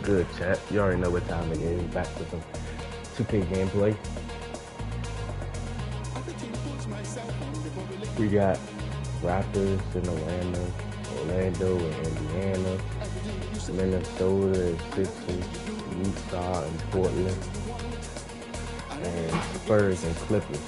good, chat? You already know what time it is. Back with some 2K gameplay. We got Raptors in Atlanta, Orlando and Indiana, Minnesota and Sixers, Utah and Portland, and Spurs and Clippers.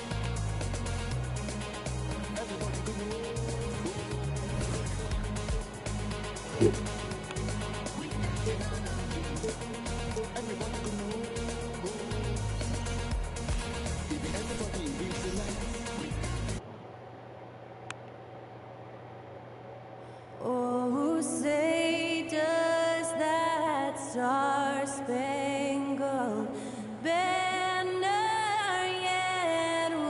Oh, say does that star-spangled banner yet wave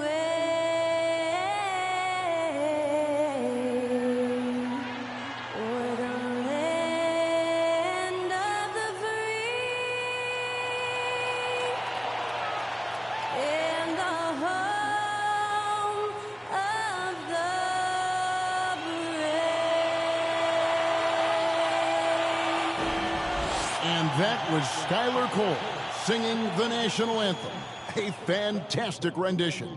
o'er the land of the free and the home of the And that was Skylar Cole singing the national anthem. A fantastic rendition.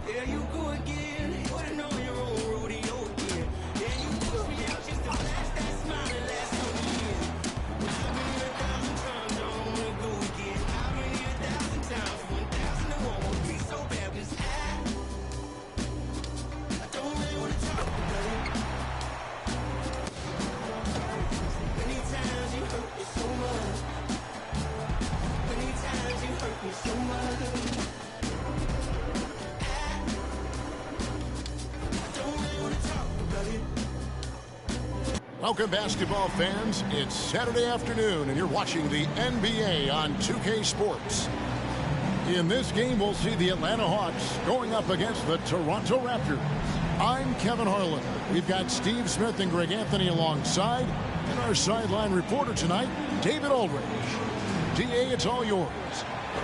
There you go again, putting on your own rodeo again. Yeah, you push me out just to flash that smile and last so years. But I've been here 1,000 times, I don't wanna go again. I've been here 1,000 times, 1,001 won't be so bad, 'cause I don't really wanna talk about it. Many times you hurt me so much. Many times you hurt me so much. Welcome, basketball fans. It's Saturday afternoon, and you're watching the NBA on 2K Sports. In this game, we'll see the Atlanta Hawks going up against the Toronto Raptors. I'm Kevin Harlan. We've got Steve Smith and Greg Anthony alongside, and our sideline reporter tonight, David Aldridge. DA, it's all yours.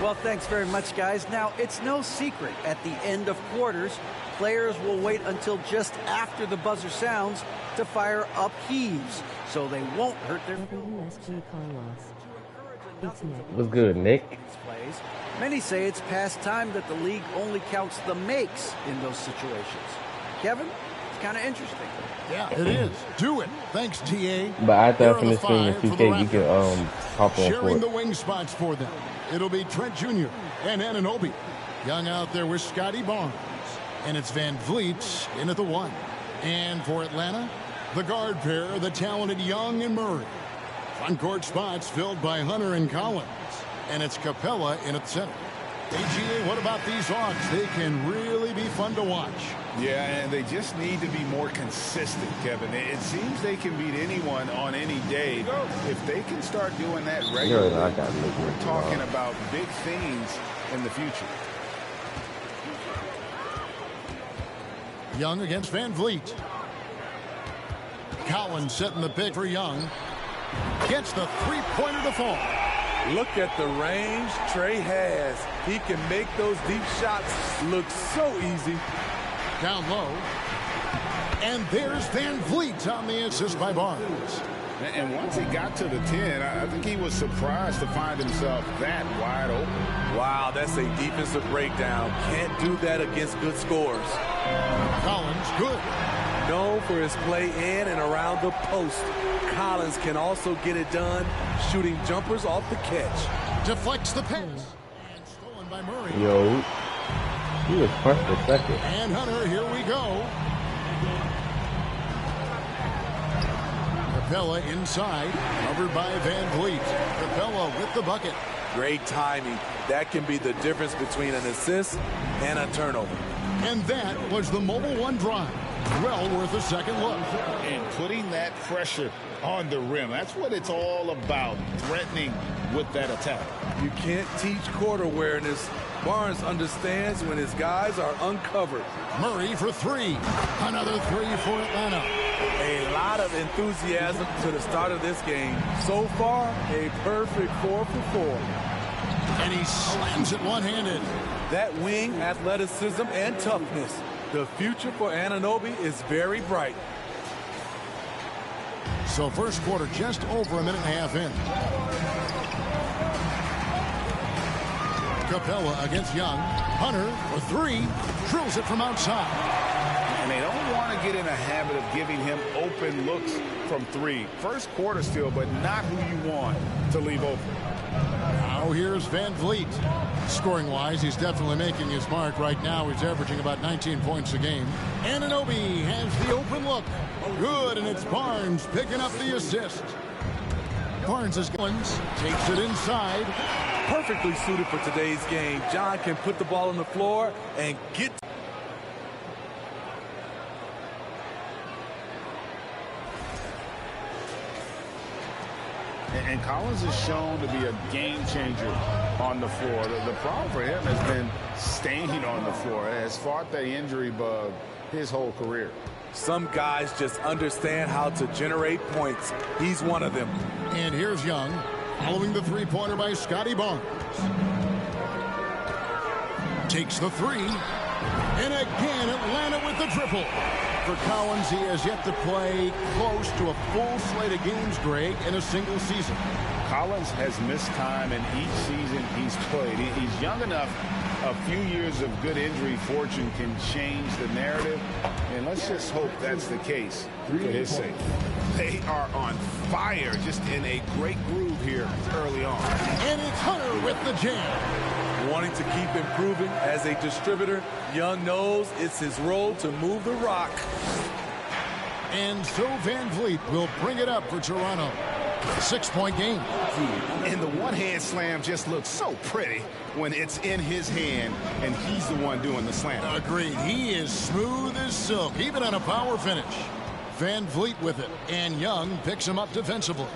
Well, thanks very much, guys. Now, it's no secret at the end of quarters, players will wait until just after the buzzer sounds to fire up heaves, so they won't hurt their feelings. What's good, Nick? Many say it's past time that the league only counts the makes in those situations. Kevin, it's kind of interesting. Yeah, it is. Do it. Thanks, TA. But after Here I are finish the streaming five for the 2K, you can Raptors. hop on Sharing court. the wing spots for them. It'll be Trent Jr. and Anunoby. Young out there with Scotty Barnes. And it's Van Vliet in at the 1. And for Atlanta, the guard pair, the talented Young and Murray. Front court spots filled by Hunter and Collins. And it's Capella in at center. AGA, what about these Hawks? They can really be fun to watch. Yeah, and they just need to be more consistent, Kevin. It seems they can beat anyone on any day. If they can start doing that regularly, we're talking about big things in the future. Young against Van Vliet. Collins setting the pick for Young. Gets the three-pointer to fall. Look at the range Trey has. He can make those deep shots look so easy. Down low. And there's Van Vliet on the assist by Barnes. And once he got to the 10, I think he was surprised to find himself that wide open. Wow, that's a defensive breakdown. Can't do that against good scorers. Collins, good. Known for his play in and around the post, Collins can also get it done shooting jumpers off the catch. Deflects the pass. And stolen by Murray. Yo, he was first for second. And Hunter, here we go. Capella inside, covered by Van Vliet. Capella with the bucket. Great timing. That can be the difference between an assist and a turnover. And that was the Mobile One drive. Well worth a second look. And putting that pressure on the rim. That's what it's all about, threatening with that attack. You can't teach court awareness. Barnes understands when his guys are uncovered. Murray for three. Another three for Atlanta. A lot of enthusiasm to the start of this game. So far, a perfect 4 for 4. And he slams it one-handed. That wing, athleticism, and toughness. The future for Anunoby is very bright. So first quarter just over a minute and a half in. Capella against Young. Hunter for three. Drills it from outside. And they don't want to get in a habit of giving him open looks from three. First quarter still, but not who you want to leave open. Now here's Van Vliet. Scoring-wise, he's definitely making his mark right now. He's averaging about 19 points a game. Anunoby has the open look. Good, and it's Barnes picking up the assist. Barnes takes it inside. Perfectly suited for today's game. John can put the ball on the floor and get. And Collins is shown to be a game changer on the floor. The problem for him has been staying on the floor. He has fought the injury bug his whole career. Some guys just understand how to generate points. He's one of them. And here's Young, following the three-pointer by Scotty Barnes. Takes the three. And again, Atlanta with the triple. For Collins, he has yet to play close to a full slate of games, Greg, in a single season. Collins has missed time in each season he's played. He's young enough. A few years of good injury fortune can change the narrative, and let's just hope that's the case for his sake. They are on fire, just in a great groove here early on. And it's Hunter with the jam. Wanting to keep improving as a distributor, Young knows it's his role to move the rock. And so Van Vliet will bring it up for Toronto. 6-point game. And the one-hand slam just looks so pretty when it's in his hand and he's the one doing the slam. Agreed. He is smooth as silk, even on a power finish. Van Vliet with it, and Young picks him up defensively.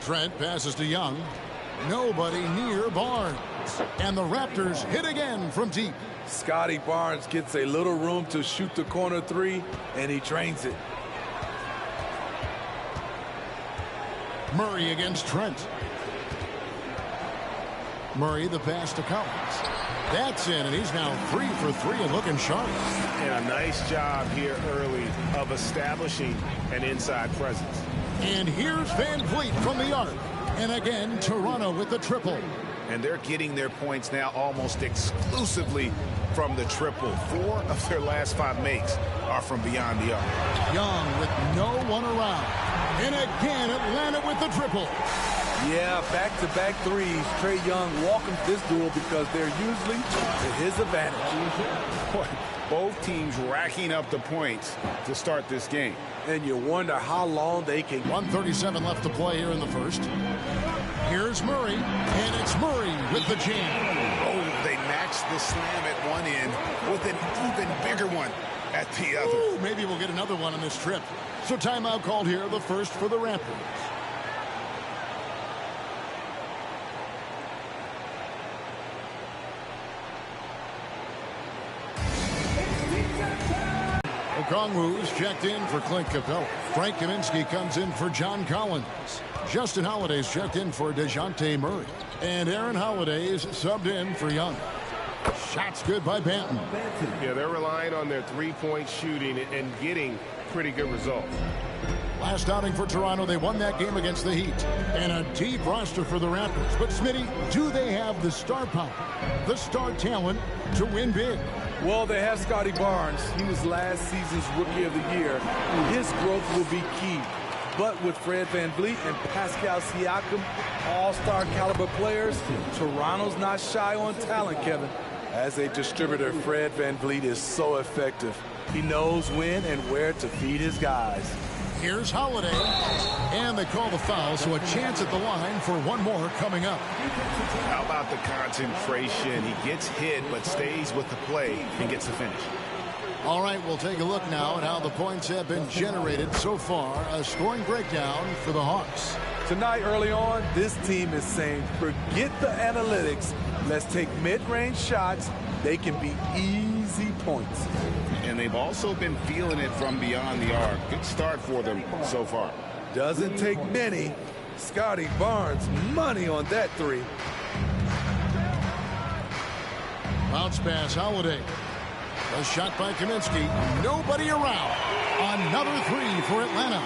Trent passes to Young. Nobody near Barnes. And the Raptors hit again from deep. Scotty Barnes gets a little room to shoot the corner three, and he drains it. Murray against Trent. Murray the pass to Collins. That's in, and he's now 3 for 3 and looking sharp. And a nice job here early of establishing an inside presence. And here's Van Vliet from the arc. And again, Toronto with the triple. And they're getting their points now almost exclusively from the triple. 4 of their last 5 makes are from beyond the arc. Young with no one around. And again, Atlanta with the triple. Yeah, back-to-back threes. Trae Young welcomes this duel because they're usually to his advantage. Both teams racking up the points to start this game. And you wonder how long they can. 1:37 left to play here in the first. Here's Murray, and it's Murray with the jam. Oh, they matched the slam at one end with an even bigger one at the other. Ooh, maybe we'll get another one on this trip. So timeout called here, the first for the Raptors. Okongwu is checked in for Clint Capella. Frank Kaminsky comes in for John Collins. Justin Holiday's checked in for DeJounte Murray. And Aaron Holiday is subbed in for Young. Shots good by Banton. Yeah, they're relying on their three-point shooting and getting pretty good results. Last outing for Toronto, they won that game against the Heat. And a deep roster for the Raptors. But, Smitty, do they have the star power, the star talent to win big? Well, they have Scotty Barnes. He was last season's Rookie of the Year. His growth will be key. But with Fred VanVleet and Pascal Siakam, all-star caliber players, Toronto's not shy on talent, Kevin. As a distributor, Fred VanVleet is so effective. He knows when and where to feed his guys. Here's Holiday, and they call the foul, so a chance at the line for one more coming up. How about the concentration? He gets hit, but stays with the play and gets the finish. All right, we'll take a look now at how the points have been generated so far. A scoring breakdown for the Hawks. Tonight, early on, this team is saying, forget the analytics. Let's take mid-range shots. They can be easy points. And they've also been feeling it from beyond the arc. Good start for them so far. Doesn't take many. Scotty Barnes, money on that three. Bounce pass, Holiday. A shot by Kaminsky. Nobody around. Another three for Atlanta.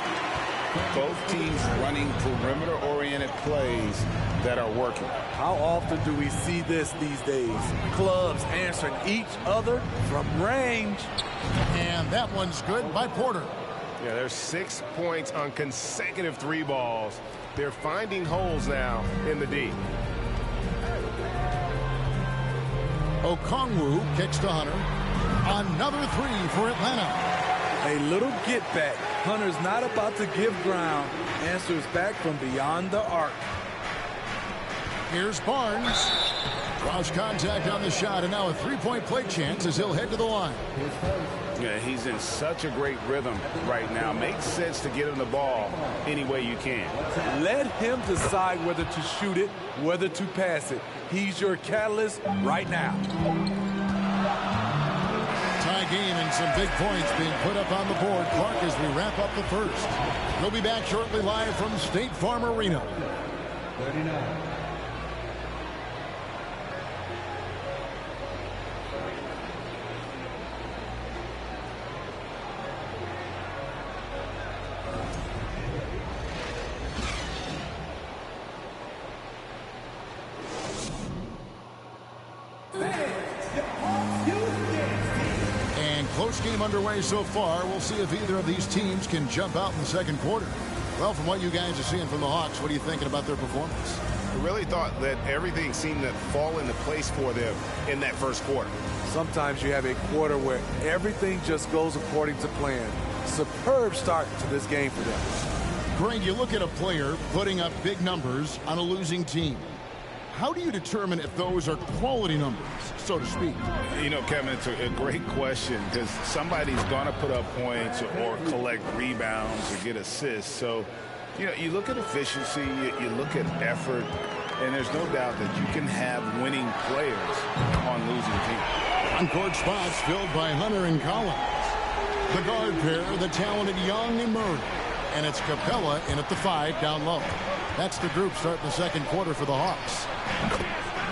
Both teams running perimeter-oriented plays that are working. How often do we see this these days? Clubs answering each other from range. And that one's good by Porter. Yeah, there's 6 points on consecutive 3 balls. They're finding holes now in the D. Okongwu kicks to Hunter. Another three for Atlanta. A little get back. Hunter's not about to give ground. Answers back from beyond the arc. Here's Barnes. Draws contact on the shot, and now a three-point play chance as he'll head to the line. Yeah, he's in such a great rhythm right now. Makes sense to get him the ball any way you can. Let him decide whether to shoot it, whether to pass it. He's your catalyst right now. Tie game and some big points being put up on the board. Clark as we wrap up the first. We'll be back shortly live from State Farm Arena. 39. Close game underway so far. We'll see if either of these teams can jump out in the second quarter. Well, from what you guys are seeing from the Hawks, what are you thinking about their performance? I really thought that everything seemed to fall into place for them in that first quarter. Sometimes you have a quarter where everything just goes according to plan. Superb start to this game for them. Greg, you look at a player putting up big numbers on a losing team. How do you determine if those are quality numbers, so to speak? You know, Kevin, it's a great question because somebody's going to put up points or collect rebounds or get assists. So, you know, you look at efficiency, you look at effort, and there's no doubt that you can have winning players on losing teams. On-court spots filled by Hunter and Collins. The guard pair, the talented Young and Murray. And it's Capella in at the 5 down low. That's the group starting the second quarter for the Hawks.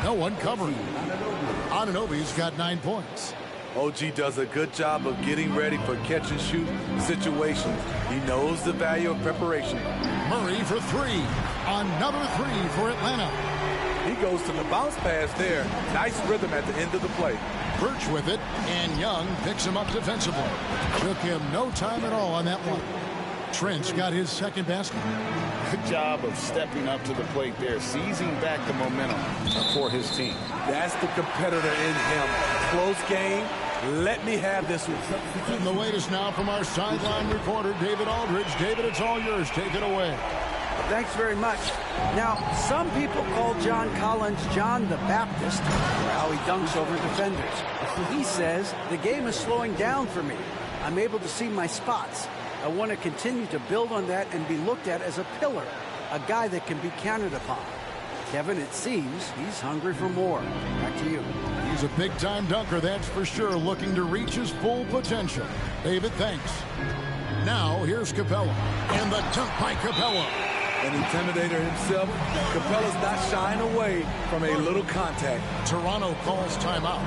No one covering. Anunoby's got 9 points. OG does a good job of getting ready for catch and shoot situations. He knows the value of preparation. Murray for 3. Another 3 for Atlanta. He goes to the bounce pass there. Nice rhythm at the end of the play. Birch with it, and Young picks him up defensively. Took him no time at all on that one. Trent's got his second basket. Good job of stepping up to the plate there, seizing back the momentum for his team. That's the competitor in him. Close game. Let me have this one. And the latest now from our sideline reporter, David Aldridge. David, it's all yours. Take it away. Thanks very much. Now, some people call John Collins John the Baptist for how he dunks over defenders. He says, the game is slowing down for me. I'm able to see my spots. I want to continue to build on that and be looked at as a pillar, a guy that can be counted upon. Kevin, it seems he's hungry for more. Back to you. He's a big-time dunker, that's for sure, looking to reach his full potential. David, thanks. Now, here's Capella. And the dunk by Capella. An intimidator himself, Capella's not shying away from a little contact. Toronto calls timeout.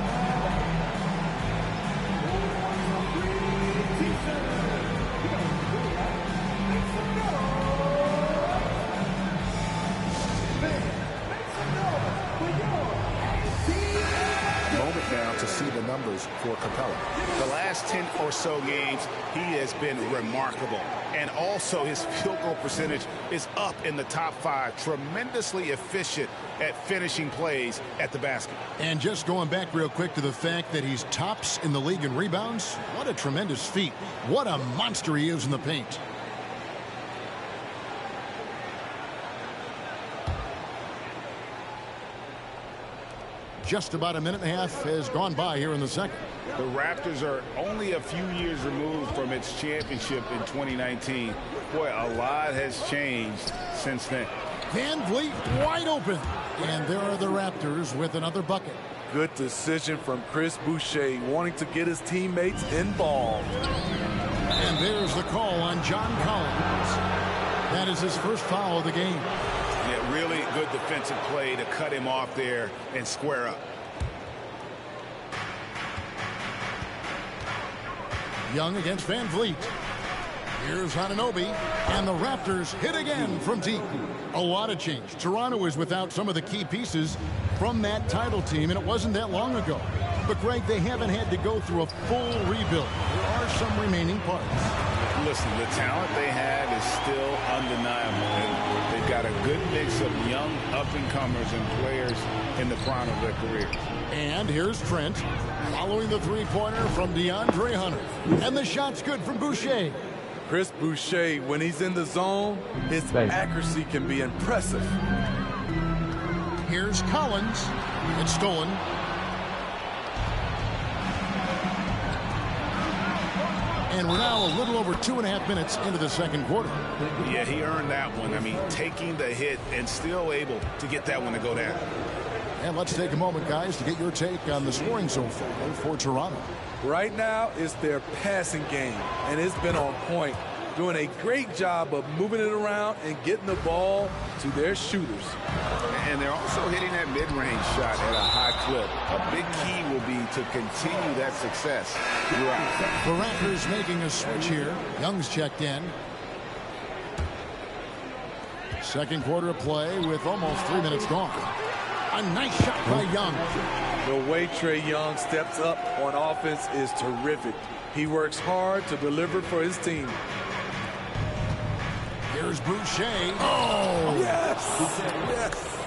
To see the numbers for Capella. The last 10 or so games, he has been remarkable. And also his field goal percentage is up in the top 5. Tremendously efficient at finishing plays at the basket. And just going back real quick to the fact that he's tops in the league in rebounds, what a tremendous feat. What a monster he is in the paint. Just about a minute and a half has gone by here in the second. The Raptors are only a few years removed from its championship in 2019. Boy, a lot has changed since then. Van Vliet wide open. And there are the Raptors with another bucket. Good decision from Chris Boucher, wanting to get his teammates involved. And there's the call on John Collins. That is his first foul of the game. Yeah, really good defensive play to cut him off there and square up. Young against Van Vliet. Here's Anunoby, and the Raptors hit again from deep. A lot of change. Toronto is without some of the key pieces from that title team, and it wasn't that long ago. But, Greg, they haven't had to go through a full rebuild. There are some remaining parts. Listen, the talent they have is still undeniable. They've got a good mix of young up-and-comers and players in the prime of their careers. And here's Trent following the three-pointer from DeAndre Hunter. And the shot's good from Boucher. Chris Boucher, when he's in the zone, his accuracy can be impressive. Here's Collins. It's stolen. And we're now a little over 2.5 minutes into the second quarter. Yeah, he earned that one. I mean, taking the hit and still able to get that one to go down. And let's take a moment, guys, to get your take on the scoring so far for Toronto. Right now, it's their passing game, and it's been on point. Doing a great job of moving it around and getting the ball to their shooters. And they're also hitting that mid-range shot at a high clip. A big key will be to continue that success throughout. The Raptors making a switch here. Young's checked in. Second quarter of play with almost 3 minutes gone. A nice shot by Young. The way Trae Young steps up on offense is terrific. He works hard to deliver for his team. Here's Boucher. Oh! Yes! Yes!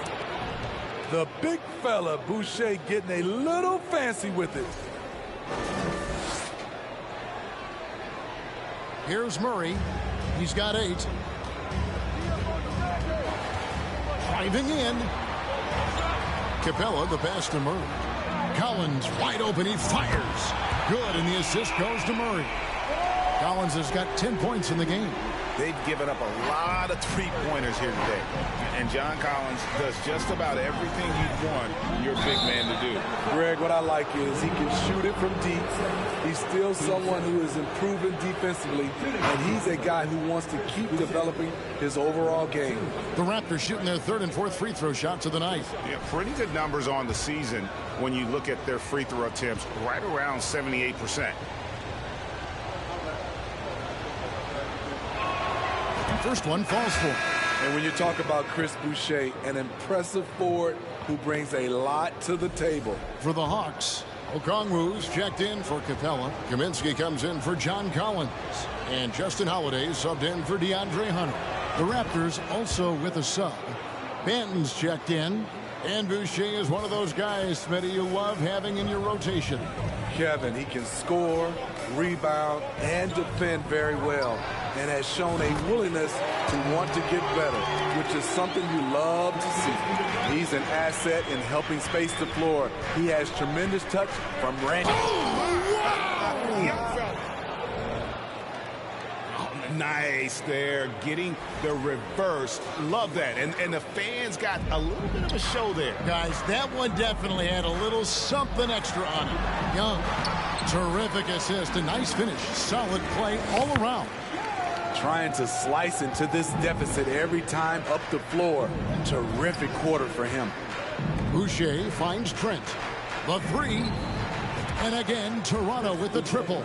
The big fella, Boucher, getting a little fancy with it. Here's Murray. He's got 8. Driving in. Capella, the pass to Murray. Collins wide open. He fires. Good, and the assist goes to Murray. Collins has got 10 points in the game. They've given up a lot of three-pointers here today. And John Collins does just about everything you'd want your big man to do. Greg, what I like is he can shoot it from deep. He's still someone who is improving defensively, and he's a guy who wants to keep developing his overall game. The Raptors shooting their third and fourth free throw shots of the night. Yeah, pretty good numbers on the season when you look at their free throw attempts, right around 78%. First one falls for him. And when you talk about Chris Boucher, an impressive forward who brings a lot to the table. For the Hawks, Okongwu's checked in for Capella. Kaminsky comes in for John Collins. And Justin Holiday subbed in for DeAndre Hunter. The Raptors also with a sub. Banton's checked in. And Boucher is one of those guys, Smitty, you love having in your rotation. Kevin, he can score, rebound, and defend very well, and has shown a willingness to want to get better, which is something you love to see. He's an asset in helping space the floor. He has tremendous touch from Randy. Nice there, getting the reverse. Love that. And the fans got a little bit of a show there. Guys, that one definitely had a little something extra on it. Young, terrific assist, a nice finish, solid play all around. Trying to slice into this deficit every time up the floor. Terrific quarter for him. Boucher finds Trent. The three. And again, Toronto with the triple.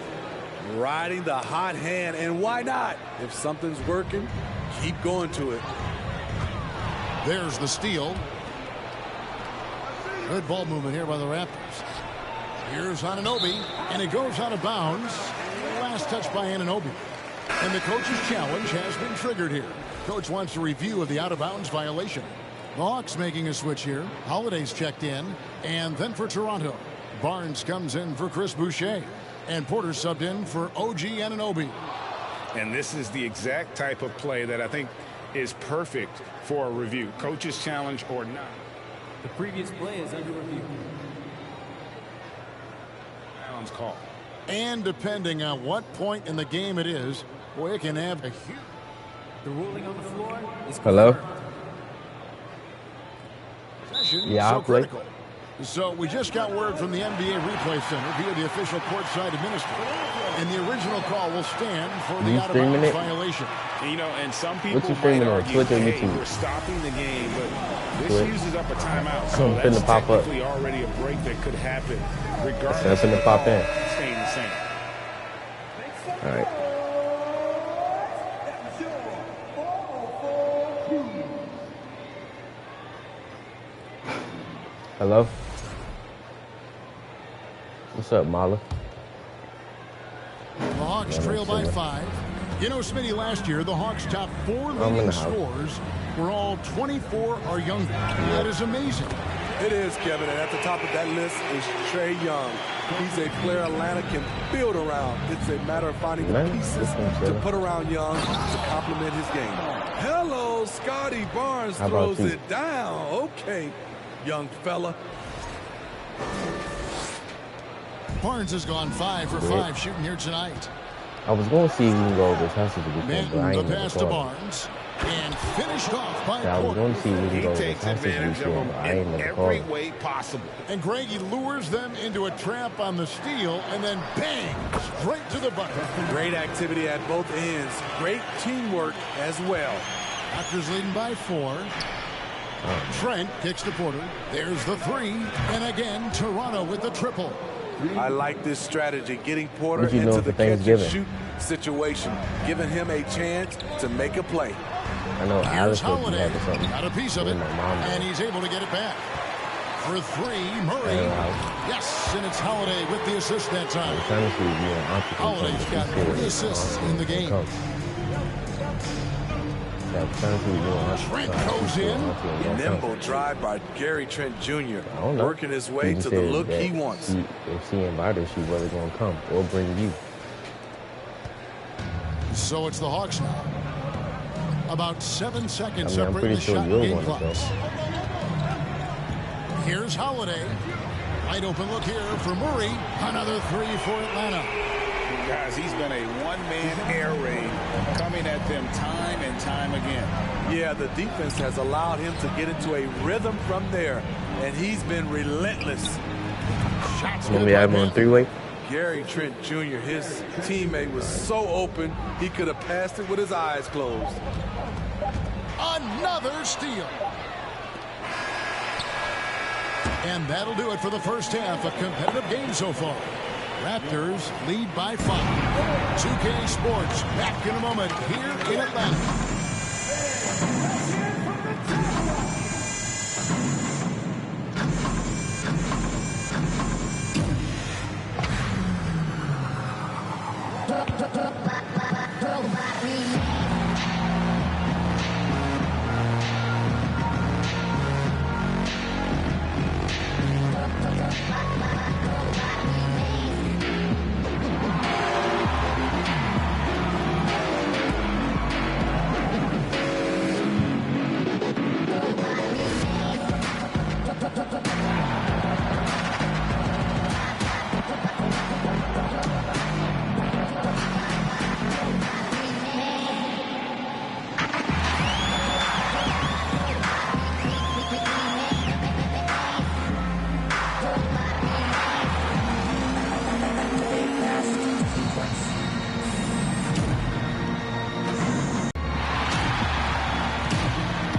Riding the hot hand, and why not? If something's working, keep going to it. There's the steal. Good ball movement here by the Raptors. Here's Anunoby, and it goes out of bounds. Last touch by Anunoby. And the coach's challenge has been triggered here. Coach wants a review of the out-of-bounds violation. The Hawks making a switch here. Holiday's checked in. And then for Toronto, Barnes comes in for Chris Boucher. And Porter subbed in for OG Anunoby. And this is the exact type of play that I think is perfect for a review. Coach's challenge or not. The previous play is under review. Allen's call. And depending on what point in the game it is, boy, it can have a huge... The ruling on the floor is Hello? possession. Yeah, I'll play. Critical. So we just got word from the NBA Replay Center via the official courtside administrator. And the original call will stand for the out-of-bounds violation. You know, and some people What you might streaming on? argue, Twitch or hey, YouTube? we're stopping the game, but this Twitch. uses up a timeout. So Come that's finna pop up. technically already a break that could happen regardless That's finna of pop in. staying the same. All right. Hello? What's up, Mala? The Hawks trail by 5. You know, Smitty, last year, the Hawks' top 4 leading scorers were all 24 or younger. That is amazing. It is, Kevin, and at the top of that list is Trae Young. He's a player Atlanta can build around. It's a matter of finding the pieces to put around Young to complement his game. Hello, Scotty Barnes throws it down. Okay, young fella. Barnes has gone 5 for 5 shooting here tonight. I was going to see if we can go over his houses weekend, but I ain't the pass to Barnes and finished off by I was going to see if we can go over his Takes houses advantage of weekend, them but I ain't in never every called. way possible. And Greg, he lures them into a trap on the steal and then bang, straight to the bucket. Great activity at both ends. Great teamwork as well. Raptors leading by 4. Trent kicks to Porter. There's the 3. And again, Toronto with the triple. I like this strategy, getting Porter What you into doing the for catch and Thanksgiving? shoot situation, giving him a chance to make a play. I know Here's Alice will be Holiday. having something. Got a piece of it. And he's able to get it back. For 3, Murray. Yes, and it's Holiday with the assist that time. I'm trying to see if you and Auntie can come Holiday's to got the 3 assists in the game. Trent goes in. Nimble drive by Gary Trent Jr. Working his way to the look he wants. If she invited, she wasn't going to come or bring you. So it's the Hawks now. About 7 seconds I'm separating pretty the sure shot you'll and game want to clocks. Here's Holiday. Wide open look here for Murray. Another 3 for Atlanta. Guys, he's been a one-man air raid coming at them time and time again. Yeah, the defense has allowed him to get into a rhythm from there, and he's been relentless. Shots Let me have him on 3-way. Gary Trent Jr., his teammate was so open, he could have passed it with his eyes closed. Another steal. And that'll do it for the first half. A competitive game so far. Raptors lead by 5. 2K Sports back in a moment here in Atlanta.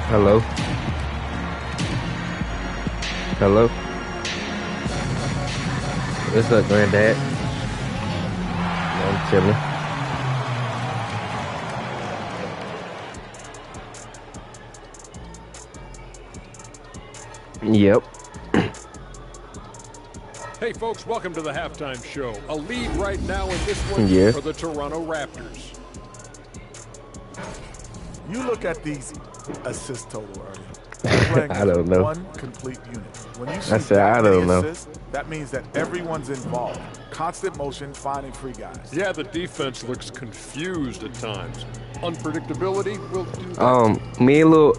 Hello? Hello? What's up, Granddad? I'm chilling. Yep. Hey folks, welcome to the halftime show. A lead right now in this one Yeah. for the Toronto Raptors. You look at these assist total earlier. I don't know. One complete unit. When you see I said, I that many don't know. assists, that means that everyone's involved. Constant motion, finding free guys. Yeah, the defense looks confused at times. Unpredictability will do that. Me and Lil,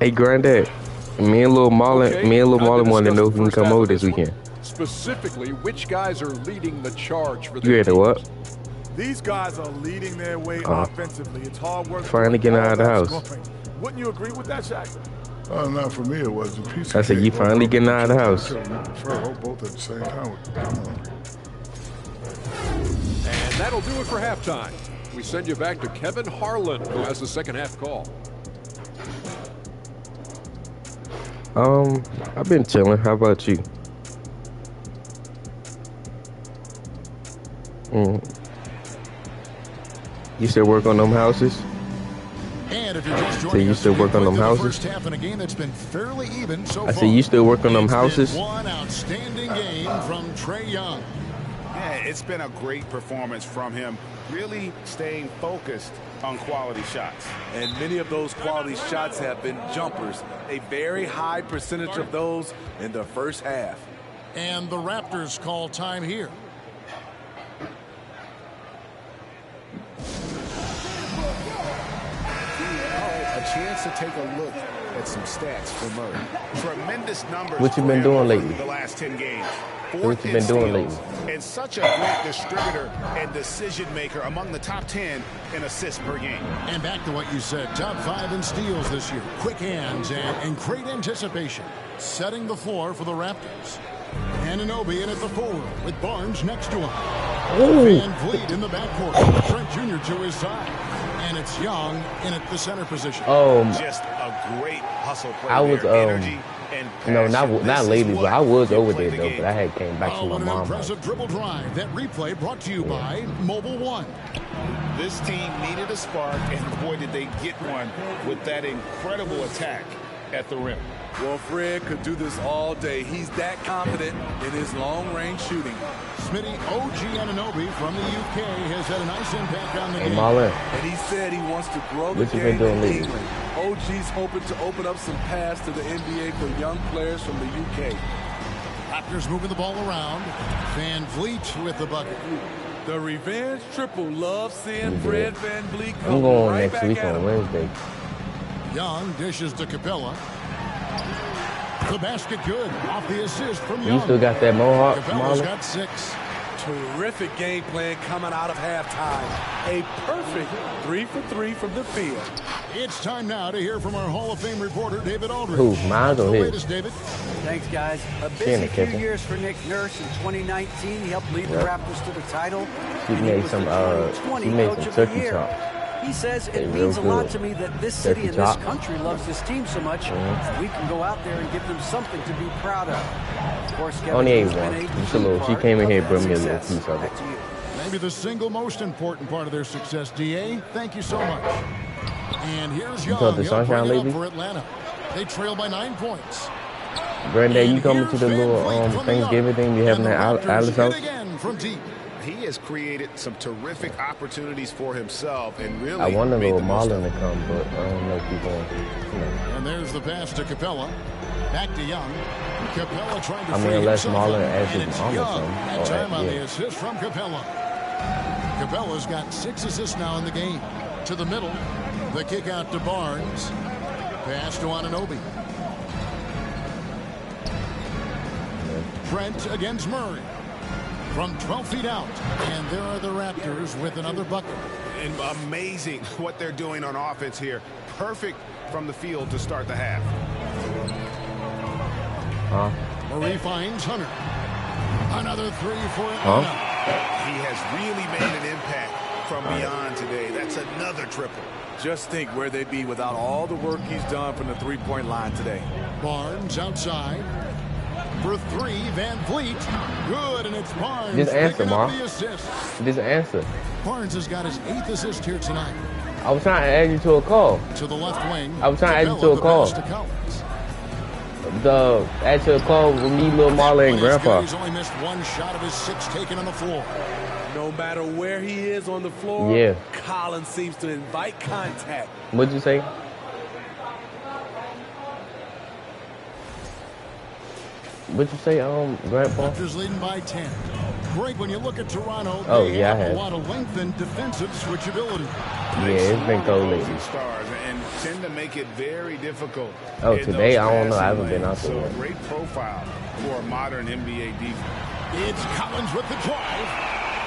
hey Granddad, me and Lil Marlon, Okay, me and Lil time to Marlon want to discuss know the who can first come half over of this one. weekend. Specifically, which guys are leading the charge for You their ready to teams. what? These guys are leading their way offensively. It's hard work. Finally getting out of the all that house. scoring. Wouldn't you agree with that, Shaq? Not for me. It was a piece. I said, you finally getting out of the house. Both at the same time. Come on. And that'll do it for halftime. We send you back to Kevin Harlan, who has the second half call. I've been chilling. How about you? You still work on them houses? And if you're just So joining you us, still work on them the houses? first half in a game that's been fairly even so I far. see you still work on them It's houses? been one outstanding game from Trae Young. Yeah, it's been a great performance from him, really staying focused on quality shots. And many of those quality shots have been jumpers. A very high percentage of those in the first half. And the Raptors call time here. A chance to take a look at some stats for Murray. Tremendous numbers. What you been for him doing over lately? The last 10 games. What you been doing lately? And such a great distributor and decision maker among the top 10 in assists per game. And back to what you said, top 5 in steals this year. Quick hands and great anticipation. Setting the floor for the Raptors. Anunoby in at the 4 with Barnes next to him. Van Vliet in the backcourt. Trent Jr. to his side. And it's Young in at the center position. Just a great hustle play. I was energy and no, passion. not This lately, is but what I was you over play there the though. game. But I had came back to my What an mom. impressive dribble drive. That replay brought to you by Mobile One. This team needed a spark, and boy, did they get one with that incredible attack at the rim. Well, Fred could do this all day. He's that confident in his long-range shooting. Smitty OG Anunoby from the UK has had a nice impact on the Hey, game. Marlon, And he said he wants to grow the what you been game doing in lately? England. OG's hoping to open up some paths to the NBA for young players from the UK. Raptors moving the ball around. Van Vliet with the bucket. The revenge triple loves seeing You Fred did. Van Vliet I'm come going right next back week at on him. Wednesday. Young dishes to Capella. The basket good. Off the assist from You Young. still got that mohawk, Capella's Marlon? got 6. Terrific game plan coming out of halftime. A perfect 3 for 3 from the field. It's time now to hear from our Hall of Fame reporter, David Aldridge. Who, mine or The his? latest, David. Thanks, guys. A Kenny busy few Kiffin. years for Nick Nurse. In 2019, he helped lead the Yep. Raptors to the title. She and made was some, the 2020 she made Coach some of the turkey Year. chop. He says They it real means a lot good. to me that this city Turkey and this chop. country loves this team so much. Mhm. We can go out there and give them something to be proud of. Of course, Kevin Only ate has been one. a Just a little. She part came in of here, that brought me a little success. piece of it. Back to you. Maybe the single most important part of their success, DA. Thank you so much. And here's You Young. caught the He'll sunshine bring it up lately? for Atlanta. They trail by 9 points. Granddad, you And coming to here's the Van little Vliet from the Thanksgiving arc. thing you having And the at Raptors Alice hit house? again from deep. He has created some terrific opportunities for himself and really I want a made little the most of Marlon it. to come, but I don't know if he's going to. You know. And there's the pass to Capella. Back to Young. Capella trying to I mean, free unless himself Marlon up, adds and his it's mom or Young. something. That Or time on yeah. the assist from Capella. Capella's got 6 assists now in the game. To the middle. The kick out to Barnes. Pass to Anunoby. Trent against Murray. From 12 feet out. And there are the Raptors with another bucket. And amazing what they're doing on offense here. Perfect from the field to start the half. Murray finds Hunter. Another 3 for Huh? Atlanta. He has really made an impact from beyond today. That's another triple. Just think where they'd be without all the work he's done from the three-point line today. Barnes outside. For 3, Van Vliet. Good, and it's Barnes. Just answer, picking up Ma. the assist. Just answer. Barnes has got his 8th assist here tonight. I was trying to add you to a call. To the left wing. I was trying to add you Capella, to a call. the pass to Collins. Add to a call with me, little Marlon, and That one is good. Grandpa. He's only missed 1 shot of his 6 taken on the floor. No matter where he is on the floor, Yeah. Collins seems to invite contact. What'd you say? What'd you say, Grandpa? Raptors leading by 10. Greg, when you look at Toronto, Oh, they yeah, I have a have. lot of length and defensive switchability. Yeah, it's been cold lately. Stars and tend to make it very difficult. Oh, in today? those I don't know. I passing haven't been out lanes. there So yet. great profile for a modern NBA defense. It's Collins with the drive.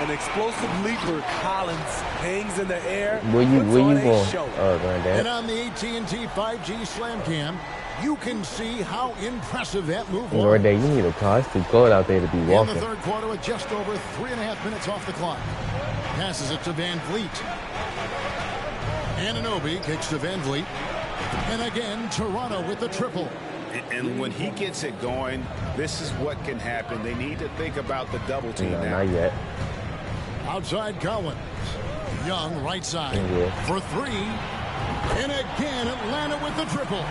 An explosive leaper, Collins hangs in the air. Where you puts on a going, show. And Granddad? on the AT&T 5G Slam Cam, you can see how impressive that move was. Granddad, you need a car. It's too cold out there to be In the walking. third quarter with just over 3.5 minutes off the clock. Passes it to Van Vliet. Anunoby kicks to Van Vliet. And again, Toronto with the triple. And when he gets it going, this is what can happen. They need to think about the double team No, now. not yet. Outside Collins. Young, right side. For three. And again, Atlanta with the triple.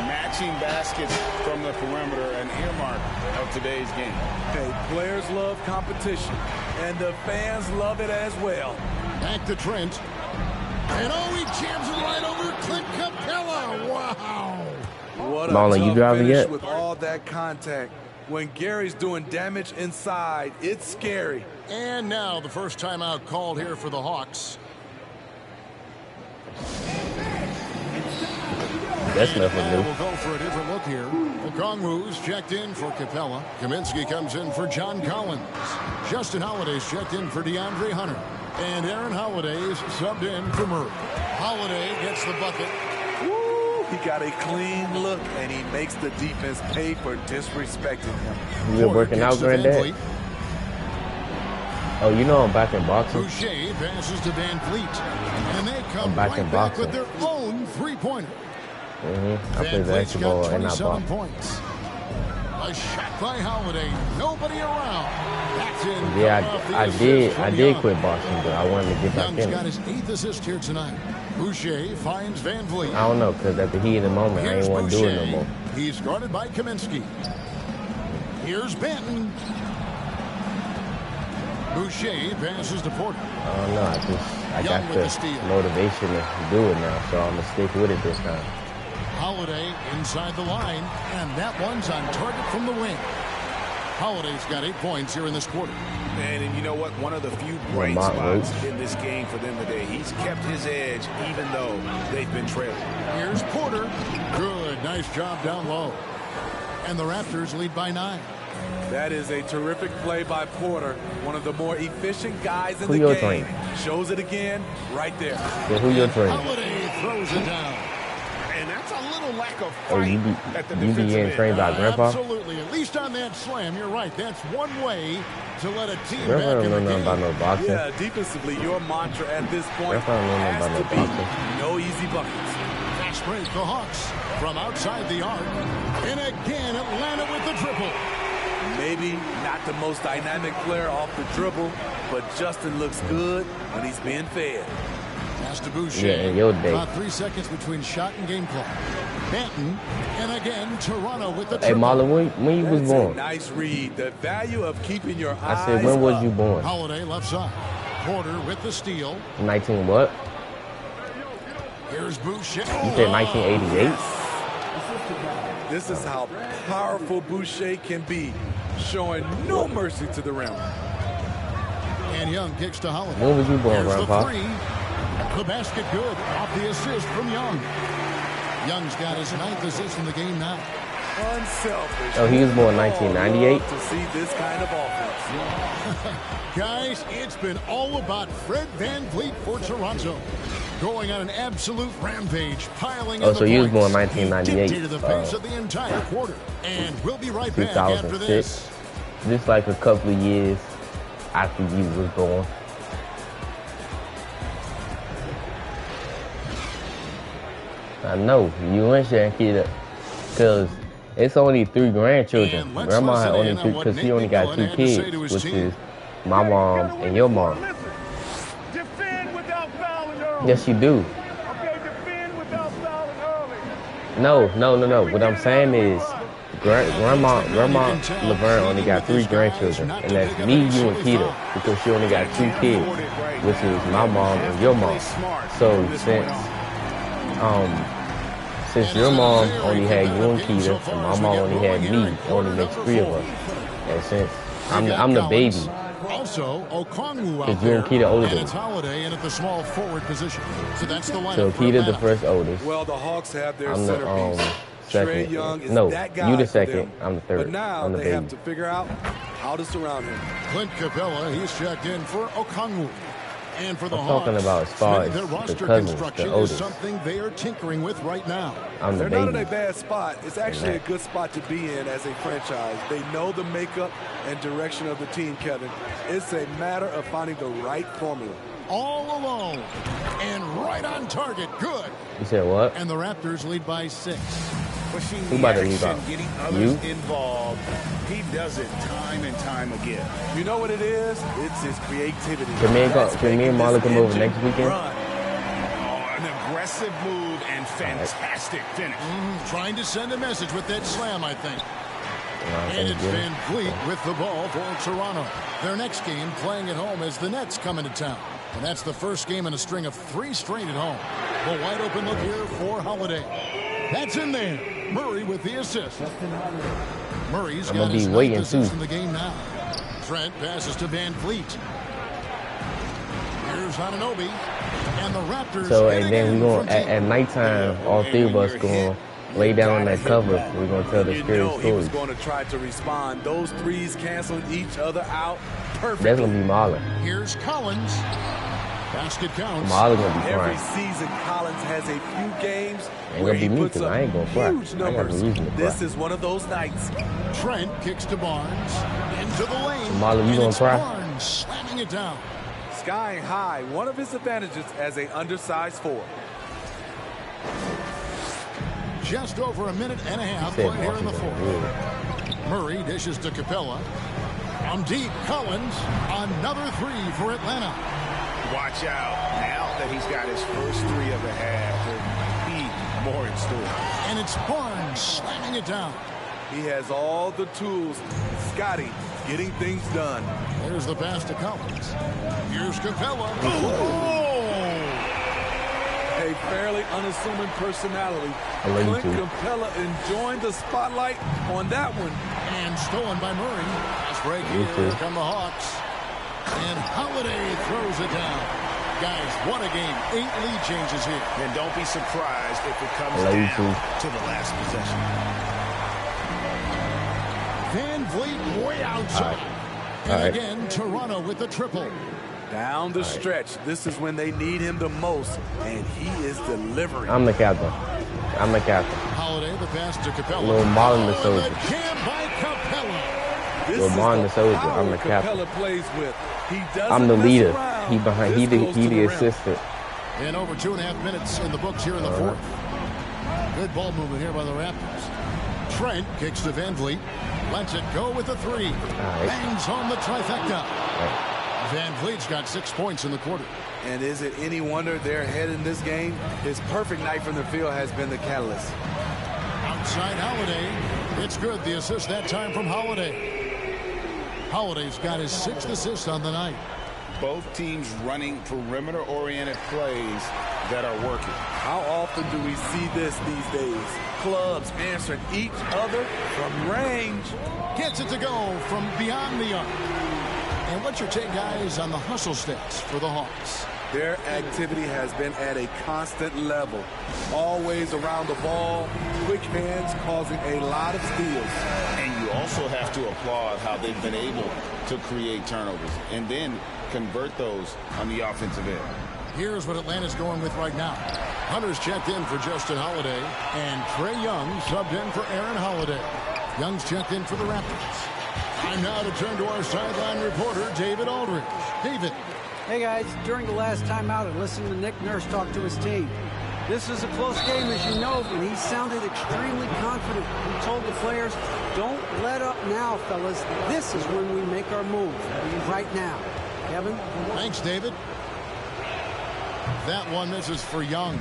Matching baskets from the perimeter, an earmark of today's game. Hey, players love competition, and the fans love it as well. Back to Trent. And oh, he jams it right over Clint Capella. Wow. What a Marlon, you tough driving finish yet? with all that contact. When Gary's doing damage inside, it's scary. And now the first timeout called here for the Hawks. That's nothing new. We'll go for a different look here. Okongwu's checked in for Capella. Kaminsky comes in for John Collins. Justin Holiday's checked in for DeAndre Hunter. And Aaron Holiday's subbed in for Murray. Holiday gets the bucket. Woo, he got a clean look, and he makes the defense pay for disrespecting him. You been working out, Granddad? Oh, you know I'm back in boxing. Boucher passes to Van Vliet. And they come back right in back boxing. with their own three-pointer. I play basketball and not boxing. Points. A shot by Holiday. Nobody around. That's in. Yeah, I did quit boxing, but I wanted to get back Young's in got it. his 8th assist here tonight. Boucher finds Van Vliet. I don't know, because at the heat of the moment, I ain't want to do it no more. He's guarded by Kaminsky. Here's Benton. Boucher passes to Porter. I don't know. I got the motivation to do it now, so I'm going to stick with it this time. Holiday inside the line, and that one's on target from the wing. Holiday's got 8 points here in this quarter. And you know what? One of the few bright spots in this game for them today. He's kept his edge even though they've been trailing. Here's Porter. Good. Nice job down low. And the Raptors lead by 9. That is a terrific play by Porter, one of the more efficient guys in Who the your game. train? Shows it again right there. Yeah, who your train? Holiday throws it down. And that's a little lack of Oh, fight you at the be defensive getting end. trained by Grandpa? Absolutely. At least on that slam, you're right. That's one way to let a team Grandpa back don't in know the nothing game. about no boxing. Yeah, defensively, your mantra at this point Grandpa don't know nothing has about to no be boxing. no easy buckets. Fast break, the Hawks from outside the arc. And again, Atlanta with the triple. Maybe not the most dynamic player off the dribble, but Justin looks good when he's being fed. Pass to Boucher. Yeah, in your day. About 3 seconds between shot and game clock. Benton, and again, Toronto with the Hey, triple. Marlon, when you was That's born? a nice read. The value of keeping your eyes I said, when was up. you born? Holiday left side. Porter with the steal. 19 what? Here's Boucher. You said 1988? This is how powerful Boucher can be, showing no mercy to the rim. And Young kicks to Holiday. When was you born, Here's Grandpa? the three. The basket good off the assist from Young. Young's got his 9th assist in the game now. Unselfish. Oh, he was born 1998? To see this kind of offense. Guys, it's been all about Fred Van Vliet for Toronto. Going on an absolute rampage, piling Oh, in so the you was points. born He 1998. dictated the pace of the entire quarter. And we'll be right back after 2006. this. Just like a couple of years after you was born. I know, you and Shankita, because it's only 3 grandchildren. And let's Grandma had listen only in on 2, what because she Nick only got 2 Mullen had to say kids, to his which team. is my mom and your mom. Defend without fouling early. Yes, you do. Okay, defend without fouling early. No. What I'm saying is, Grandma Laverne only got 3 grandchildren, and that's me, you, and Keita, because she only got 2 kids, which is my mom and your mom. So since your mom only had you and Keita, and my mom only had me, it only makes 3 of us. And since I'm the baby, Also, Okongwu out because you and Keita older and than it's me. Holiday in at the small forward position. So that's the lineup. So for Keita the Atlanta. first oldest. Well, the Hawks have their I'm the centerpiece. second. Trae Young is No, that guy you the for second. them. I'm the third. But now I'm the they baby. have to figure out how to surround him. Clint Capella, he's checked in for Okongwu. And for the I'm Hawks, talking about as far their as roster the cousins, construction the is oldest. something they are tinkering with right now. I'm the They're not in baby. a bad spot. It's actually a good spot to be in as a franchise. They know the makeup and direction of the team, Kevin. It's a matter of finding the right formula. All alone and right on target. Good. You said what? And the Raptors lead by 6. Pushing Who the about to leave action, out? getting You? others involved. He does it time and time again. You know what it is? It's his creativity. Can me and Marlon come over next weekend? Oh, an aggressive move and fantastic finish. Trying to send a message with that slam, I think. And it's Van Vliet with the ball for Toronto. Their next game playing at home as the Nets come into town. And that's the first game in a string of 3 straight at home. The wide open look here for Holiday. That's in there. Murray with the assist. Murray's got his 9th assist in the game now. Trent passes to Van Vliet. Here's Anunoby. And the Raptors. So, and then we're going at nighttime, all 3 of us going to lay down on that cover. We're going to tell the scary stories. He was going to try to respond. Those threes canceling each other out perfectly. That's going to be Marlon. Here's Collins. Basket counts. Marlon going to be Every fine. season, Collins has a few games Ain't where gonna he be me puts because up I ain't gonna cry. huge I got numbers. no reason to cry. This is one of those nights. Trent kicks to Barnes. Into the lane. Marlon, you gonna cry? Barnes slamming it down. Skying high, one of his advantages as an undersized 4. Just over a minute and a half play here in the 4th. Murray dishes to Capella. From deep, Collins. Another 3 for Atlanta. Watch out. Now that he's got his first 3 of the half, there might be more in store. And it's Barnes slamming it down. He has all the tools. Scotty getting things done. There's the pass to Collins. Here's Capella. Oh! A fairly unassuming personality. Clint Capella enjoying the spotlight on that one. And stolen by Murray. Fast break here come the Hawks. And Holiday throws it down. Guys, what a game. 8 lead changes here. And don't be surprised if it comes down to the last possession. Van Vliet way outside. And again, Toronto with the triple. Down the stretch. This is when they need him the most, and he is delivering. I'm the captain. I'm the captain. Holiday, the pass to Capella. Little Marlon the soldier. The jam by Capella. Little Marlon the soldier. I'm the captain. Plays with. I'm the leader. He behind. He the assistant. And over 2.5 minutes in the books here in the 4th. Good ball movement here by the Raptors. Trent kicks to Van Vliet. Lets it go with the 3. Bangs home the trifecta. Van Vliet's got 6 points in the quarter. And is it any wonder they're ahead in this game? His perfect night from the field has been the catalyst. Outside Holiday. It's good. The assist that time from Holiday. Holiday's got his 6th assist on the night. Both teams running perimeter-oriented plays that are working. How often do we see this these days? Clubs answering each other from range. Gets it to go from beyond the arc. And what's your take, guys, on the hustle stats for the Hawks? Their activity has been at a constant level. Always around the ball, quick hands causing a lot of steals. And you also have to applaud how they've been able to create turnovers and then convert those on the offensive end. Here's what Atlanta's going with right now. Hunter's checked in for Justin Holiday, and Trae Young subbed in for Aaron Holiday. Young's checked in for the Raptors. Time now to turn to our sideline reporter, David Aldridge. David. Hey, guys. During the last timeout, I listened to Nick Nurse talk to his team. This is a close game, as you know, and he sounded extremely confident. He told the players, don't let up now, fellas. This is when we make our move. Right now. Kevin? Thanks, David. That one misses for Young.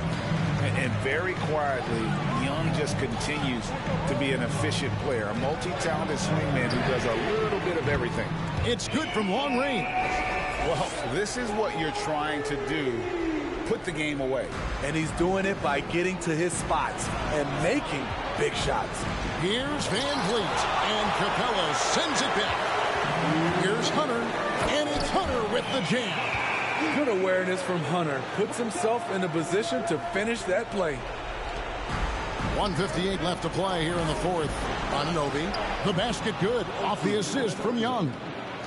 And very quietly, Young just continues to be an efficient player, a multi-talented swingman who does a little bit of everything. It's good from long range. Well, this is what you're trying to do. Put the game away. And he's doing it by getting to his spots and making big shots. Here's Van Vliet, and Capella sends it back. Here's Hunter, and it's Hunter with the jam. Good awareness from Hunter. Puts himself in a position to finish that play. 1:58 left to play here in the 4th. Anunoby, the basket good off the assist from Young.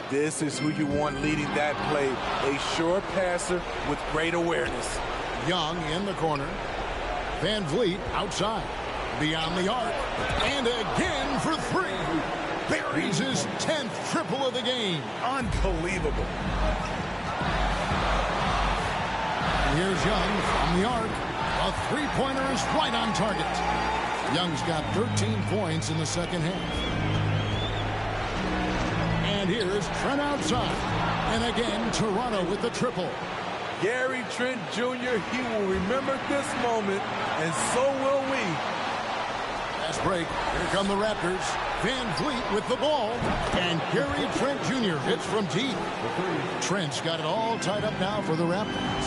This is who you want leading that play. A sure passer with great awareness. Young in the corner. Van Vliet outside. Beyond the arc. And again for 3. Buries his 10th triple of the game. Unbelievable. Here's Young from the arc. A 3-pointer is right on target. Young's got 13 points in the second half. Here's Trent outside. And again, Toronto with the triple. Gary Trent Jr., he will remember this moment, and so will we. Fast break. Here come the Raptors. Van Vliet with the ball. And Gary Trent Jr. hits from deep. Trent's got it all tied up now for the Raptors.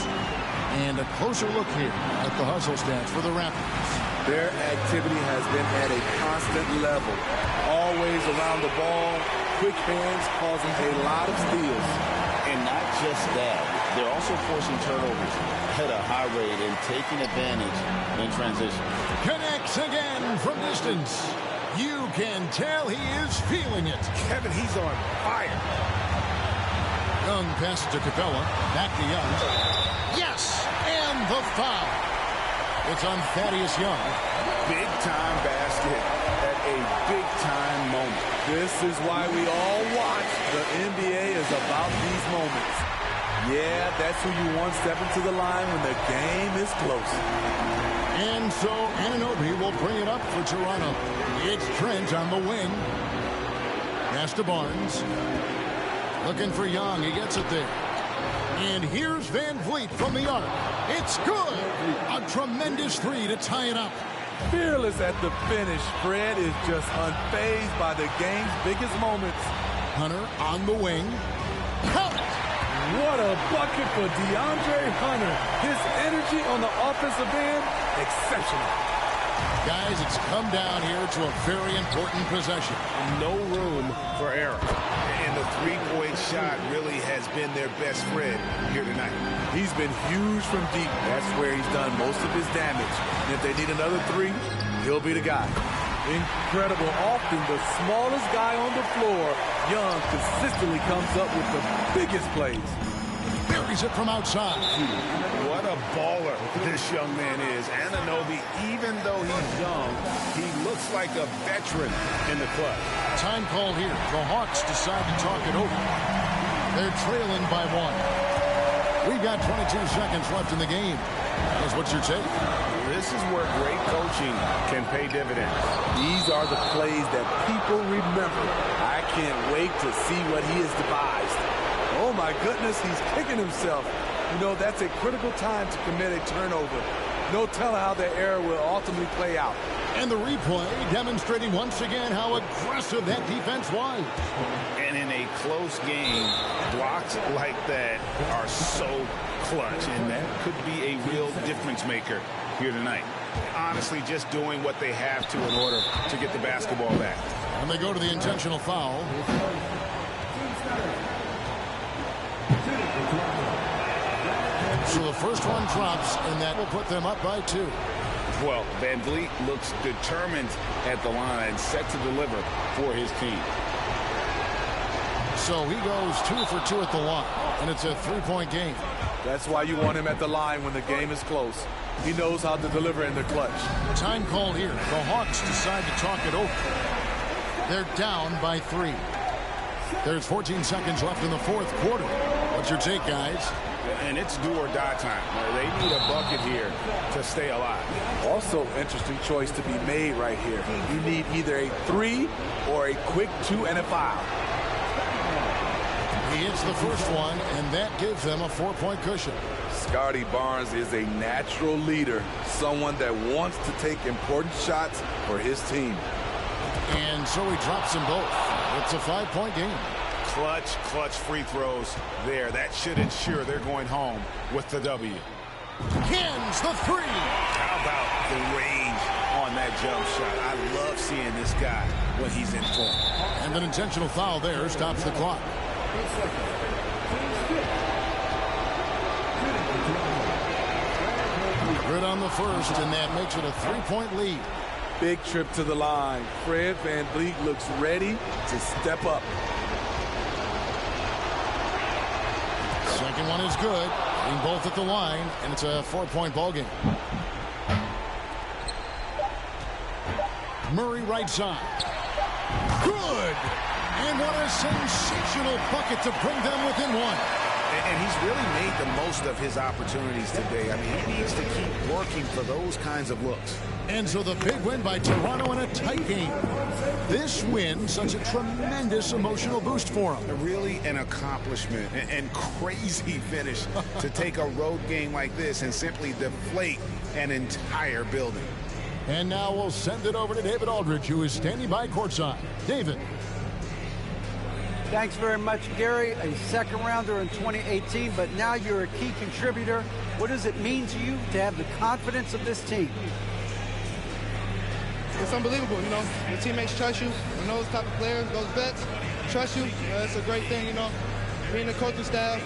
And a closer look here at the hustle stats for the Raptors. Their activity has been at a constant level. Always around the ball. Quick hands causing a lot of steals. And not just that, they're also forcing turnovers at a high rate and taking advantage in transition. Connects again from distance. You can tell he is feeling it. Kevin, he's on fire. Young passes to Capella. Back to Young. Yes! And the foul. It's on Thaddeus Young. Big time basket at a big time moment. This is why we all watch. The NBA is about these moments. Yeah, that's who you want stepping to the line when the game is close. And so Anunoby will bring it up for Toronto. It's Trent on the wing. Pass to Barnes. Looking for Young. He gets it there. And here's Van Vliet from the arc. It's good. A tremendous three to tie it up. Fearless at the finish. Fred is just unfazed by the game's biggest moments. Hunter on the wing. Count it. What a bucket for DeAndre Hunter. His energy on the offensive end, exceptional. Guys, it's come down here to a very important possession. No room for error. And the three-point shot really has been their best friend here tonight. He's been huge from deep. That's where he's done most of his damage. And if they need another three, he'll be the guy. Incredible. Often the smallest guy on the floor, Young consistently comes up with the biggest plays. Buries it from outside. What a baller this young man is. Anunoby, even though he's young, he looks like a veteran in the club. Time call here. The Hawks decide to talk it over. They're trailing by 1. We've got 22 seconds left in the game. What's your take? This is where great coaching can pay dividends. These are the plays that people remember. I can't wait to see what he has devised. Oh my goodness, he's kicking himself. You know, that's a critical time to commit a turnover. No telling how the error will ultimately play out. And the replay demonstrating once again how aggressive that defense was. And in a close game, blocks like that are so clutch, and that could be a real difference maker here tonight. Honestly, just doing what they have to in order to get the basketball back. And they go to the intentional foul. So the first one drops, and that will put them up by 2. Well, Van Vliet looks determined at the line, set to deliver for his team. So he goes 2 for 2 at the line, and it's a 3-point game. That's why you want him at the line when the game is close. He knows how to deliver in the clutch. Time call here. The Hawks decide to talk it over. They're down by 3. There's 14 seconds left in the fourth quarter. What's your take, guys? And it's do or die time. They need a bucket here to stay alive. Also, interesting choice to be made right here. You need either a 3 or a quick 2 and a foul. He hits the first one, and that gives them a 4-point cushion. Scotty Barnes is a natural leader, someone that wants to take important shots for his team. And so he drops them both. It's a 5-point game. Clutch free throws there. That should ensure they're going home with the W. Hins the 3. How about the range on that jump shot? I love seeing this guy when he's in form. And an intentional foul there stops the clock. Good on the first, and that makes it a 3-point lead. Big trip to the line. Fred VanVleet looks ready to step up. Second one is good. Being both at the line, and it's a 4-point ball game. Murray right side. Good! And what a sensational bucket to bring them within 1. And he's really made the most of his opportunities today. I mean, he needs to keep working for those kinds of looks. And so the big win by Toronto in a tight game. This win, such a tremendous emotional boost for him. Really an accomplishment and crazy finish to take a road game like this and simply deflate an entire building. And now we'll send it over to David Aldridge, who is standing by courtside. David. Thanks very much, Gary. A second rounder in 2018, but now you're a key contributor. What does it mean to you to have the confidence of this team? It's unbelievable, you know. Your teammates trust you. And those type of players, those vets, trust you. It's a great thing, you know. Me and the coaching staff,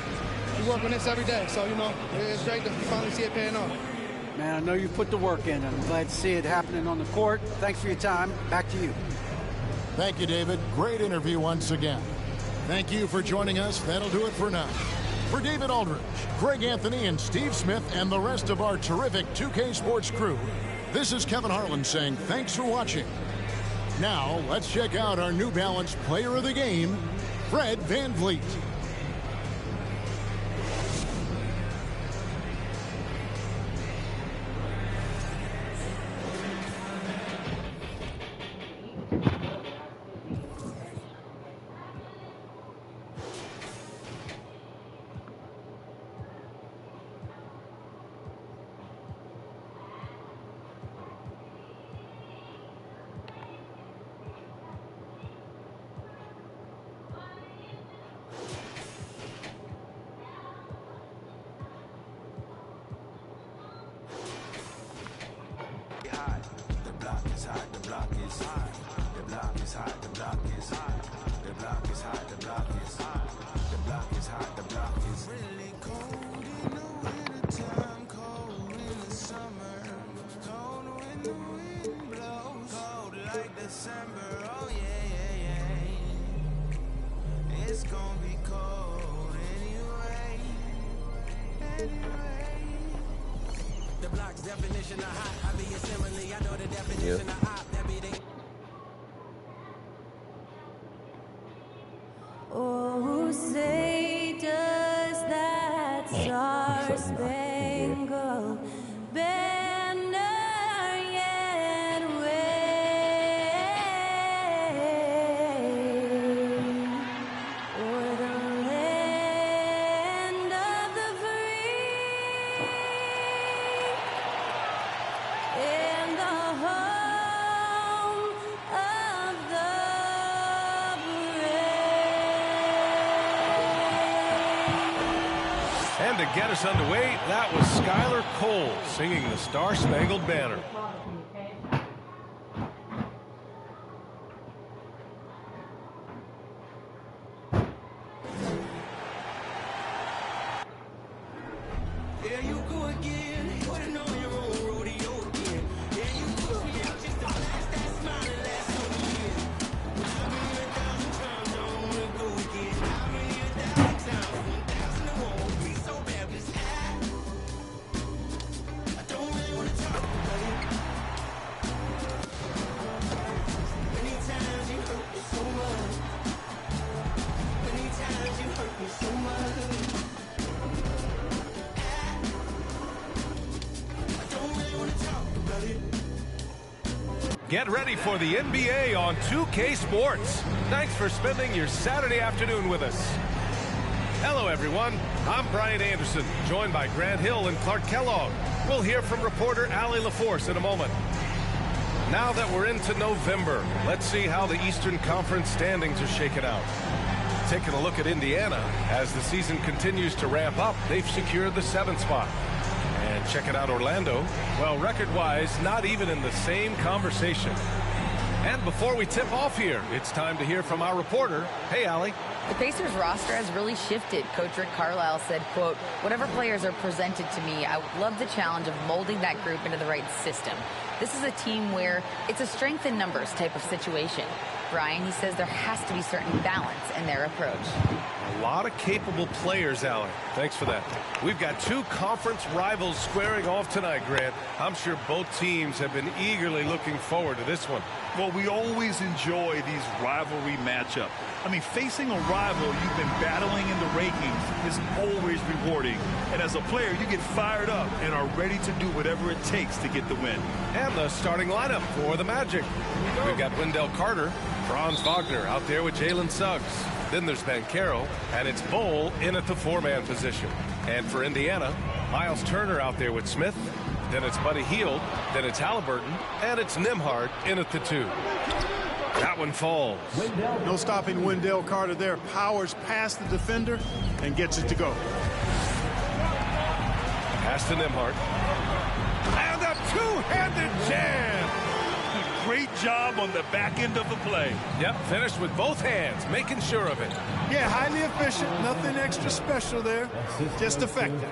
we work on this every day. So, you know, it's great to finally see it paying off. Man, I know you put the work in, and I'm glad to see it happening on the court. Thanks for your time. Back to you. Thank you, David. Great interview once again. Thank you for joining us. That'll do it for now. For David Aldridge, Greg Anthony, and Steve Smith, and the rest of our terrific 2K Sports crew, this is Kevin Harlan saying thanks for watching. Now, let's check out our New Balance player of the game, Fred VanVleet. Oh, say does that star-spangled banner yet wave o'er the land of the free and the home of the And to get us underway, that was Skylar Cole singing the Star-Spangled Banner. There you go again, putting on your own rodeo again. Yeah, you push me out just to blast that smile and last so years. I've been here 1,000 times, I don't wanna go again. I've been here 1,000 times, 1,000 and one won't be so bad, but it's I don't really wanna talk about it. Many times you hurt me so much. Many times you hurt me so much. Get ready for the NBA on 2K Sports. Thanks for spending your Saturday afternoon with us. Hello, everyone. I'm Brian Anderson, joined by Grant Hill and Clark Kellogg. We'll hear from reporter Allie LaForce in a moment. Now that we're into November, let's see how the Eastern Conference standings are shaken out. Taking a look at Indiana, as the season continues to ramp up, they've secured the 7th spot. And checking out Orlando, well, record-wise, not even in the same conversation. And before we tip off here, it's time to hear from our reporter. Hey, Allie. The Pacers roster has really shifted. Coach Rick Carlisle said, quote, whatever players are presented to me, I would love the challenge of molding that group into the right system. This is a team where it's a strength in numbers type of situation. Brian, he says there has to be certain balance in their approach. A lot of capable players, Allen. Thanks for that. We've got two conference rivals squaring off tonight, Grant. I'm sure both teams have been eagerly looking forward to this one. Well, we always enjoy these rivalry matchups. I mean, facing a rival you've been battling in the rankings is always rewarding. And as a player, you get fired up and are ready to do whatever it takes to get the win. And the starting lineup for the Magic. We've got Wendell Carter, Franz Wagner out there with Jalen Suggs. Then there's Banchero, and it's Bowl in at the four-man position. And for Indiana, Miles Turner out there with Smith. Then it's Buddy Hield. Then it's Halliburton. And it's Nembhard in at the two. That one falls. No stopping Wendell Carter there. Powers past the defender and gets it to go. Pass to Nembhard. And a two-handed jam. Great job on the back end of the play. Yep, finished with both hands, making sure of it. Yeah, highly efficient. Nothing extra special there. Just effective.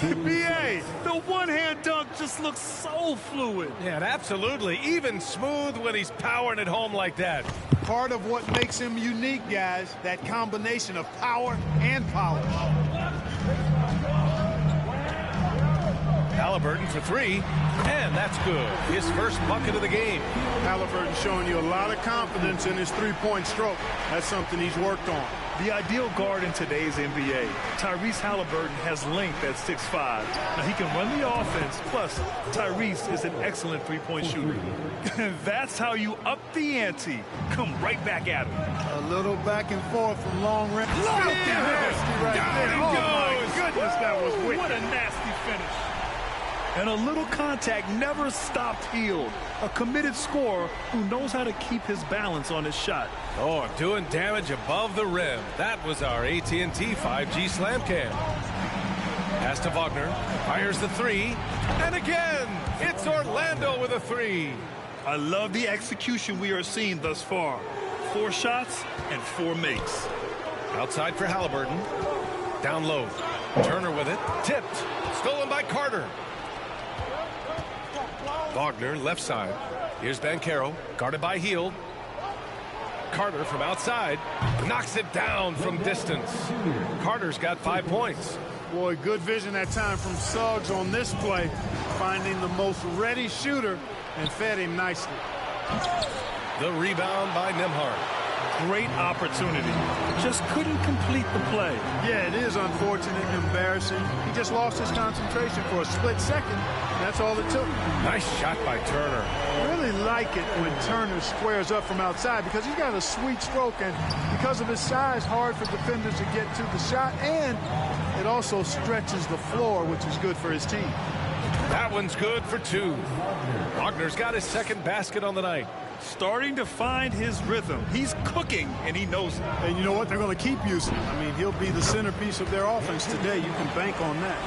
BA, the one-hand dunk just looks so fluid. Yeah, and absolutely. Even smooth when he's powering it home like that. Part of what makes him unique, guys, that combination of power and polish. Halliburton for three, and that's good. His first bucket of the game. Halliburton showing you a lot of confidence in his three-point stroke. That's something he's worked on. The ideal guard in today's NBA. Tyrese Halliburton has length at 6'5". Now, he can run the offense, plus Tyrese is an excellent three-point shooter. That's how you up the ante. Come right back at him. A little back and forth from long range. Look at Right there. Oh, my goodness, that was wicked. What a nasty finish. And a little contact never stopped Hield. A committed scorer who knows how to keep his balance on his shot. Oh, doing damage above the rim. That was our AT&T 5G Slam Cam. Pass to Wagner. Fires the three. And again, it's Orlando with a three. I love the execution we are seeing thus far. 4 shots and 4 makes. Outside for Halliburton. Down low. Turner with it. Tipped. Stolen by Carter. Wagner, left side. Here's Banchero, guarded by Hield. Carter from outside, knocks it down from distance. Carter's got 5 points. Boy, good vision that time from Suggs on this play, finding the most ready shooter and fed him nicely. The rebound by Nembhard. Great opportunity. Just couldn't complete the play. Yeah, it is unfortunate and embarrassing. He just lost his concentration for a split second. That's all it took. Nice shot by Turner. I really like it when Turner squares up from outside because he's got a sweet stroke, and because of his size, hard for defenders to get to the shot, and it also stretches the floor, which is good for his team. That one's good for 2. Wagner's got his second basket on the night. Starting to find his rhythm. He's cooking, and he knows it. And you know what? They're going to keep using him. I mean, he'll be the centerpiece of their offense today. You can bank on that.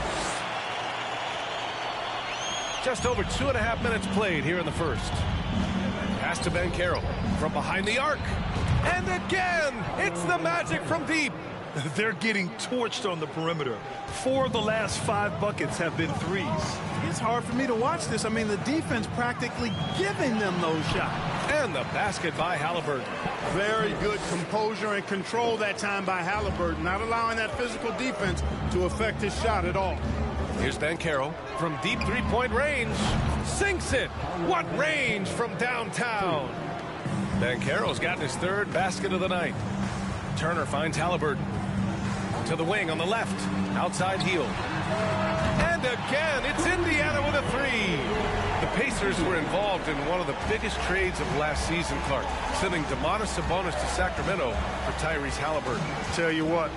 Just over 2.5 minutes played here in the first. Pass to Banchero from behind the arc. And again, it's the Magic from deep. They're getting torched on the perimeter. 4 of the last 5 buckets have been threes. It's hard for me to watch this. I mean, the defense practically giving them those shots. And the basket by Halliburton. Very good composure and control that time by Halliburton, not allowing that physical defense to affect his shot at all. Here's Banchero from deep three-point range. Sinks it. What range from downtown. Banchero's gotten his 3rd basket of the night. Turner finds Halliburton. To the wing on the left. Outside Hield. And again, it's Indiana with a 3. The Pacers were involved in one of the biggest trades of last season, Clark, sending Domantas Sabonis to Sacramento for Tyrese Halliburton. Tell you what,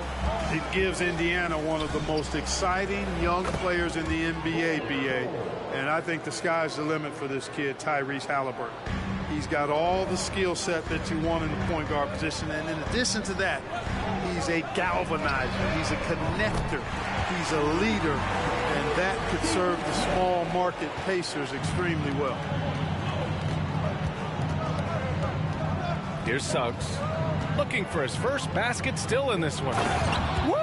it gives Indiana one of the most exciting young players in the NBA, BA. And I think the sky's the limit for this kid, Tyrese Halliburton. He's got all the skill set that you want in the point guard position. And in addition to that, he's a galvanizer. He's a connector. He's a leader. And that could serve the small market Pacers extremely well. Here's Suggs. Looking for his first basket still in this one. Woo!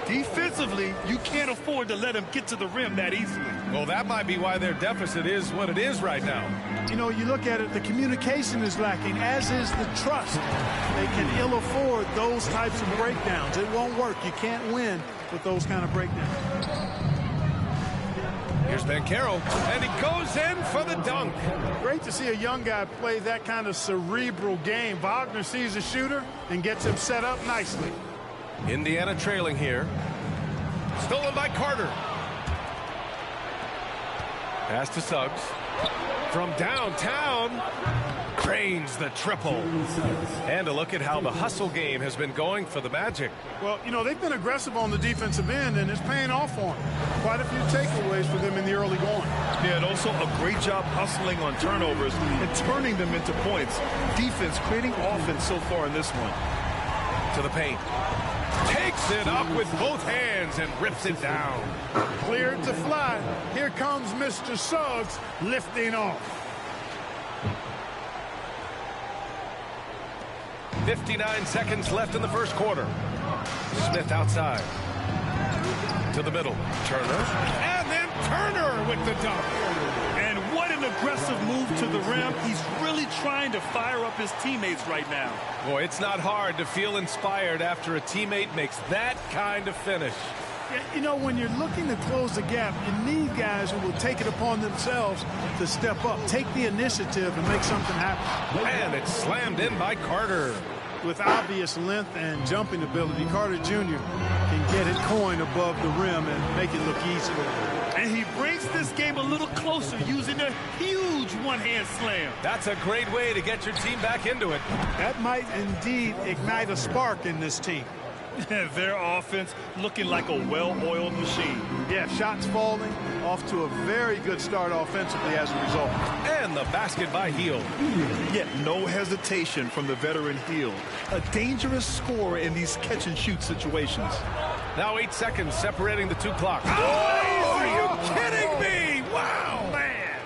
Defensively, you can't afford afford to let him get to the rim that easily. Well, that might be why their deficit is what it is right now. You know, you look at it, the communication is lacking, as is the trust. They can ill afford those types of breakdowns. It won't work. You can't win with those kind of breakdowns. Here's Banchero, and he goes in for the dunk. Great to see a young guy play that kind of cerebral game. Wagner sees a shooter and gets him set up nicely. Indiana trailing here. Stolen by Carter. Pass to Suggs. From downtown, cranes the triple. And a look at how the hustle game has been going for the Magic. Well, you know, they've been aggressive on the defensive end, and it's paying off for them. Quite a few takeaways for them in the early going. Yeah, and also a great job hustling on turnovers and turning them into points. Defense creating offense so far in this one. To the paint. Takes it up with both hands and rips it down. Cleared to fly. Here comes Mr. Suggs lifting off. 59 seconds left in the first quarter. Smith outside. To the middle. Turner. And then Turner with the dunk. And what an aggressive move to the rim. He's really trying to fire up his teammates right now. Boy, it's not hard to feel inspired after a teammate makes that kind of finish. Yeah, you know, when you're looking to close the gap, you need guys who will take it upon themselves to step up, take the initiative, and make something happen. And it's slammed in by Carter. With obvious length and jumping ability, Carter Jr. can get it coin above the rim and make it look easy. And he brings this game a little closer using a huge one-hand slam. That's a great way to get your team back into it. That might indeed ignite a spark in this team. Their offense looking like a well-oiled machine. Yeah, shots falling, off to a very good start offensively as a result. And the basket by Hield. Yet no hesitation from the veteran Hield. A dangerous scorer in these catch-and-shoot situations. Now 8 seconds separating the two clocks. Oh, are you kidding me? Wow. Man.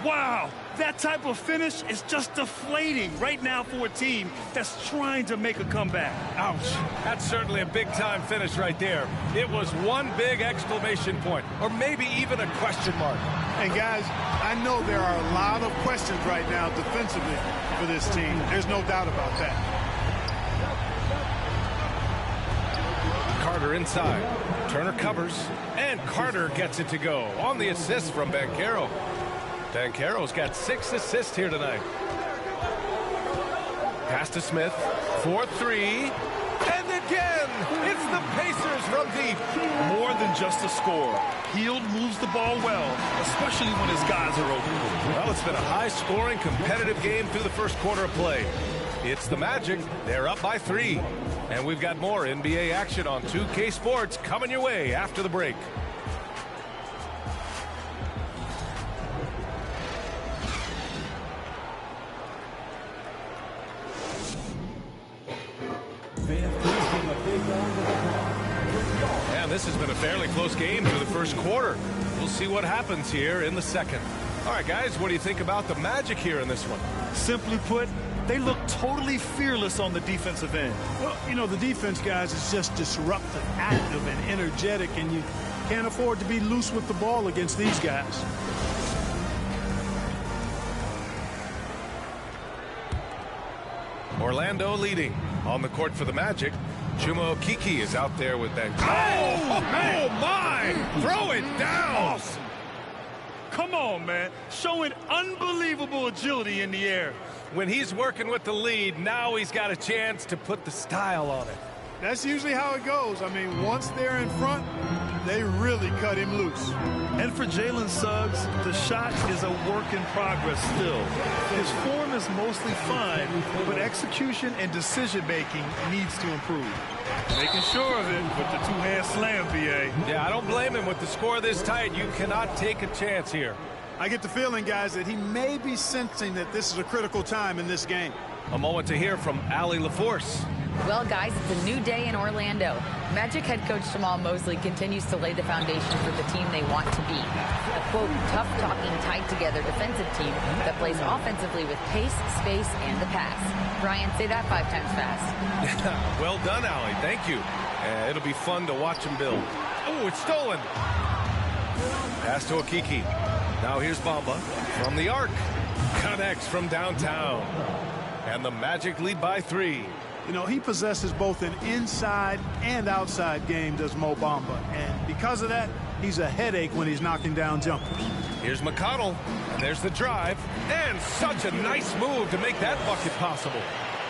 Wow. That type of finish is just deflating right now for a team that's trying to make a comeback. Ouch. That's certainly a big-time finish right there. It was one big exclamation point, or maybe even a question mark. And, guys, I know there are a lot of questions right now defensively for this team. There's no doubt about that. Carter inside. Turner covers, and Carter gets it to go on the assist from Banchero. Banchero's got 6 assists here tonight. Pass to Smith. 4-3. And again, it's the Pacers from deep. More than just a score. Hield moves the ball well, especially when his guys are open. Well, it's been a high-scoring, competitive game through the first quarter of play. It's the Magic. They're up by 3. And we've got more NBA action on 2K Sports coming your way after the break. And this has been a fairly close game through the first quarter. We'll see what happens here in the second. All right, guys, what do you think about the Magic here in this one? Simply put, they look totally fearless on the defensive end. Well, you know, the defense, guys, is just disruptive, active, and energetic, and you can't afford to be loose with the ball against these guys. Orlando leading on the court for the Magic. Chuma Okeke is out there with that. Oh, my! Throw it down! Awesome. Come on, man. Showing unbelievable agility in the air. When he's working with the lead, now he's got a chance to put the style on it. That's usually how it goes. I mean, once they're in front, they really cut him loose. And for Jalen Suggs, the shot is a work in progress still. His form is mostly fine, but execution and decision-making needs to improve. Making sure of it with the two-hand slam, BA. Yeah, I don't blame him. With the score this tight, you cannot take a chance here. I get the feeling, guys, that he may be sensing that this is a critical time in this game. A moment to hear from Allie LaForce. Well, guys, it's a new day in Orlando. Magic head coach Jamal Mosley continues to lay the foundation for the team they want to be. A, quote, tough-talking, tied-together defensive team that plays offensively with pace, space, and the pass. Brian, say that 5 times fast. Well done, Allie. Thank you. It'll be fun to watch him build. Oh, it's stolen. Pass to Okiki. Now here's Bamba from the arc. Connects from downtown. And the Magic lead by 3. You know, he possesses both an inside and outside game, does Mo Bamba. And because of that, he's a headache when he's knocking down jumpers. Here's McConnell. And there's the drive. And such a nice move to make that bucket possible.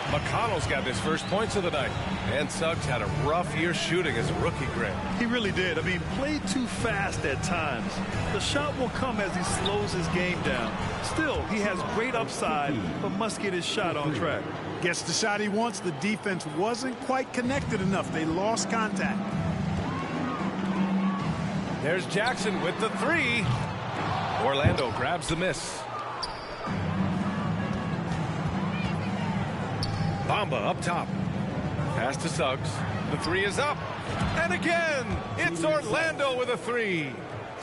McConnell's got his first points of the night. And Suggs had a rough year shooting as a rookie, Greg. He really did. I mean, played too fast at times. The shot will come as he slows his game down. Still, he has great upside, but must get his shot on track. Gets the shot he wants. The defense wasn't quite connected enough. They lost contact. There's Jackson with the 3. Orlando grabs the miss. Bamba up top. Pass to Suggs. The 3 is up. And again, it's Orlando with a 3.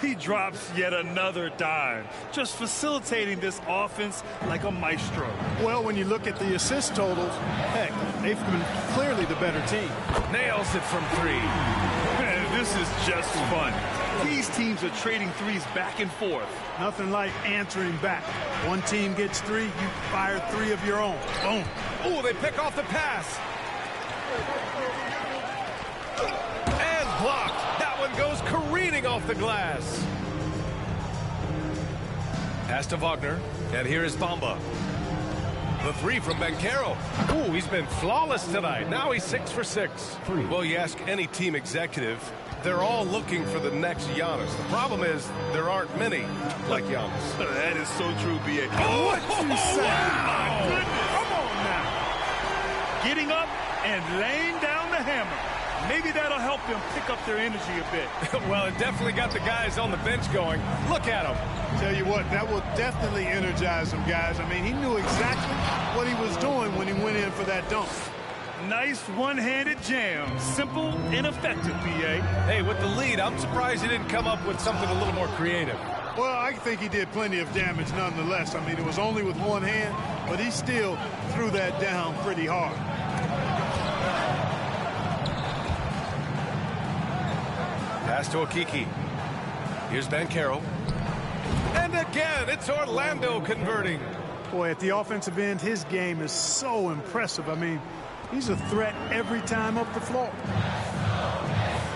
He drops yet another dime, just facilitating this offense like a maestro. Well, when you look at the assist totals, heck, they've been clearly the better team. Nails it from 3. Man, this is just fun. These teams are trading threes back and forth. Nothing like answering back. One team gets 3, you fire 3 of your own. Boom. Oh, they pick off the pass. And blocked. That one goes careening off the glass. Pass to Wagner. And here is Bamba. The 3 from Banchero. Ooh, he's been flawless tonight. Now he's 6 for 6. Well, you ask any team executive, they're all looking for the next Giannis. The problem is there aren't many like Giannis. That is so true, B.A. Oh, what you say? My goodness. Come on now. Getting up and laying down the hammer. Maybe that'll help them pick up their energy a bit. Well, it definitely got the guys on the bench going. Look at him. Tell you what, that will definitely energize them guys. I mean, he knew exactly what he was doing when he went in for that dunk. Nice one-handed jam. Simple and effective, B.A. Hey, with the lead, I'm surprised he didn't come up with something a little more creative. Well, I think he did plenty of damage nonetheless. I mean, it was only with one hand, but he still threw that down pretty hard. Pass to Okiki. Here's Banchero. And again, it's Orlando converting. Boy, at the offensive end, his game is so impressive. I mean, he's a threat every time up the floor.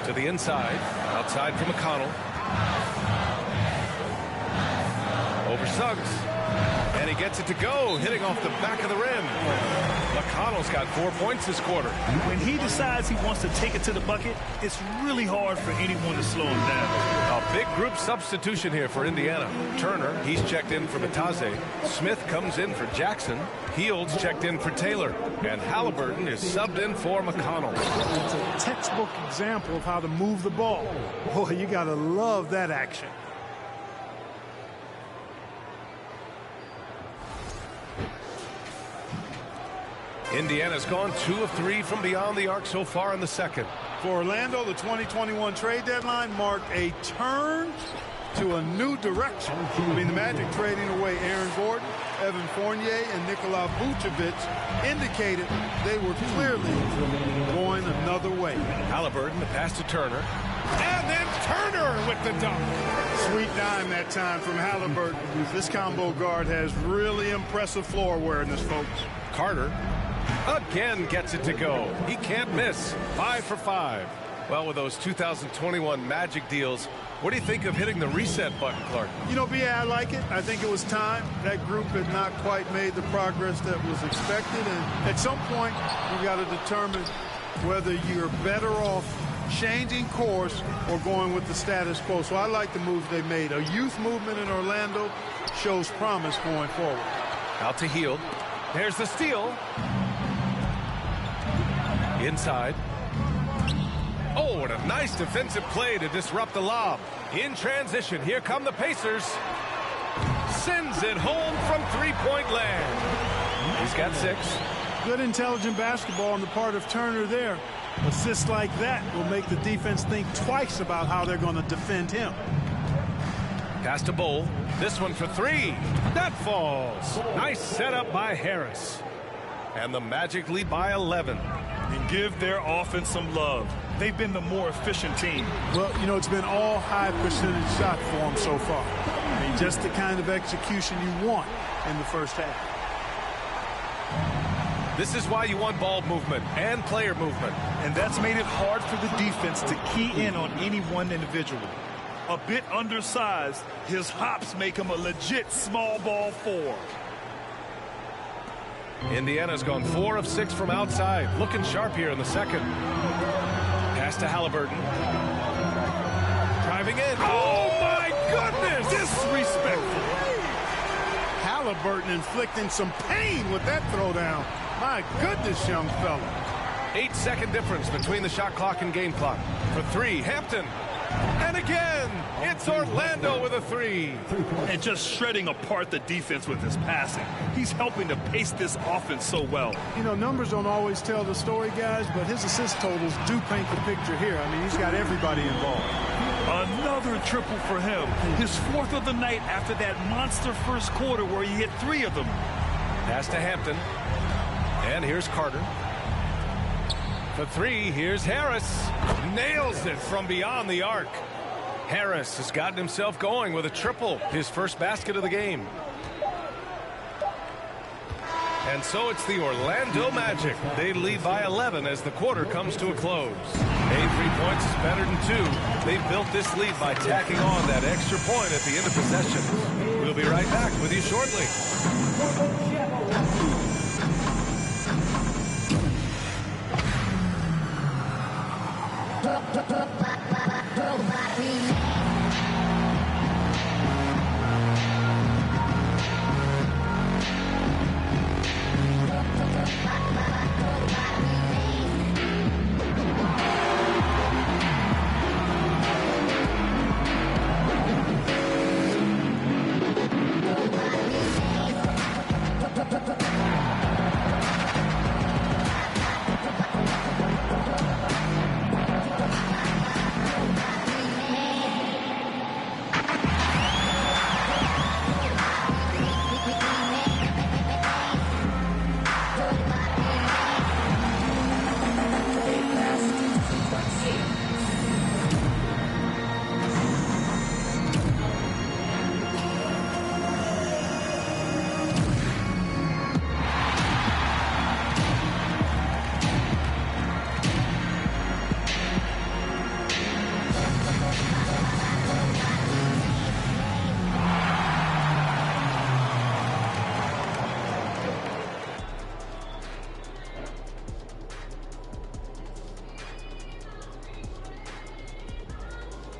To the inside. Outside for McConnell. Over Suggs. And he gets it to go, hitting off the back of the rim. McConnell's got 4 points this quarter. When he decides he wants to take it to the bucket, it's really hard for anyone to slow him down. A big group substitution here for Indiana. Turner, he's checked in for Batase. Smith comes in for Jackson. Fields checked in for Taylor. And Halliburton is subbed in for McConnell. It's a textbook example of how to move the ball. Boy, you got to love that action. Indiana's gone 2 of 3 from beyond the arc so far in the second. For Orlando, the 2021 trade deadline marked a turn to a new direction. I mean, the Magic trading away Aaron Gordon, Evan Fournier, and Nikola Vucevic indicated they were clearly going another way. Halliburton, the pass to Turner. And then Turner with the dunk. Sweet dime that time from Halliburton. This combo guard has really impressive floor awareness, folks. Carter again gets it to go. He can't miss. 5 for 5. Well, with those 2021 Magic deals, what do you think of hitting the reset button, Clark? You know, B.A., I like it. I think it was time. That group had not quite made the progress that was expected. And at some point, you got to determine whether you're better off changing course or going with the status quo. So I like the moves they made. A youth movement in Orlando shows promise going forward. Out to Hield. There's the steal. Inside. Oh, what a nice defensive play to disrupt the lob. In transition, here come the Pacers. Sends it home from three-point land. He's got 6. Good intelligent basketball on the part of Turner there. Assists like that will make the defense think twice about how they're going to defend him. Pass to Bowl. This one for 3. That falls. Nice setup by Harris. And the Magic lead by 11. And give their offense some love. they've been the more efficient team. Well, you know, it's been all high percentage shot for them so far. I mean, just the kind of execution you want in the first half. This is why you want ball movement and player movement. And that's made it hard for the defense to key in on any one individual. A bit undersized, his hops make him a legit small ball 4. Indiana's gone 4 of 6 from outside. Looking sharp here in the second. Pass to Halliburton. Driving in. Oh, my goodness! Disrespectful. Halliburton inflicting some pain with that throwdown. My goodness, young fella. 8-second difference between the shot clock and game clock. For 3, Hampton. And again, it's Orlando with a 3. And just shredding apart the defense with his passing. He's helping to pace this offense so well. You know, numbers don't always tell the story, guys, but his assist totals do paint the picture here. I mean, he's got everybody involved. Another triple for him. His 4th of the night after that monster first quarter where he hit 3 of them. Pass to Hampton. And here's Carter. For 3, here's Harris. Nails it from beyond the arc. Harris has gotten himself going with a triple, his first basket of the game. And so it's the Orlando Magic. They lead by 11 as the quarter comes to a close. 8 3 points is better than 2. They've built this lead by tacking on that extra point at the end of possession. We'll be right back with you shortly.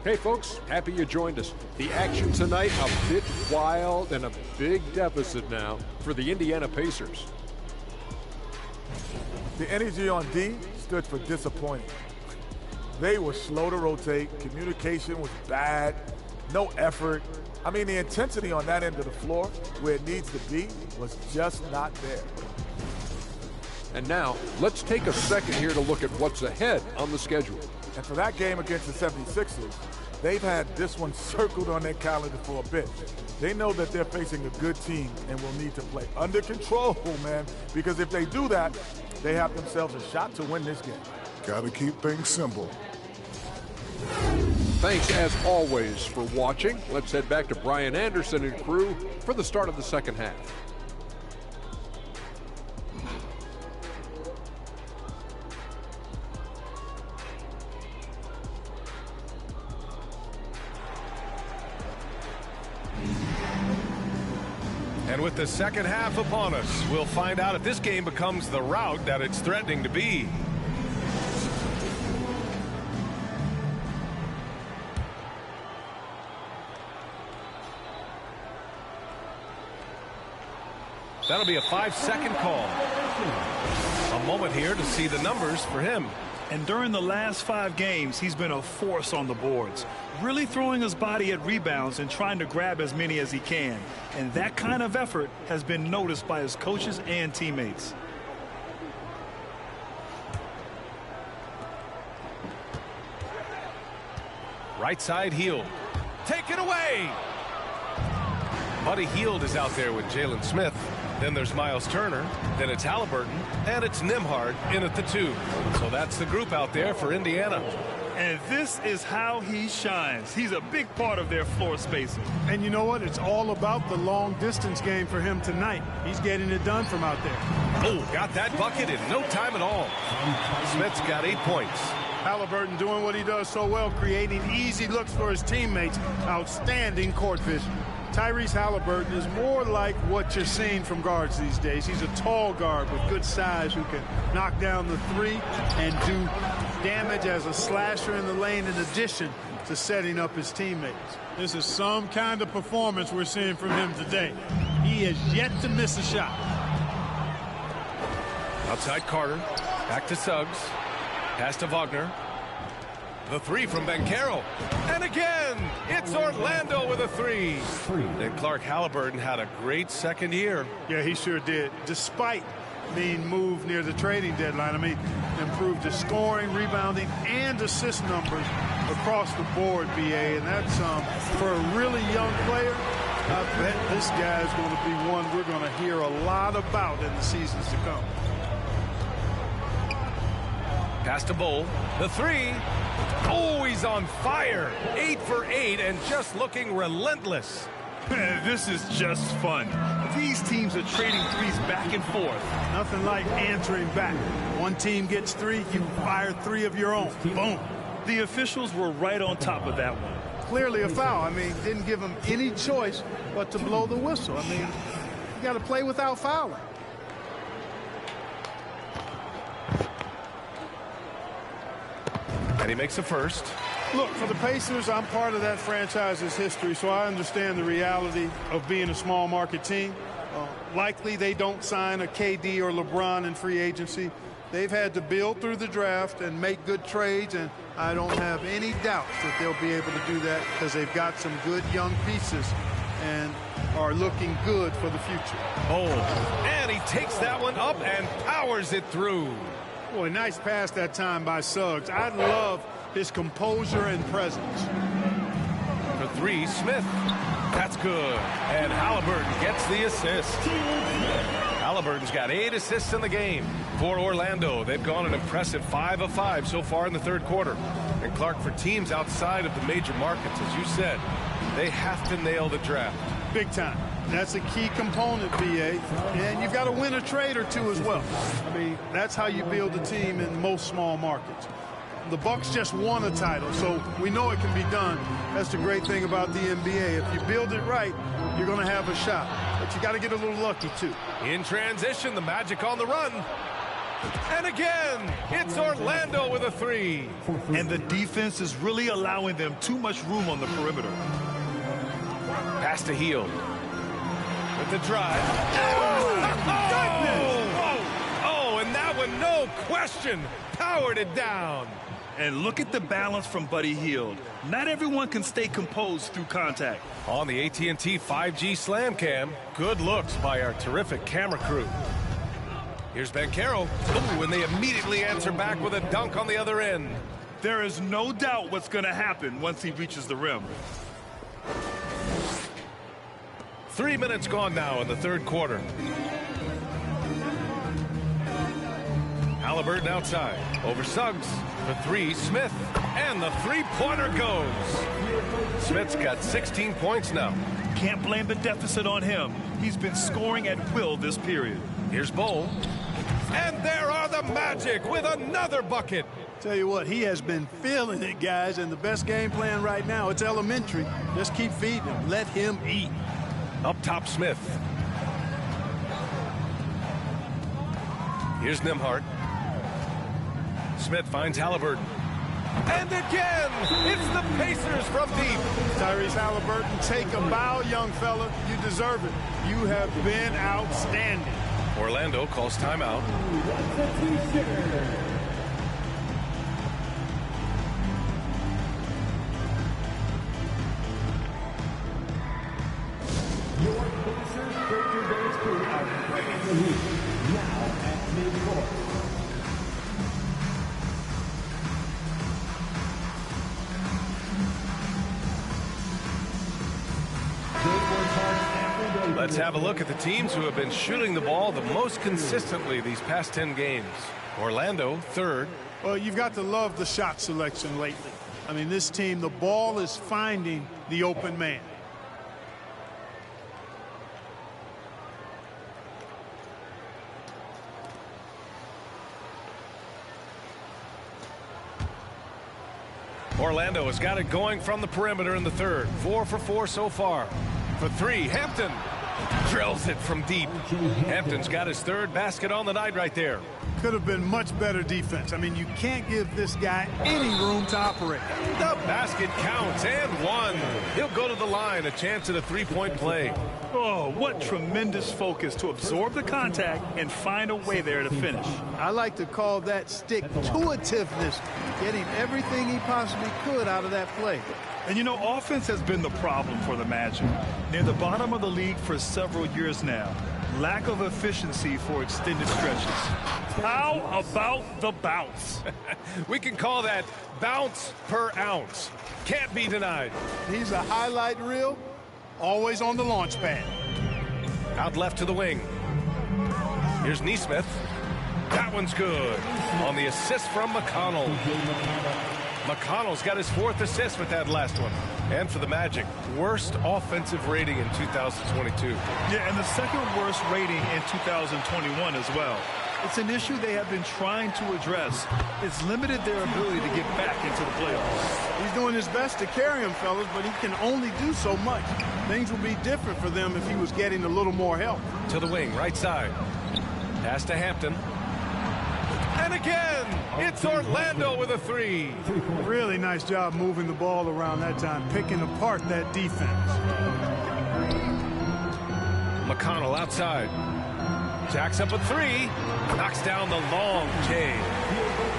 Hey folks, happy you joined us. The action tonight a bit wild and a big deficit now for the Indiana Pacers. The energy on D stood for disappointing. They were slow to rotate, communication was bad, no effort. I mean, the intensity on that end of the floor, where it needs to be, was just not there. And now, let's take a second here to look at what's ahead on the schedule. And for that game against the 76ers, they've had this one circled on their calendar for a bit. They know that they're facing a good team and will need to play under control, man, because if they do that, they have themselves a shot to win this game. Gotta keep things simple. Thanks, as always, for watching. Let's head back to Brian Anderson and crew for the start of the second half. And with the second half upon us, we'll find out if this game becomes the rout that it's threatening to be. That'll be a 5-second call. A moment here to see the numbers for him. And during the last 5 games, he's been a force on the boards, really throwing his body at rebounds and trying to grab as many as he can. And that kind of effort has been noticed by his coaches and teammates. Right side, Hield. Take it away. Buddy Hield is out there with Jalen Smith. Then there's Miles Turner. Then it's Halliburton. And it's Nembhard in at the 2. So that's the group out there for Indiana. And this is how he shines. He's a big part of their floor spacing. And you know what? It's all about the long distance game for him tonight. He's getting it done from out there. Oh, got that bucket in no time at all. Smith's got 8 points. Halliburton doing what he does so well, creating easy looks for his teammates. Outstanding court vision. Tyrese Halliburton is more like what you're seeing from guards these days. He's a tall guard with good size who can knock down the 3 and do damage as a slasher in the lane in addition to setting up his teammates. This is some kind of performance we're seeing from him today. He has yet to miss a shot. Outside Carter. Back to Suggs. Pass to Wagner. The 3 from Banchero. And again, it's Orlando with a 3. And Clark Halliburton had a great second year. Yeah, he sure did. Despite being moved near the trading deadline, I mean, improved his scoring, rebounding, and assist numbers across the board, BA. And that's, for a really young player, I bet this guy is going to be one we're going to hear a lot about in the seasons to come. Pass to Bull. The 3. Oh, he's on fire. 8 for 8 and just looking relentless. This is just fun. These teams are trading threes back and forth. Nothing like answering back. One team gets 3, you fire 3 of your own. Boom. The officials were right on top of that one. Clearly a foul. I mean, didn't give him any choice but to blow the whistle. I mean, you got to play without fouling. And he makes a first. Look, for the Pacers, I'm part of that franchise's history, so I understand the reality of being a small market team. Likely they don't sign a KD or LeBron in free agency. They've had to build through the draft and make good trades, and I don't have any doubt that they'll be able to do that because they've got some good young pieces and are looking good for the future. Oh, and he takes that one up and powers it through. Boy, nice pass that time by Suggs. I love his composure and presence. For 3, Smith. That's good. And Halliburton gets the assist. Halliburton's got 8 assists in the game. For Orlando, they've gone an impressive 5 of 5 so far in the third quarter. And Clark, for teams outside of the major markets, as you said, they have to nail the draft. Big time. That's a key component, BA. And you've got to win a trade or 2 as well. I mean, that's how you build a team in most small markets. The Bucks just won a title, so we know it can be done. That's the great thing about the NBA. If you build it right, you're going to have a shot. But you got to get a little lucky, too. In transition, the Magic on the run. And again, it's Orlando with a 3. And the defense is really allowing them too much room on the perimeter. Pass to Hield. With the drive. Oh, and that one, no question, powered it down. And look at the balance from Buddy Hield. Not everyone can stay composed through contact. On the AT&T 5G Slam Cam, good looks by our terrific camera crew. Here's Banchero. Ooh, and they immediately answer back with a dunk on the other end. There is no doubt what's going to happen once he reaches the rim. 3 minutes gone now in the third quarter. Halliburton outside. Over Suggs. For 3, Smith. And the three-pointer goes. Smith's got 16 points now. Can't blame the deficit on him. He's been scoring at will this period. Here's Bull. And there are the Magic with another bucket. Tell you what, he has been feeling it, guys, and the best game plan right now, it's elementary. Just keep feeding him. Let him eat. Up top, Smith. Here's Nembhard. Smith finds Halliburton. And again, it's the Pacers from deep. Tyrese Halliburton, take a bow, young fella. You deserve it. You have been outstanding. Orlando calls timeout. Your Pacers Breaker Dance crew are ready to leave. Now at midcourt. They work hard every day Let's have a look at the teams who have been shooting the ball the most consistently these past 10 games. Orlando, third. Well, you've got to love the shot selection lately. I mean, this team, the ball is finding the open man. Orlando has got it going from the perimeter in the third. 4 for 4 so far. For three, Hampton drills it from deep. Hampton's got his third basket on the night right there. Could have been much better defense. I mean, you can't give this guy any room to operate. The basket counts and one. He'll go to the line, a chance at a three-point play. Oh, what tremendous focus to absorb the contact and find a way there to finish. I like to call that stick-to-itiveness, getting everything he possibly could out of that play. And you know, offense has been the problem for the Magic. Near the bottom of the league for several years now. Lack of efficiency for extended stretches. How about the bounce? We can call that bounce per ounce. Can't be denied. He's a highlight reel, always on the launch pad. Out left to the wing. Here's Nesmith. That one's good. On the assist from McConnell. McConnell's got his fourth assist with that last one. And for the Magic, worst offensive rating in 2022. Yeah, and the second worst rating in 2021 as well. It's an issue they have been trying to address. It's limited their ability to get back into the playoffs. He's doing his best to carry him, fellas, but he can only do so much. Things would be different for them if he was getting a little more help. To the wing, right side. Pass to Hampton. And again, it's Orlando with a three. Really nice job moving the ball around that time, picking apart that defense. McConnell outside. Jacks up a three. Knocks down the long J.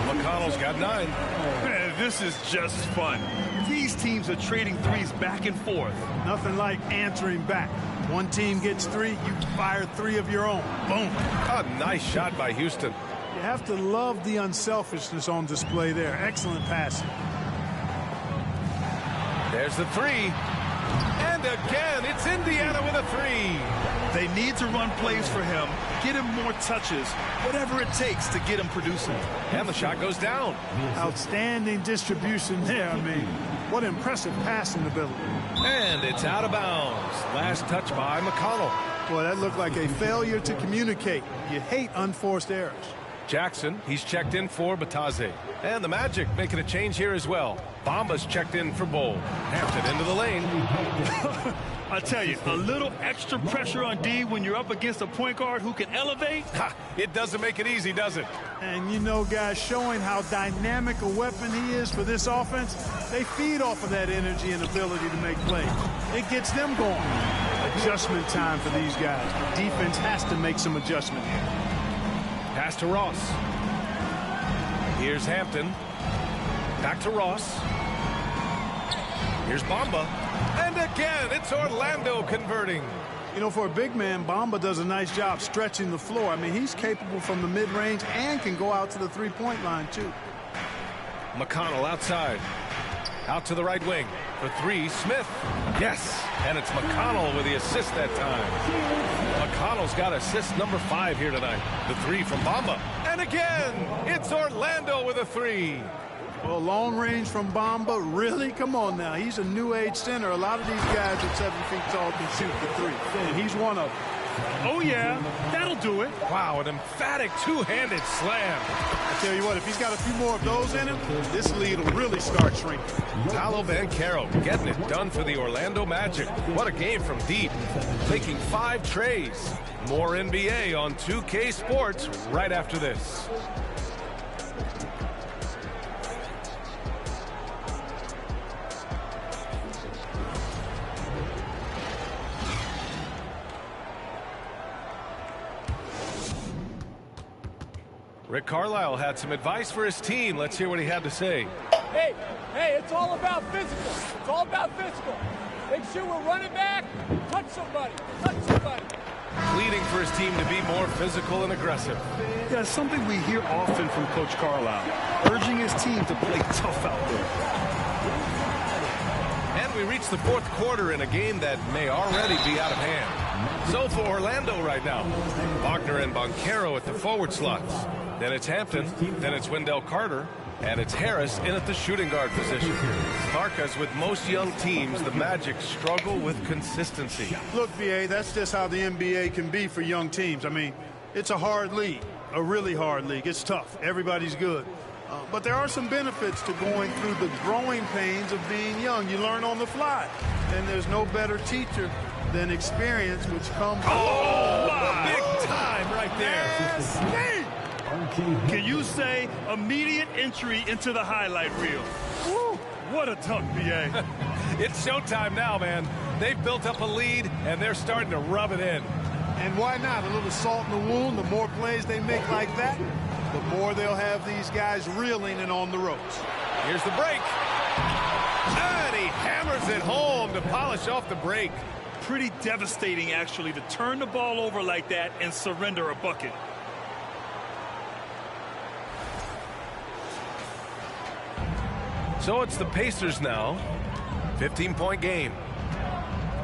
McConnell's got 9. Man, this is just fun. These teams are trading threes back and forth. Nothing like answering back. One team gets 3, you fire 3 of your own. Boom. A nice shot by Houston. You have to love the unselfishness on display there. Excellent passing. There's the 3. And again, it's Indiana with a 3. They need to run plays for him, get him more touches, whatever it takes to get him producing. And the shot goes down. Outstanding distribution there. I mean, what impressive passing ability. And it's out of bounds. Last touch by McConnell. Boy, that looked like a failure to communicate. You hate unforced errors. Jackson, he's checked in for Bataze. And the Magic making a change here as well. Bamba's checked in for Bowl. Hampton into the lane. I tell you, a little extra pressure on D when you're up against a point guard who can elevate. Ha, it doesn't make it easy, does it? And you know, guys, showing how dynamic a weapon he is for this offense, they feed off of that energy and ability to make plays. It gets them going. Adjustment time for these guys. The defense has to make some adjustment here. Pass to Ross. Here's Hampton. Back to Ross. Here's Bamba. And again, it's Orlando converting. You know, for a big man, Bamba does a nice job stretching the floor. I mean, he's capable from the mid-range and can go out to the three-point line, too. McConnell outside. Out to the right wing. For 3, Smith. Yes. And it's McConnell with the assist that time. McConnell's got assist number 5 here tonight. The 3 from Bamba. And again, it's Orlando with a 3. Well, long range from Bamba, really? Come on now. He's a new age center. A lot of these guys at 7 feet tall can shoot the 3. And he's one of them. Oh, yeah. That'll do it. Wow, an emphatic two-handed slam. I tell you what, if he's got a few more of those in him, this lead will really start shrinking. Paolo Banchero getting it done for the Orlando Magic. What a game from deep. Taking 5 trays. More NBA on 2K Sports right after this. Rick Carlisle had some advice for his team. Let's hear what he had to say. Hey, it's all about physical. It's all about physical. Make sure we're running back. Touch somebody. Pleading for his team to be more physical and aggressive. Yeah, something we hear often from Coach Carlisle, urging his team to play tough out there. And we reach the fourth quarter in a game that may already be out of hand. So for Orlando right now, Wagner and Banchero at the forward slots. Then it's Hampton, then it's Wendell Carter, and it's Harris in at the shooting guard position. Clark, as with most young teams, the Magic struggle with consistency. Look, BA, that's just how the NBA can be for young teams. I mean, it's a hard league, a really hard league. It's tough. Everybody's good. But there are some benefits to going through the growing pains of being young. You learn on the fly. And there's no better teacher than experience, which comes... Oh, my! Big time right there. Yes. Can you say immediate entry into the highlight reel? Woo, what a dunk, BA. It's showtime now, man. They've built up a lead, and they're starting to rub it in. And why not? A little salt in the wound. The more plays they make like that, the more they'll have these guys reeling and on the ropes. Here's the break. And he hammers it home to polish off the break. Pretty devastating, actually, to turn the ball over like that and surrender a bucket. So it's the Pacers now. 15-point game.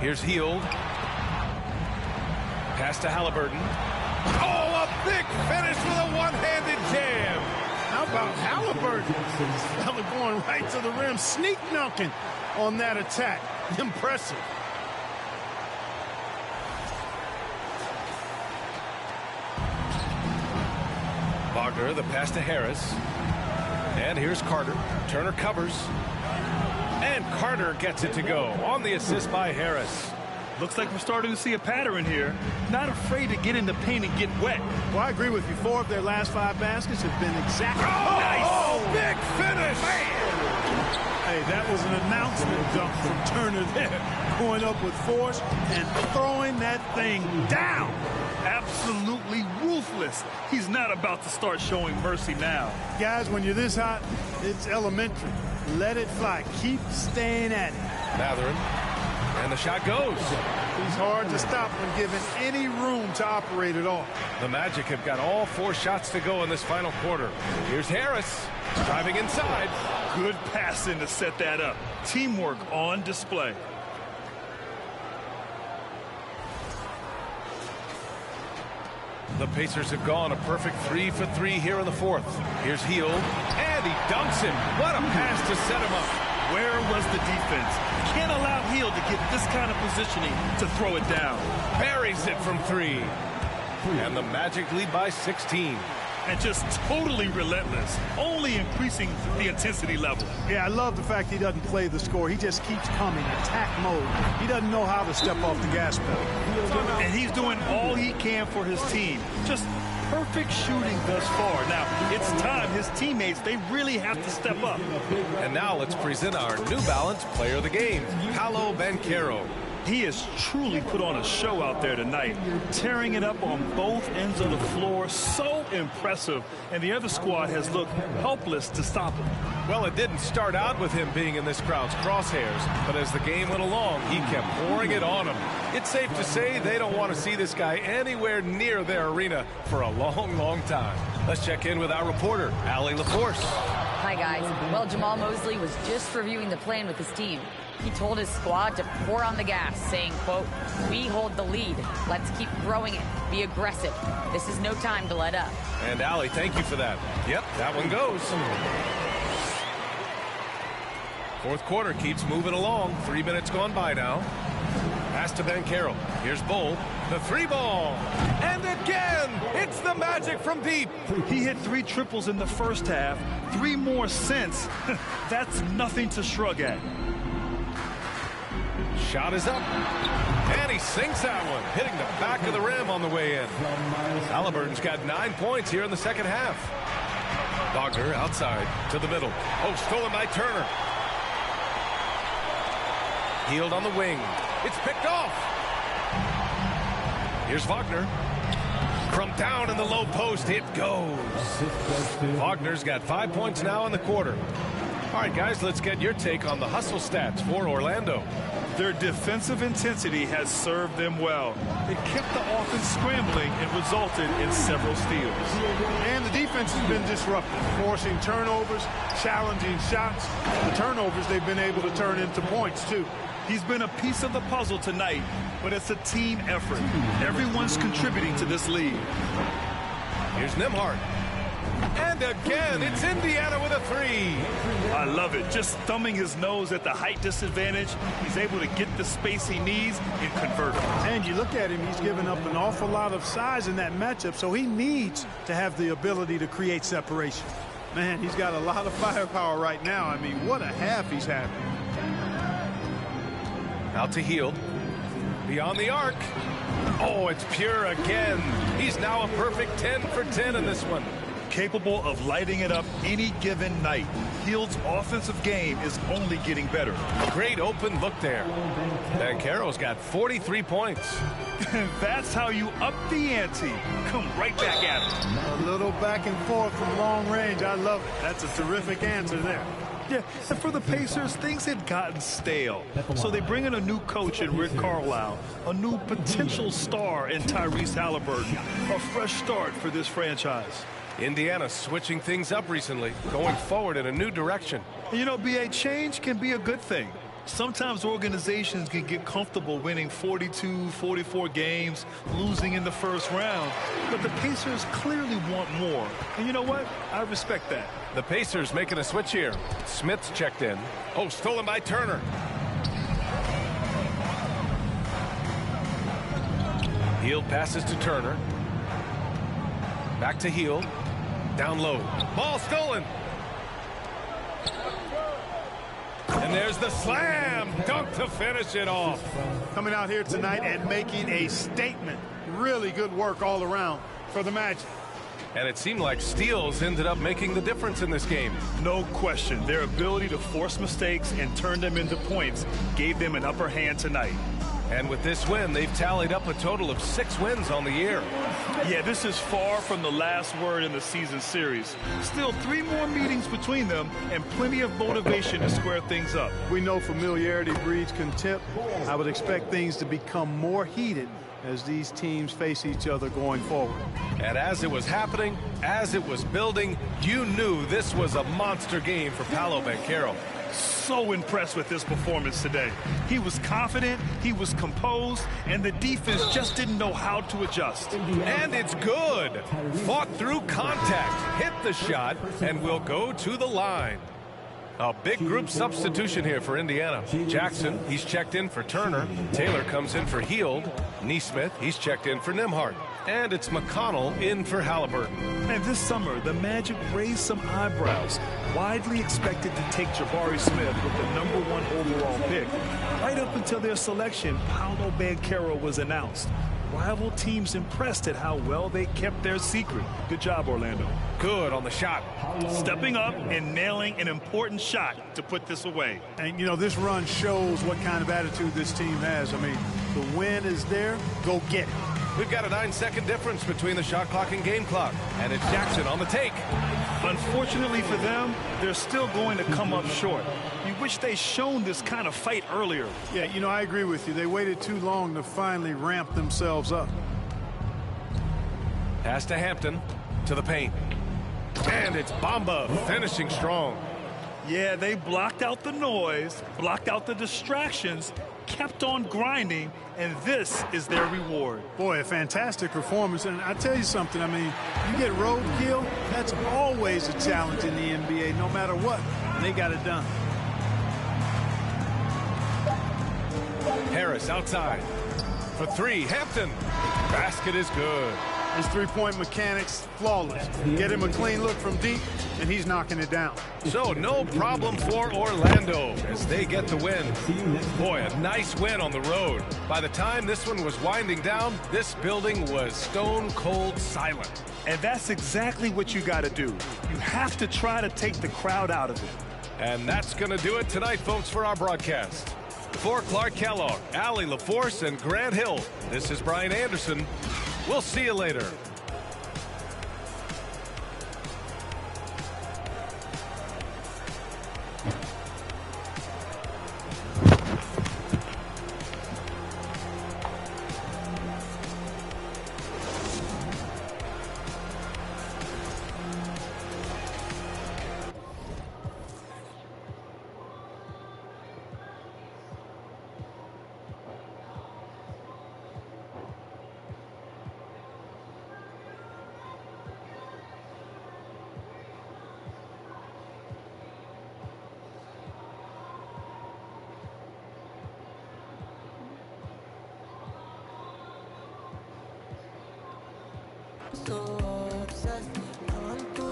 Here's Hield. Pass to Halliburton. Oh, a big finish with a one-handed jam. How about Halliburton? Fella going right to the rim, sneak dunking on that attack. Impressive. Wagner, the pass to Harris. And here's Carter. Turner covers. And Carter gets it to go on the assist by Harris. Looks like we're starting to see a pattern here. Not afraid to get in the paint and get wet. Well, I agree with you. 4 of their last 5 baskets have been exactly... Oh, nice! Big finish! Hey, that was an announcement dunk from Turner there. Going up with force and throwing that thing down. Absolutely ruthless. He's not about to start showing mercy now. Guys, when you're this hot, it's elementary. Let it fly. Keep staying at it. Matherin. And the shot goes. He's hard to stop when given any room to operate at all. The Magic have got all 4 shots to go in this final quarter. Here's Harris driving inside. Good passing to set that up. Teamwork on display. The Pacers have gone a perfect 3 for 3 here in the fourth. Here's Hield, and he dunks him. What a pass to set him up. Where was the defense? Can't allow Hield to get this kind of positioning to throw it down. Buries it from 3. And the Magic lead by 16. And just totally relentless, only increasing the intensity level. Yeah, I love the fact he doesn't play the score. He just keeps coming, attack mode. He doesn't know how to step off the gas pedal. And he's doing all he can for his team. Just perfect shooting thus far. Now, it's time his teammates, they really have to step up. And now let's present our New Balance player of the game, Paolo Banchero. He has truly put on a show out there tonight, tearing it up on both ends of the floor. So impressive. And the other squad has looked helpless to stop him. Well, it didn't start out with him being in this crowd's crosshairs, but as the game went along, he kept pouring it on him. It's safe to say they don't want to see this guy anywhere near their arena for a long, long time. Let's check in with our reporter, Allie LaForce. Hi, guys. Well, Jamal Mosley was just reviewing the plan with his team. He told his squad to pour on the gas, saying, quote, "We hold the lead. Let's keep growing it. Be aggressive. This is no time to let up." And Allie, thank you for that. Yep, that one goes. Fourth quarter keeps moving along. 3 minutes gone by now. Pass to Banchero. Here's Bull. The 3-ball. And again, it's the Magic from deep. He hit 3 triples in the first half. 3 more since. That's nothing to shrug at. Shot is up. And he sinks that one, hitting the back of the rim on the way in. Halliburton's got 9 points here in the second half. Wagner outside to the middle. Oh, stolen by Turner. Hield on the wing. It's picked off. Here's Wagner. From down in the low post, it goes. Wagner's got 5 points now in the quarter. All right, guys, let's get your take on the hustle stats for Orlando. Their defensive intensity has served them well. It kept the offense scrambling and resulted in several steals. And the defense has been disruptive, forcing turnovers, challenging shots. The turnovers they've been able to turn into points, too. He's been a piece of the puzzle tonight, but it's a team effort. Everyone's contributing to this lead. Here's Nembhard. And again, it's Indiana with a three. I love it. Just thumbing his nose at the height disadvantage. He's able to get the space he needs and convert it. And you look at him, he's given up an awful lot of size in that matchup, so he needs to have the ability to create separation. Man, he's got a lot of firepower right now. I mean, what a half he's having. Out to Hield. Beyond the arc. Oh, it's pure again. He's now a perfect 10 for 10 in this one. Capable of lighting it up any given night. Hield's offensive game is only getting better. Great open look there. Banchero's got 43 points. That's how you up the ante. Come right back at it. A little back and forth from long range. I love it. That's a terrific answer there. Yeah, and for the Pacers, things had gotten stale. So they bring in a new coach in Rick Carlisle, a new potential star in Tyrese Halliburton, a fresh start for this franchise. Indiana switching things up recently, going forward in a new direction. You know, BA, change can be a good thing. Sometimes organizations can get comfortable winning 42, 44 games, losing in the first round. But the Pacers clearly want more. And you know what? I respect that. The Pacers making a switch here. Smith's checked in. Oh, stolen by Turner. Hield passes to Turner. Back to Hield. Down low. Ball stolen. And there's the slam dunk to finish it off. Coming out here tonight and making a statement. Really good work all around for the Magic. And it seemed like steals ended up making the difference in this game. No question. Their ability to force mistakes and turn them into points gave them an upper hand tonight. And with this win, they've tallied up a total of 6 wins on the year. Yeah, this is far from the last word in the season series. Still 3 more meetings between them and plenty of motivation to square things up. We know familiarity breeds contempt. I would expect things to become more heated as these teams face each other going forward. And as it was happening, as it was building, you knew this was a monster game for Paolo Banchero. So impressed with his performance today. He was confident, he was composed, and the defense just didn't know how to adjust. And it's good. Fought through contact, hit the shot, and will go to the line. A big group substitution here for Indiana. Jackson, he's checked in for Turner. Taylor comes in for Hield. Nesmith, he's checked in for Nembhard. And it's McConnell in for Halliburton. And this summer, the Magic raised some eyebrows. Widely expected to take Jabari Smith with the #1 overall pick. Right up until their selection, Paolo Banchero was announced. Rival teams impressed at how well they kept their secret. Good job, Orlando. Good on the shot. Stepping up and nailing an important shot to put this away. And, you know, this run shows what kind of attitude this team has. I mean, the win is there. Go get it. We've got a 9-second difference between the shot clock and game clock. And it's Jackson on the take. Unfortunately for them, they're still going to come up short. You wish they'd shown this kind of fight earlier. Yeah, you know, I agree with you. They waited too long to finally ramp themselves up. Pass to Hampton, to the paint. And it's Bamba finishing strong. Yeah, they blocked out the noise, blocked out the distractions, kept on grinding, and this is their reward. Boy, a fantastic performance. And I tell you something, I mean, you get roadkill, that's always a challenge in the NBA, no matter what. And they got it done. Harris outside. For 3, Hampton. Basket is good. His three-point mechanics, flawless. Get him a clean look from deep, and he's knocking it down. So no problem for Orlando as they get the win. Boy, a nice win on the road. By the time this one was winding down, this building was stone cold silent. And that's exactly what you got to do. You have to try to take the crowd out of it. And that's going to do it tonight, folks, for our broadcast. For Clark Kellogg, Allie LaForce, and Grant Hill, this is Brian Anderson. We'll see you later. So obsessed, I want to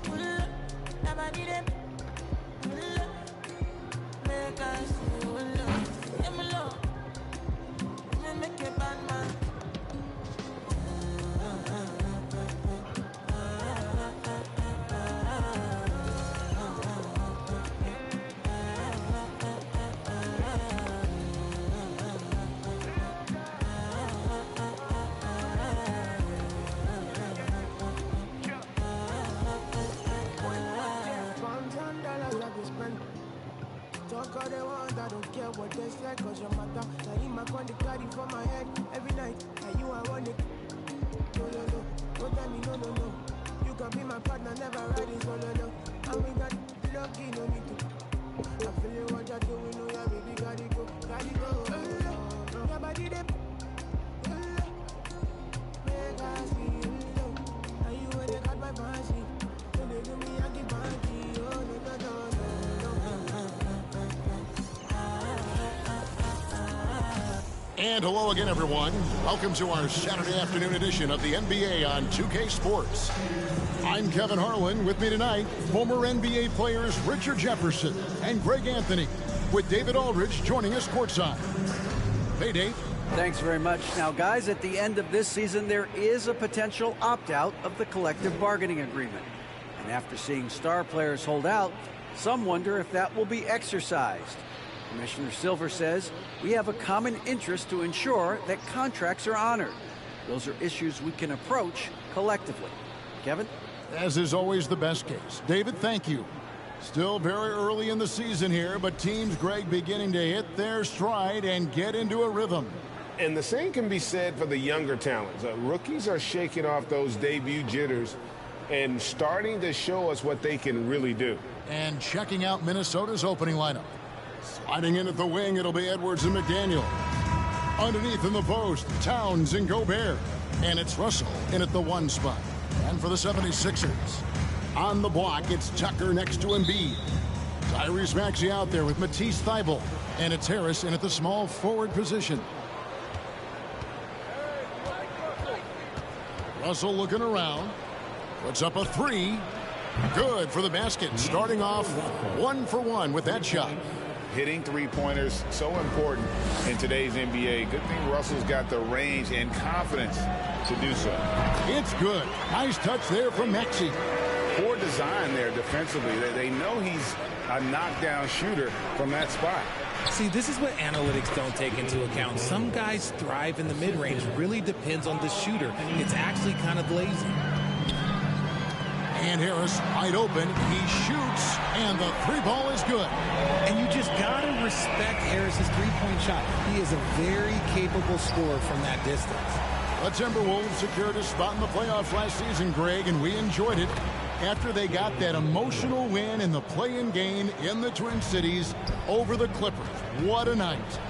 pull up, never did it. Pull up, make us pull up. Yeah, me love, me make a bad man. Talk all they want, I don't care what they say, cause your matter. Now you my con the carry for my head every night. And you I want it. No, no, no. Don't tell me no, no, no. You can be my partner, never riding solo, no. And we got lucky, no need to. I feel it, what you're doing, no, yeah, baby, gotta go, gotta go. Your body, they make us feel low. And you when they got my fancy. When they do me, I keep banky. Oh, no, no, no, no. And hello again, everyone. Welcome to our Saturday afternoon edition of the NBA on 2K Sports. I'm Kevin Harlan. With me tonight, former NBA players Richard Jefferson and Greg Anthony, with David Aldridge joining us courtside. Hey, Dave. Thanks very much. Now, guys, at the end of this season, there is a potential opt-out of the collective bargaining agreement. And after seeing star players hold out, some wonder if that will be exercised. Commissioner Silver says we have a common interest to ensure that contracts are honored. Those are issues we can approach collectively. Kevin? As is always the best case. David, thank you. Still very early in the season here, but teams, Greg, beginning to hit their stride and get into a rhythm. And the same can be said for the younger talents. Rookies are shaking off those debut jitters and starting to show us what they can really do. And checking out Minnesota's opening lineup. Sliding in at the wing, it'll be Edwards and McDaniel. Underneath in the post, Towns and Gobert. And it's Russell in at the 1 spot. And for the 76ers, on the block, it's Tucker next to Embiid. Tyrese Maxey out there with Matisse Thybulle. And it's Harris in at the small forward position. Russell looking around. Puts up a 3. Good for the basket. Starting off 1 for 1 with that shot. Hitting three-pointers, so important in today's NBA. Good thing Russell's got the range and confidence to do so. It's good. Nice touch there from Maxey. Poor design there defensively. They know he's a knockdown shooter from that spot. See, this is what analytics don't take into account. Some guys thrive in the mid-range. Really depends on the shooter. It's actually kind of lazy. And Harris wide open. He shoots, and the 3 ball is good. And you just got to respect Harris's three-point shot. He is a very capable scorer from that distance. The Timberwolves secured a spot in the playoffs last season, Greg, and we enjoyed it after they got that emotional win in the play-in game in the Twin Cities over the Clippers. What a night.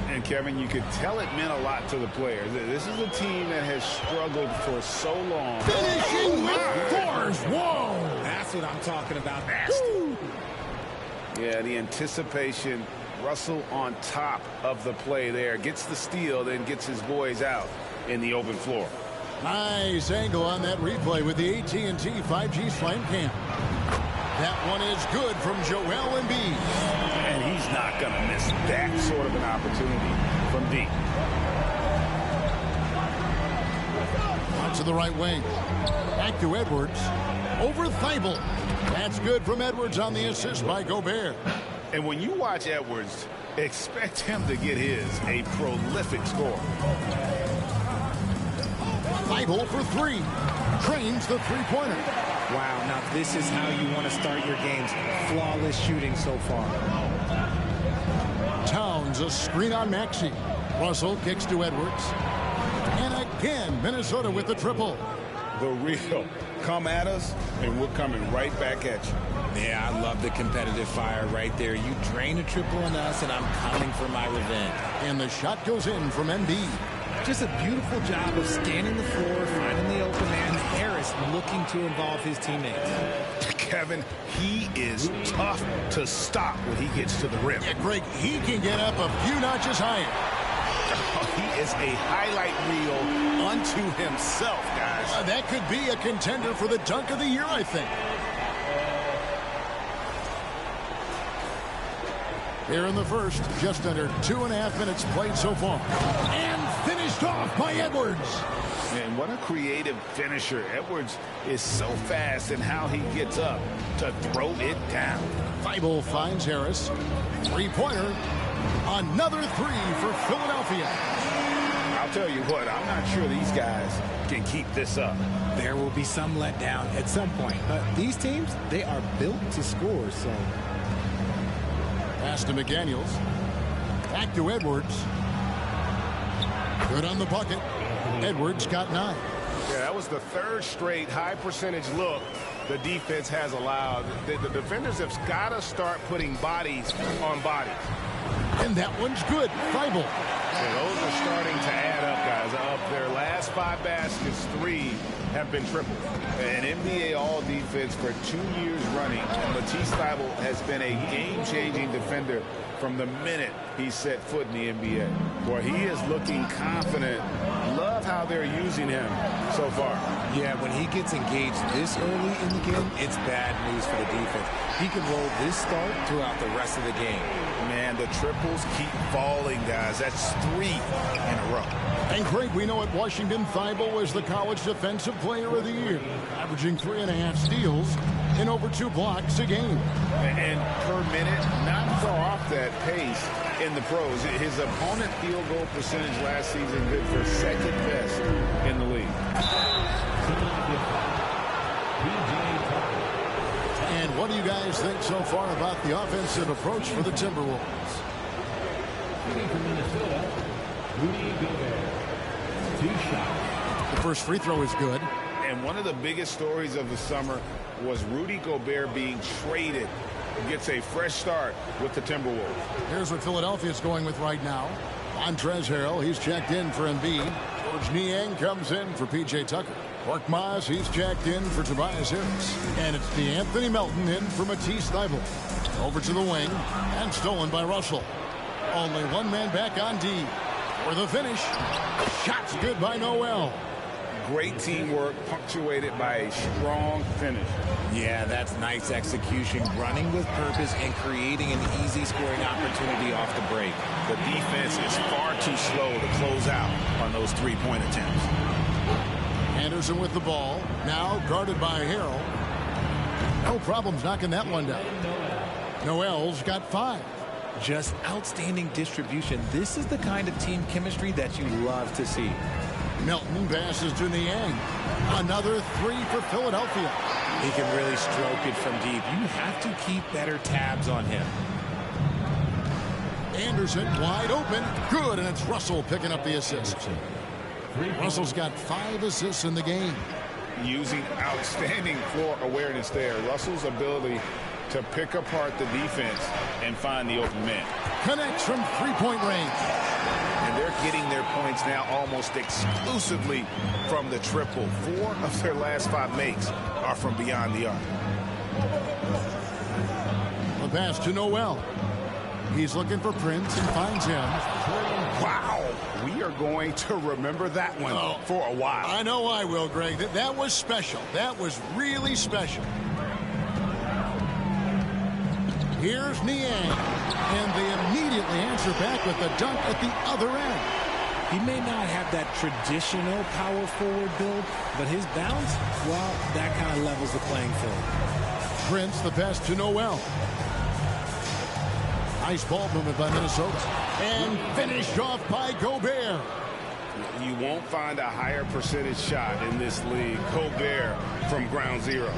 And, Kevin, you could tell it meant a lot to the players. This is a team that has struggled for so long. Finishing with force. Whoa! That's what I'm talking about. Woo. Yeah, the anticipation. Russell on top of the play there. Gets the steal, then gets his boys out in the open floor. Nice angle on that replay with the AT&T 5G Slam Cam. That one is good from Joel Embiid. And he's not going to miss that sort of an opportunity from deep. Out to the right wing. Back to Edwards. Over Thybulle. That's good from Edwards on the assist by Gobert. And when you watch Edwards, expect him to get a prolific score. Thybulle for 3. Trains the three-pointer. Wow, now this is how you want to start your games. Flawless shooting so far. Towns, a screen on Maxey. Russell kicks to Edwards. And again, Minnesota with the triple. The real. Come at us, and we're coming right back at you. Yeah, I love the competitive fire right there. You drain a triple on us, and I'm coming for my revenge. And the shot goes in from Embiid. Just a beautiful job of scanning the floor, finding the open man. Harris looking to involve his teammates. Kevin, he is tough to stop when he gets to the rim. Yeah, Greg, he can get up a few notches higher. He is a highlight reel unto himself, guys. That could be a contender for the dunk of the year, I think. Here in the first, just under 2.5 minutes played so far. And finished off by Edwards. And what a creative finisher. Edwards is so fast in how he gets up to throw it down. Thibault finds Harris. Three-pointer. Another three for Philadelphia. I'll tell you what, I'm not sure these guys can keep this up. There will be some letdown at some point, but these teams, they are built to score, so. Pass to McDaniels. Back to Edwards. Good on the bucket. Edwards got 9. Yeah, that was the third straight high percentage look the defense has allowed. The defenders have got to start putting bodies on bodies. And that one's good. Thibault. Yeah, those are starting to add up, guys. Of their last 5 baskets, 3 have been tripled. An NBA All-Defense for 2 years running. And Matisse Thibault has been a game-changing defender from the minute he set foot in the NBA. Boy, he is looking confident. Love how they're using him so far. Yeah, when he gets engaged this early in the game, it's bad news for the defense. He can roll this start throughout the rest of the game. Man, the triples keep falling, guys. That's 3 in a row. And Craig, we know at Washington, Thibault was the college defensive player of the year, averaging 3.5 steals and over 2 blocks a game. And per minute, not far off that pace in the pros. His opponent field goal percentage last season good for 2nd best in the league. And what do you guys think so far about the offensive approach for the Timberwolves? The first free throw is good. And one of the biggest stories of the summer was Rudy Gobert being traded. Gets a fresh start with the Timberwolves. Here's what Philadelphia's going with right now. Montrezl Harrell, he's checked in for Embiid. George Niang comes in for P.J. Tucker. Korkmaz, he's checked in for Tobias Harris. And it's DeAnthony Melton in for Matisse Thibault. Over to the wing, and stolen by Russell. Only one man back on D. For the finish, shot's good by Noel. Great teamwork punctuated by a strong finish. Yeah, that's nice execution, running with purpose and creating an easy scoring opportunity off the break. The defense is far too slow to close out on those 3-point attempts. Anderson with the ball, now guarded by Harrell. No problems knocking that one down. Noel's got 5. Just outstanding distribution. This is the kind of team chemistry that you love to see. Melton passes to Niang. Another 3 for Philadelphia. He can really stroke it from deep. You have to keep better tabs on him. Anderson wide open. Good, and it's Russell picking up the assist. Russell's got 5 assists in the game. Using outstanding floor awareness there. Russell's ability to pick apart the defense and find the open man. Connects from 3-point range. And they're getting their points now almost exclusively from the triple. 4 of their last 5 makes are from beyond the arc. The pass to Noel. He's looking for Prince and finds him. Wow. We are going to remember that one for a while. I know I will, Greg. That was special. That was really special. Here's Niang, and they immediately answer back with the dunk at the other end. He may not have that traditional power forward build, but his bounce, well, that kind of levels the playing field. Prince, the pass to Noel. Nice ball movement by Minnesota. And finished off by Gobert. You won't find a higher percentage shot in this league. Gobert from ground zero.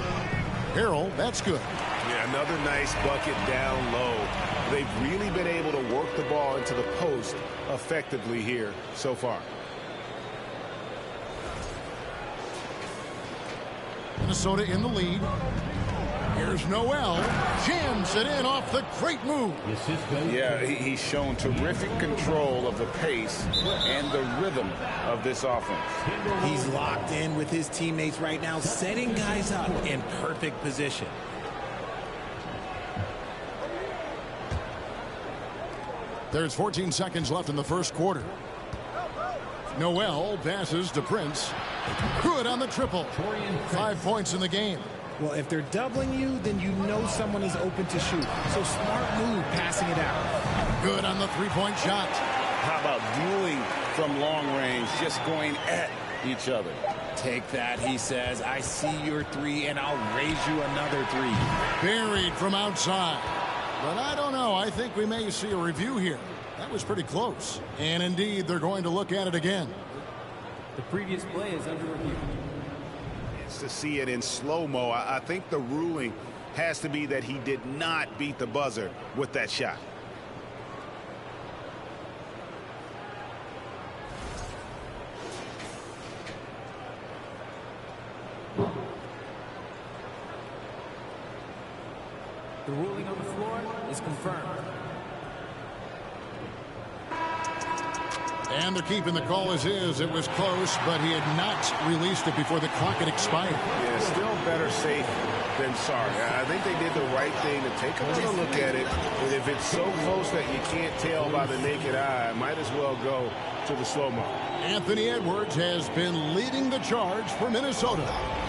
Harrell, that's good. Yeah, another nice bucket down low. They've really been able to work the ball into the post effectively here so far. Minnesota in the lead. Here's Noel. Jams it in off the great move. Yeah, he's shown terrific control of the pace and the rhythm of this offense. He's locked in with his teammates right now, setting guys up in perfect position. There's 14 seconds left in the first quarter. Noel passes to Prince. Good on the triple. 5 points in the game. Well, if they're doubling you, then you know someone is open to shoot. So smart move passing it out. Good on the three-point shot. How about dueling from long range, just going at each other? Take that, he says. I see your three, and I'll raise you another three. Buried from outside. But I don't know. I think we may see a review here. That was pretty close. And indeed, they're going to look at it again. The previous play is under review. It's to see it in slow-mo. I think the ruling has to be that he did not beat the buzzer with that shot. The ruling on the floor is confirmed. And they're keeping the call as is. It was close, but he had not released it before the clock had expired. Yeah, still better safe than sorry. I think they did the right thing to take another look at it. And if it's so close that you can't tell by the naked eye, might as well go to the slow-mo. Anthony Edwards has been leading the charge for Minnesota.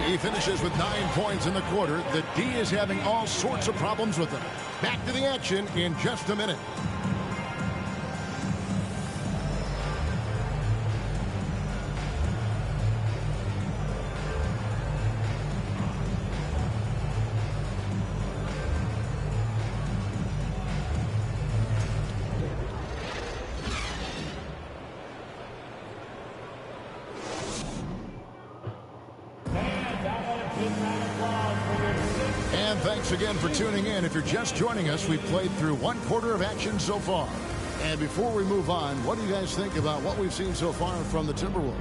He finishes with 9 points in the quarter. The D is having all sorts of problems with him. Back to the action in just a minute. And thanks again for tuning in. If you're just joining us, we've played through 1/4 of action so far. And before we move on, what do you guys think about what we've seen so far from the Timberwolves?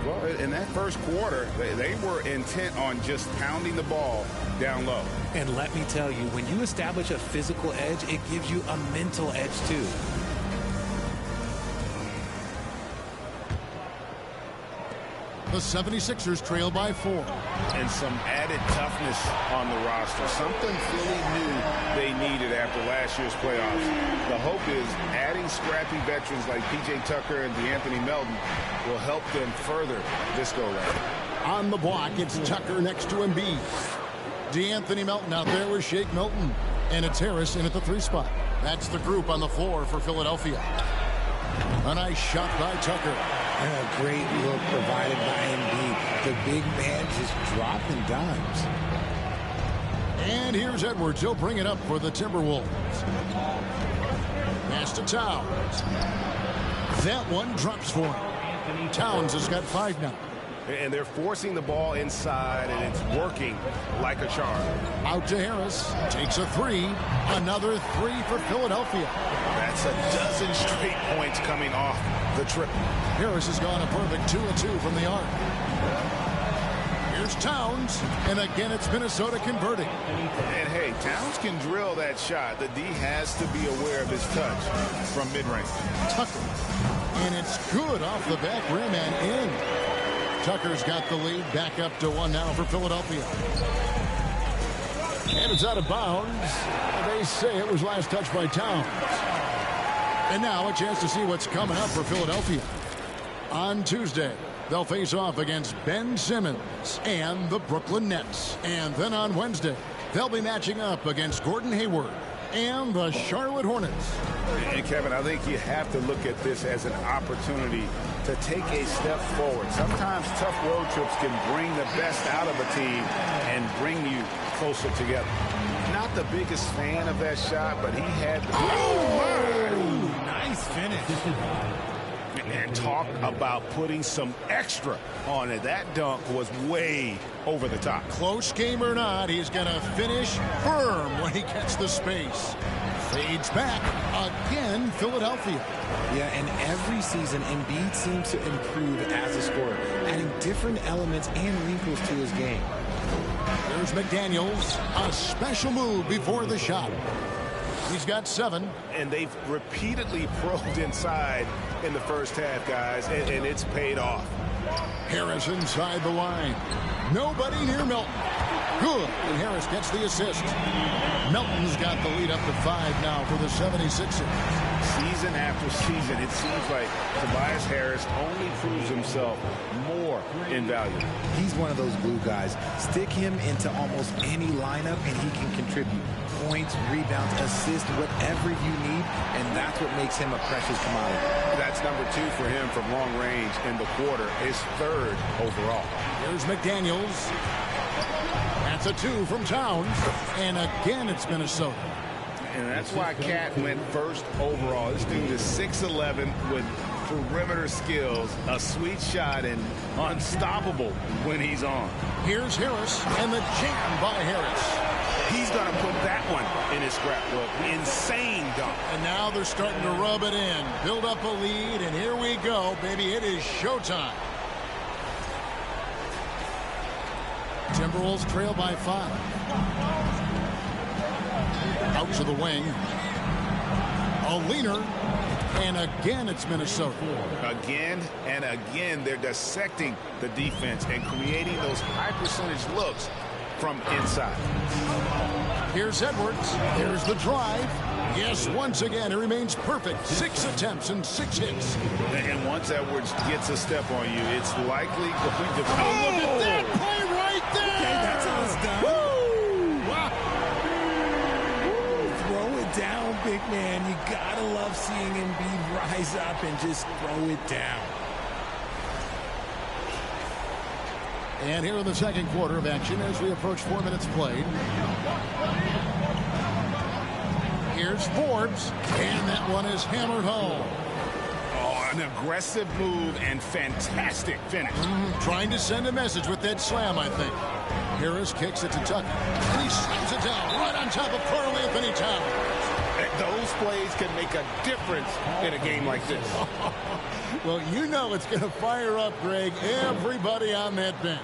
Well, in that first quarter, they were intent on just pounding the ball down low. And let me tell you, when you establish a physical edge, it gives you a mental edge too. The 76ers trail by 4. And some added toughness on the roster. Something Philly knew they needed after last year's playoffs. The hope is adding scrappy veterans like P.J. Tucker and DeAnthony Melton will help them further this go-round. On the block, it's Tucker next to Embiid. DeAnthony Melton out there with Shake Milton. And it's Harris in at the 3 spot. That's the group on the floor for Philadelphia. A nice shot by Tucker. And a great look provided by Embiid. The big man just dropping dimes. And here's Edwards. He'll bring it up for the Timberwolves. Pass to Towns. That one drops for him. Towns has got 5 now. And they're forcing the ball inside, and it's working like a charm. Out to Harris. Takes a 3. Another 3 for Philadelphia. That's a dozen straight points coming off the triple. Harris has gone a perfect 2 of 2 from the arc. Here's Towns, and again it's Minnesota converting. And hey, Towns can drill that shot. The D has to be aware of his touch from mid-range. Tucker, and it's good off the back rim and in. Tucker's got the lead, back up to 1 now for Philadelphia. And it's out of bounds. They say it was last touched by Towns. And now a chance to see what's coming up for Philadelphia. On Tuesday, they'll face off against Ben Simmons and the Brooklyn Nets. And then on Wednesday, they'll be matching up against Gordon Hayward and the Charlotte Hornets. And Kevin, I think you have to look at this as an opportunity to take a step forward. Sometimes tough road trips can bring the best out of a team and bring you closer together. Not the biggest fan of that shot, but he had the... Oh, nice finish. And talk about putting some extra on it. That dunk was way over the top. Close game or not, he's going to finish firm when he gets the space. Fades back. Again, Philadelphia. Yeah, and every season, Embiid seems to improve as a scorer, adding different elements and wrinkles to his game. There's McDaniels. A special move before the shot. He's got 7. And they've repeatedly probed inside in the first half, guys, and it's paid off. Harris inside the line. Nobody near Milton. Good, and Harris gets the assist. Milton's got the lead up to 5 now for the 76ers. Season after season, it seems like Tobias Harris only proves himself more invaluable. He's one of those glue guys. Stick him into almost any lineup and he can contribute. Points, rebounds, assists, whatever you need, and that's what makes him a precious commodity. That's number 2 for him from long range in the quarter, his 3rd overall. Here's McDaniels. That's a 2 from Towns, and again it's Minnesota. And that's why Cat went 1st overall. This dude is 6'11" with perimeter skills, a sweet shot, and unstoppable when he's on. Here's Harris, and the jam by Harris. He's going to put that one in his scrapbook. Insane dunk. And now they're starting to rub it in, build up a lead, and here we go, baby. It is showtime. Timberwolves trail by 5. Out to the wing. A leaner. And again, it's Minnesota. Again and again, they're dissecting the defense and creating those high-percentage looks from inside. Here's Edwards. There's the drive. Yes, once again, it remains perfect. 6 attempts and 6 hits. And once Edwards gets a step on you, it's likely going to... Oh, look at that play right there! Okay, that's how it's done. Woo! Wow. Woo, throw it down, big man. You gotta love seeing Embiid rise up and just throw it down. And here in the second quarter of action as we approach 4 minutes played. Here's Forbes, and that one is hammered home. Oh, an aggressive move and fantastic finish. Trying to send a message with that slam, I think. Harris kicks it to Tucker. And he slams it down right on top of Karl Anthony Towns. Those plays can make a difference in a game like this. Well, you know it's going to fire up, Greg, everybody on that bench.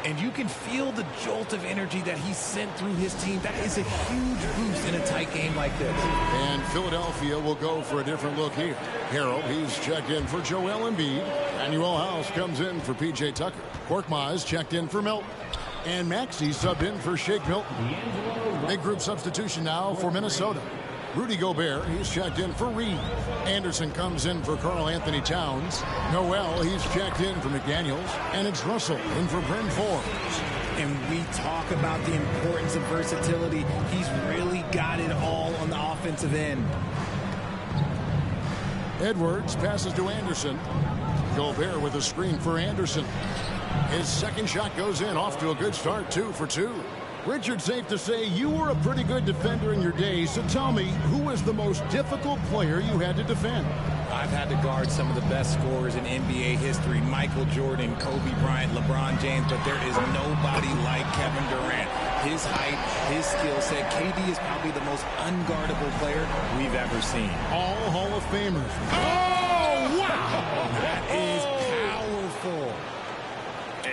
And you can feel the jolt of energy that he sent through his team. That is a huge boost in a tight game like this. And Philadelphia will go for a different look here. Harold, he's checked in for Joel Embiid. Manuel House comes in for P.J. Tucker. Korkmaz checked in for Milton. And Maxey subbed in for Shake Milton. Big group substitution now for Minnesota. Rudy Gobert, he's checked in for Reed. Anderson comes in for Karl Anthony Towns. Noel, he's checked in for McDaniels. And it's Russell in for Bryn Forbes. And we talk about the importance of versatility. He's really got it all on the offensive end. Edwards passes to Anderson. Gobert with a screen for Anderson. His second shot goes in, off to a good start, 2 for 2. Richard, safe to say you were a pretty good defender in your day, so tell me, who was the most difficult player you had to defend? I've had to guard some of the best scorers in NBA history, Michael Jordan, Kobe Bryant, LeBron James, but there is nobody like Kevin Durant. His height, his skill set. KD is probably the most unguardable player we've ever seen. All Hall of Famers. Oh, wow! That is powerful.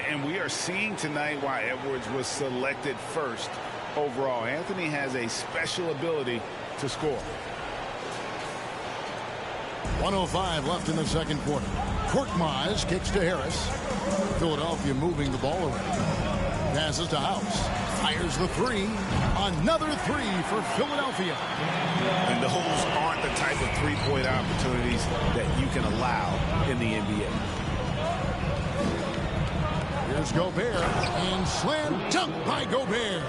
And we are seeing tonight why Edwards was selected 1st overall. Anthony has a special ability to score. 1:05 left in the second quarter. Korkmaz kicks to Harris. Philadelphia moving the ball around. Passes to House. Fires the 3. Another 3 for Philadelphia. And those aren't the type of three-point opportunities that you can allow in the NBA. Here's Gobert, and slam dunk by Gobert.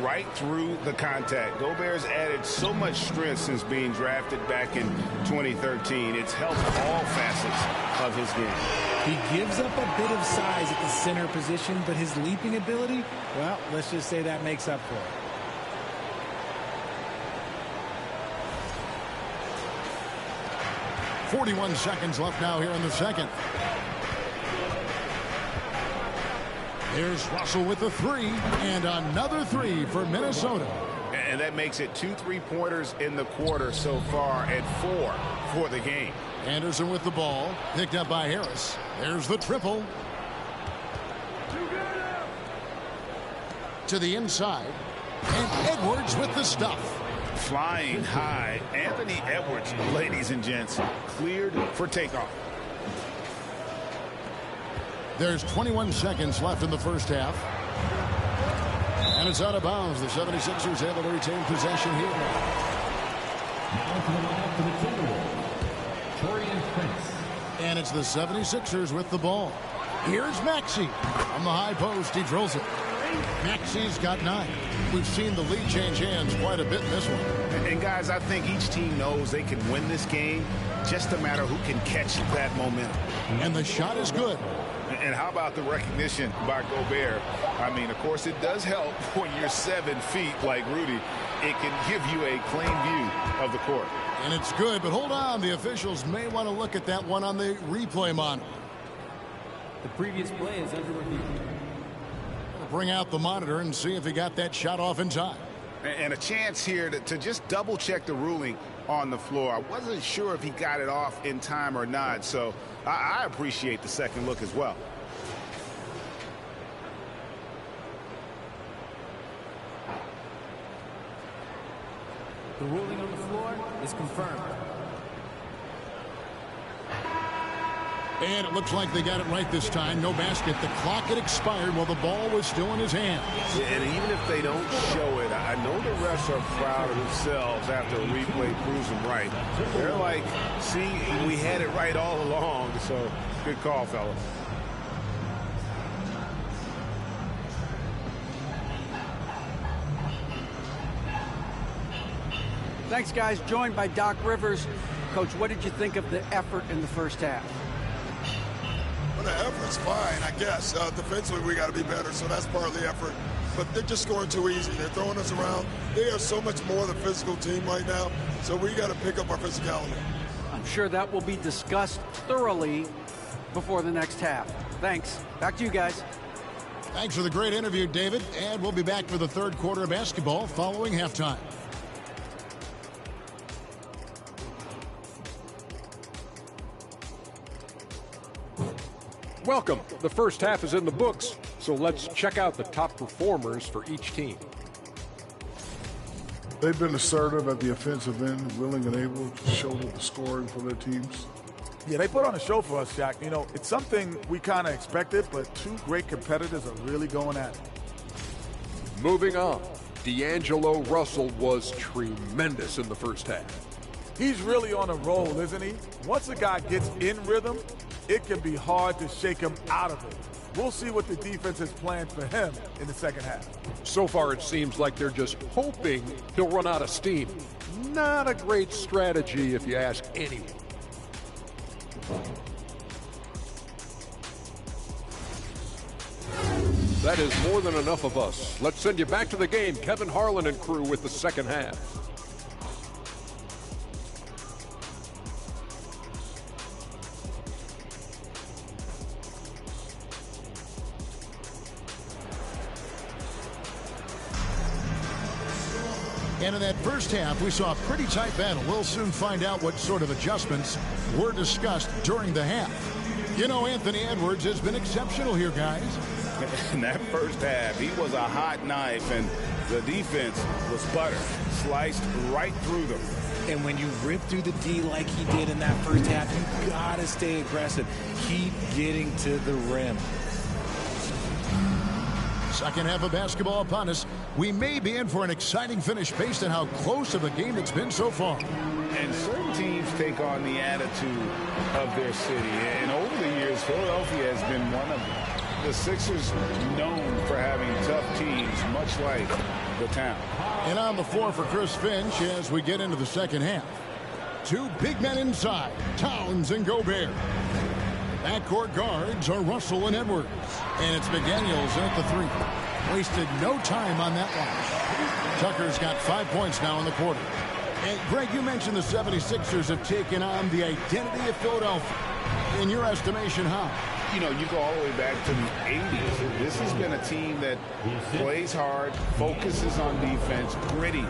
Right through the contact. Gobert's added so much strength since being drafted back in 2013. It's helped all facets of his game. He gives up a bit of size at the center position, but his leaping ability, well, let's just say that makes up for it. .41 seconds left now here in the second. Here's Russell with the 3, and another 3 for Minnesota. And that makes it 2 3-pointers in the quarter so far and 4 for the game. Anderson with the ball, picked up by Harris. There's the triple. To the inside, and Edwards with the stuff. Flying high, Anthony Edwards, ladies and gents, cleared for takeoff. There's 21 seconds left in the first half. And it's out of bounds. The 76ers able to retain possession here. And it's the 76ers with the ball. Here's Maxey. On the high post, he drills it. Maxey's got 9. We've seen the lead change hands quite a bit in this one. And guys, I think each team knows they can win this game. Just a matter who can catch that momentum. And the shot is good. And how about the recognition by Gobert? I mean, of course, it does help when you're 7 feet like Rudy. It can give you a clean view of the court. And it's good, but hold on. The officials may want to look at that one on the replay monitor. The previous play is under review. Bring out the monitor and see if he got that shot off in time. And a chance here to just double check the ruling on the floor. I wasn't sure if he got it off in time or not, so I appreciate the second look as well. The ruling on the floor is confirmed. And it looks like they got it right this time. No basket. The clock had expired while the ball was still in his hands. Yeah, and even if they don't show it, I know the refs are proud of themselves after a replay proves them right. They're like, see, we had it right all along. So good call, fellas. Thanks, guys. Joined by Doc Rivers. Coach, what did you think of the effort in the first half? Well, the effort's fine, I guess. Defensively, we got to be better, so that's part of the effort. But they're just scoring too easy. They're throwing us around. They are so much more the physical team right now, so we got to pick up our physicality. I'm sure that will be discussed thoroughly before the next half. Thanks. Back to you guys. Thanks for the great interview, David. And we'll be back for the third quarter of basketball following halftime. Welcome. The first half is in the books, so let's check out the top performers for each team. They've been assertive at the offensive end, willing and able to shoulder the scoring for their teams. Yeah, they put on a show for us, Jack. You know, it's something we kind of expected, but two great competitors are really going at it. Moving on, D'Angelo Russell was tremendous in the first half. He's really on a roll, isn't he? Once a guy gets in rhythm, it can be hard to shake him out of it. We'll see what the defense has planned for him in the second half. So far, it seems like they're just hoping he'll run out of steam. Not a great strategy if you ask anyone. That is more than enough of us. Let's send you back to the game. Kevin Harlan and crew with the second half. And in that first half, we saw a pretty tight battle. We'll soon find out what sort of adjustments were discussed during the half. You know, Anthony Edwards has been exceptional here, guys. In that first half, he was a hot knife, and the defense was butter, sliced right through them. And when you rip through the D like he did in that first half, you gotta stay aggressive. Keep getting to the rim. Second half of basketball upon us. We may be in for an exciting finish based on how close of a game it's been so far. And certain teams take on the attitude of their city. And over the years, Philadelphia has been one of them. The Sixers known for having tough teams, much like the town. And on the floor for Chris Finch as we get into the second half. Two big men inside, Towns and Gobert. Backcourt guards are Russell and Edwards. And it's McDaniels at the three. Wasted no time on that one. Tucker's got 5 points now in the quarter. And Greg, you mentioned the 76ers have taken on the identity of Philadelphia. In your estimation, how? You know, you go all the way back to the 80s. This has been a team that plays hard, focuses on defense, gritty,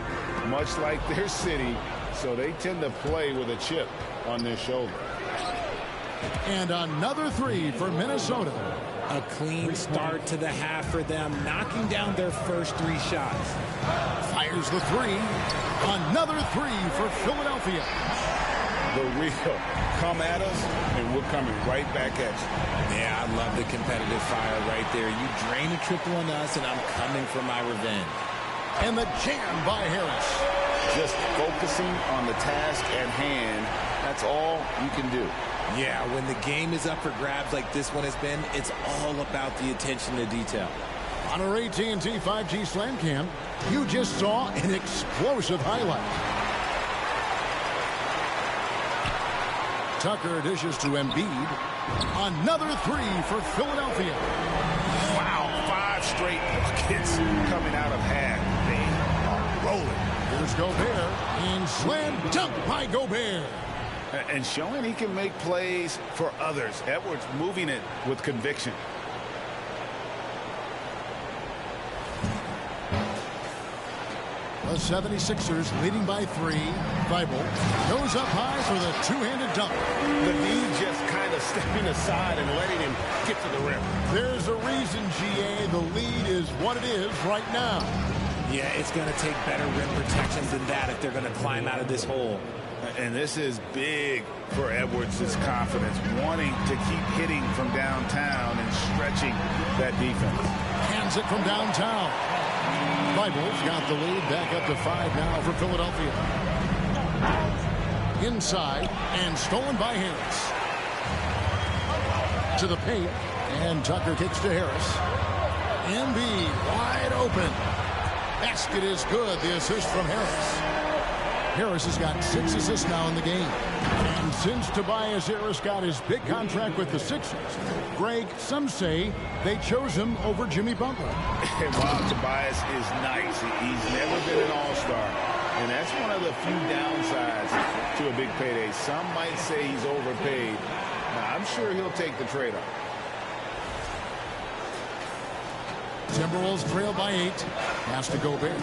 much like their city. So they tend to play with a chip on their shoulder. And another three for Minnesota. A clean start to the half for them, knocking down their first 3 shots. Fires the three. Another three for Philadelphia. the real come at us, and we're coming right back at you. Yeah, I love the competitive fire right there. You drain a triple on us, and I'm coming for my revenge. And the jam by Harris. Just focusing on the task at hand, that's all you can do. Yeah, when the game is up for grabs like this one has been, it's all about the attention to detail. On our AT&T 5G Slam Cam, you just saw an explosive highlight. Tucker dishes to Embiid. Another three for Philadelphia. Wow, 5 straight buckets coming out of half. They are rolling. Here's Gobert, and slam dunk by Gobert. And showing he can make plays for others. Edwards moving it with conviction. The 76ers leading by 3. Bible goes up high for the two-handed dunk. The knee just kind of stepping aside and letting him get to the rim. There's a reason, GA, the lead is what it is right now. Yeah, it's going to take better rim protection than that if they're going to climb out of this hole. And this is big for Edwards' confidence, wanting to keep hitting from downtown and stretching that defense. Hands it from downtown. Bible's got the lead back up to 5 now for Philadelphia. Inside and stolen by Harris. To the paint, and Tucker kicks to Harris. Embiid wide open. Basket is good. The assist from Harris. Harris has got 6 assists now in the game. And since Tobias Harris got his big contract with the Sixers, Greg, some say they chose him over Jimmy Butler. And while Tobias is nice, he's never been an all-star. And that's one of the few downsides to a big payday. Some might say he's overpaid. Now, I'm sure he'll take the trade-off. Timberwolves trail by 8. Pass to Gobert.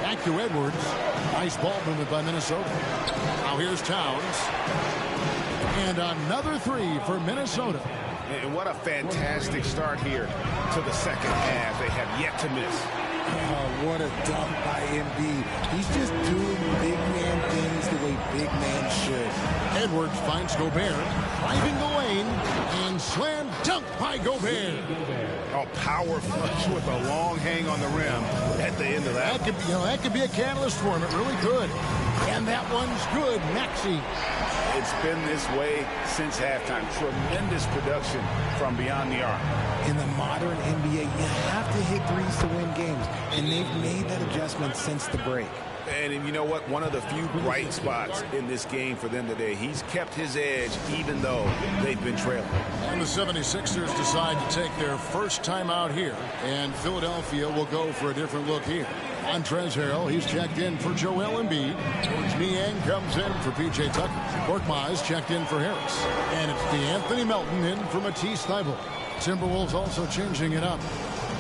Back to Edwards. Nice ball movement by Minnesota. Now here's Towns. And another 3 for Minnesota. And what a fantastic start here to the second half. They have yet to miss. Oh, what a dunk by Embiid. He's just doing big man things the way big man should. Edwards finds Gobert, driving the lane, and slam dunk by Gobert. Oh, power flush with a long hang on the rim at the end of that. That could be a catalyst for him. It really could. And that one's good. Maxey. It's been this way since halftime. Tremendous production from beyond the arc. In the modern NBA, you have to hit threes to win games, and they've made that adjustment since the break. And you know what? One of the few bright spots in this game for them today. He's kept his edge even though they've been trailing. And the 76ers decide to take their first time out here, and Philadelphia will go for a different look here. Montrezl Harrell, he's checked in for Joel Embiid. George Niang comes in for P.J. Tucker. Korkmaz checked in for Harris. And it's DeAnthony Melton in for Matisse Thybulle. Timberwolves also changing it up.